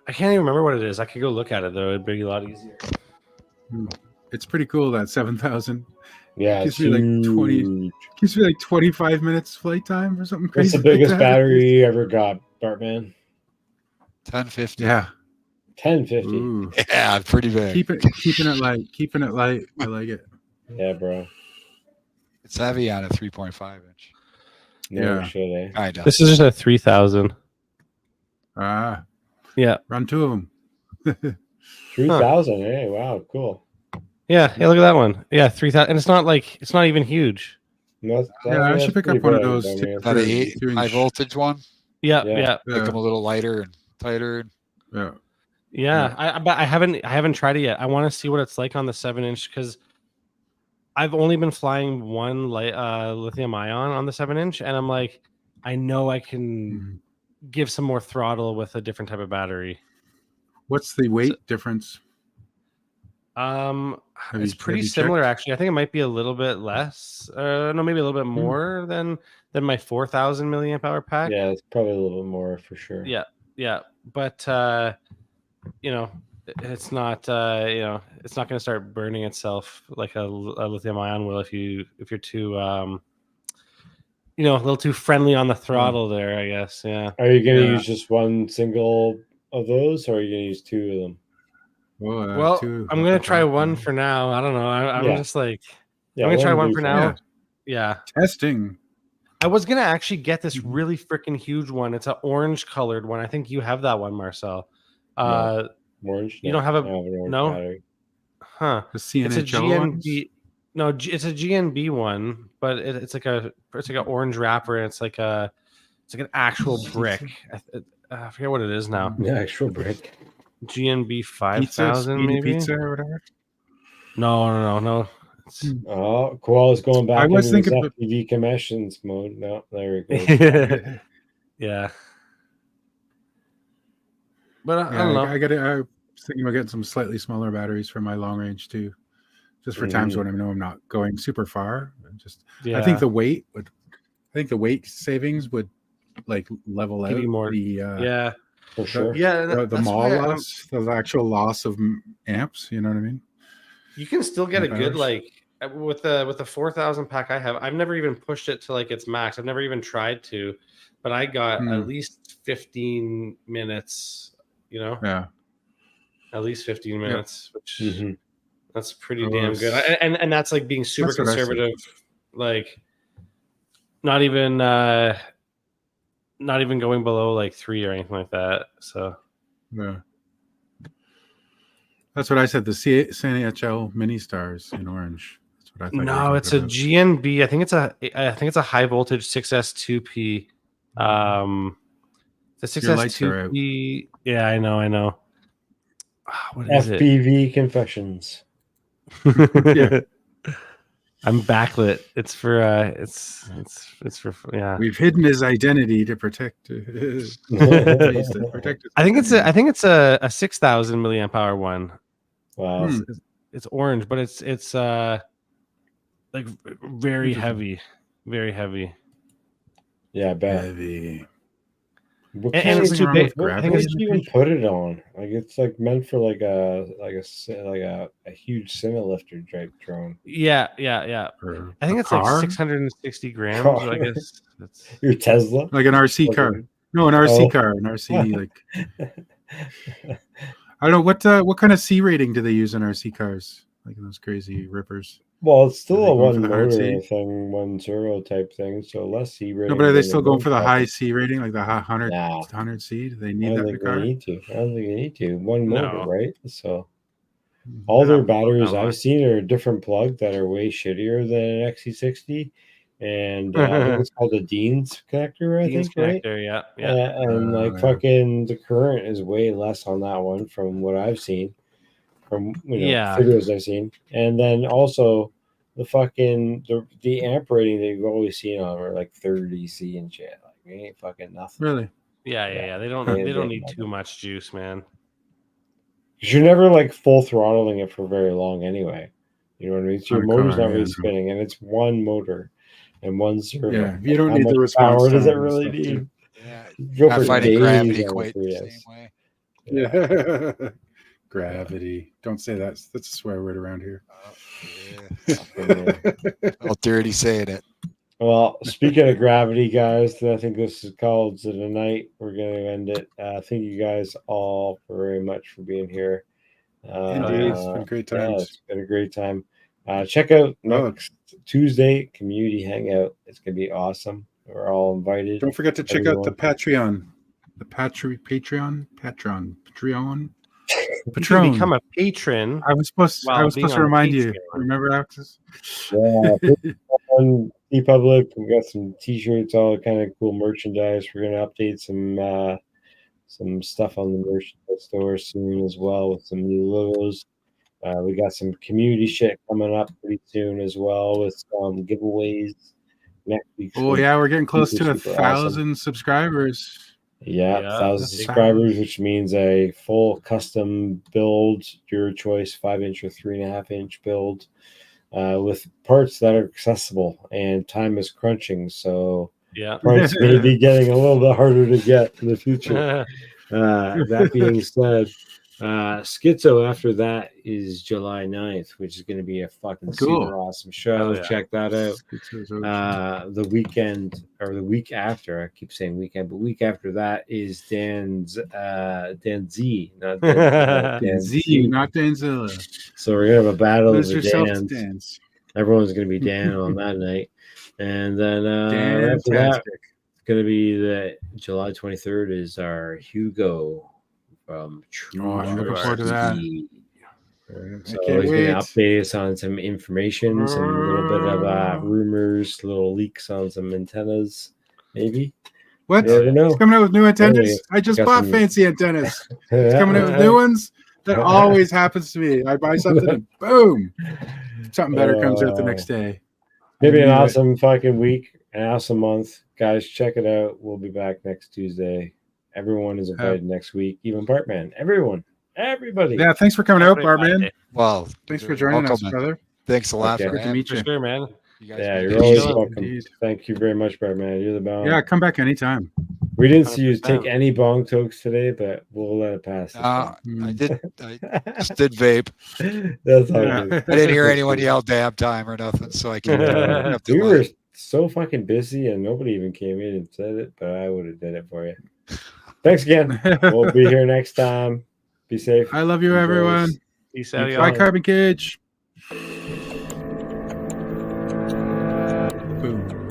I can't even remember what it is. I could go look at it though. It'd be a lot easier. It's pretty cool, that 7000. Yeah, gives me like 25 minutes flight time or something crazy. What's the biggest battery you ever got, Bartman? 1050. Yeah. 1050. Ooh. Yeah, pretty big. Keeping it light. I like it. Yeah, bro. It's heavy on a 3.5 inch. No shit, eh? This is just a 3000. Yeah. Run 2 of them. 3000. Hey, wow, cool. Yeah, look at that one. Yeah, 3000, and it's not even huge. I should pick up one of those. About a high voltage one. Yeah. Make them a little lighter and tighter. Yeah. I haven't tried it yet. I want to see what it's like on the 7-inch because I've only been flying one lithium ion on the 7-inch, and I'm like, I know I can give some more throttle with a different type of battery. What's the weight difference? It's pretty similar actually. I think it might be a little bit less. No, maybe a little bit more than my 4000 milliamp hour pack. Yeah, it's probably a little bit more for sure. Yeah. But it's not it's not going to start burning itself like a lithium ion will if you're too a little too friendly on the throttle there, I guess. Yeah. Are you going to use just one single of those, or are you going to use 2 of them? Well, I'm going to try one for now. I don't know. I'm just like, I'm going to try one for now. Yeah. Testing. I was going to actually get this really freaking huge one. It's an orange colored one. I think you have that one, Marcel. No. Orange? You don't have no? Battery. Huh. The CNHL it's a GNB. No, it's a GNB one, but it's like an orange wrapper, and it's like an actual brick. I forget what it is now. The actual brick. GNB 5000 maybe pizza or whatever. No. Oh, Koala's going back. I was thinking FPV commissions mode. No, there we go. Yeah. But I don't know. I was thinking about getting some slightly smaller batteries for my long range too, just for times when I know I'm not going super far. I think the weight savings would like level out more. For sure. The mall loss, the actual loss of amps. You know what I mean? You can still get a good like with the 4,000 pack I have, I've never even pushed it to like its max. I've never even tried to, but I got at least 15 minutes. You know, Yeah. at least 15 minutes, which that's pretty Oh, damn good. And that's like being super That's what I said. conservative, like not even going below like 3 or anything like that. So Yeah. That's what I said. The CNHL Mini Stars in orange. That's what I thought. no, it's a GNB. I think it's a high voltage 6S2P. The Your lights are out. 6S2P. Yeah, I know. What is FPV confessions. it? Yeah. I'm backlit. It's for yeah. We've hidden his identity to protect. His I think it's a 6,000 milliamp hour one. Wow. It's orange, but it's like very heavy, very heavy. Yeah, I bet. Heavy. What And kind it's of too big. What did you even put it on? Like it's like meant for like a huge semi-lifter type drone. Yeah. I think it's like 660 grams. So I guess that's your Tesla, like an RC car. No, an RC car, an RC like. I don't know what kind of C rating do they use in RC cars? Like those crazy rippers. Well, it's still a one for the hard motor C? thing, 1.0 type thing, so less C rating. No, but are they than still the going for the 1.5. high C rating, like the 100 Nah. C? Do they I need don't that in think the car? they need to. I don't think they need to. One motor, No. right? So all They're their not built batteries that I've much. seen are a different plug that are way shittier than an XC60. And I think it's called a Dean's connector, I Dean's think, right? connector, yeah. And like yeah. fucking the current is way less on that one from what I've seen, from Yeah. videos I've seen. And then also the fucking the amp rating that you've always seen on are like 30 C and shit. Like it ain't fucking nothing. Really? Yeah. They don't need too much juice, man. Because you're never like full throttling it for very long anyway. You know what I mean? So your On a motor's car, not really yeah. spinning, and it's one motor and one servo. Yeah, you don't How need much the response power does it time and really stuff, need? too. Yeah, Go not for fighting days gravity on quite the 3S. same way. Yeah. Gravity. Don't say that. That's a swear word around here. All dirty saying it. Well, speaking of gravity, guys, I think this is called to the night. We're going to end it. Thank you guys all very much for being here. Indeed, it's been great times. Yeah, it's been a great time. Check out next Tuesday Community Hangout. It's going to be awesome. We're all invited. Don't forget to check out the Patreon. The Patreon. You can become a patron. I was supposed to remind you. Remember, Alex? Yeah. On TeePublic, we got some T-shirts, all kind of cool merchandise. We're going to update some stuff on the merchandise store soon as well with some new logos. We got some community shit coming up pretty soon as well with some giveaways next week. Oh yeah, we're getting close to 1,000 awesome subscribers. Yeah, 1,000 subscribers, which means a full custom build, your choice, 5-inch or 3.5-inch build, with parts that are accessible. And time is crunching, so parts may be getting a little bit harder to get in the future. That being said, Schizo after that is July 9th, which is going to be a fucking super awesome show. Check that out. The weekend or the week after, I keep saying weekend, but week after that is Dan Z, not Dan Z, not Danzilla. So we're gonna have a battle of the Dans. Dans. Everyone's gonna be Dan on that night, and then after that, it's gonna be the July 23rd is our Hugo from I'm looking forward to that. So he's going to update us on some information, some little bit of rumors, little leaks on some antennas, maybe. What? You never know. He's coming out with new antennas. I just bought fancy antennas. He's coming out with new ones. That always happens to me. I buy something and boom, something better comes out the next day. Maybe an awesome fucking week, an awesome month. Guys, check it out. We'll be back next Tuesday. Everyone is invited next week, even BartMan. Everybody. Yeah, thanks for coming out, BartMan. Well, thanks for joining us, brother. Thanks a lot. Good to meet you. For sure, man. You're always welcome. Thank you very much, BartMan. You're the best. Yeah, come back anytime. We didn't see you 100%. take any bong tokes today, but we'll let it pass. this I Mm. did. I just did vape. time. That's all Yeah. good. I didn't hear That's anyone good. yell "damn time" or nothing, so I kept, kept it We were light. so fucking busy, and nobody even came in and said it, but I would have did it for you. Thanks again. We'll be here next time. Be safe. I love you, Enjoy. everyone. Peace out, Bye, y'all. Bye, Carbon Cage. Boom.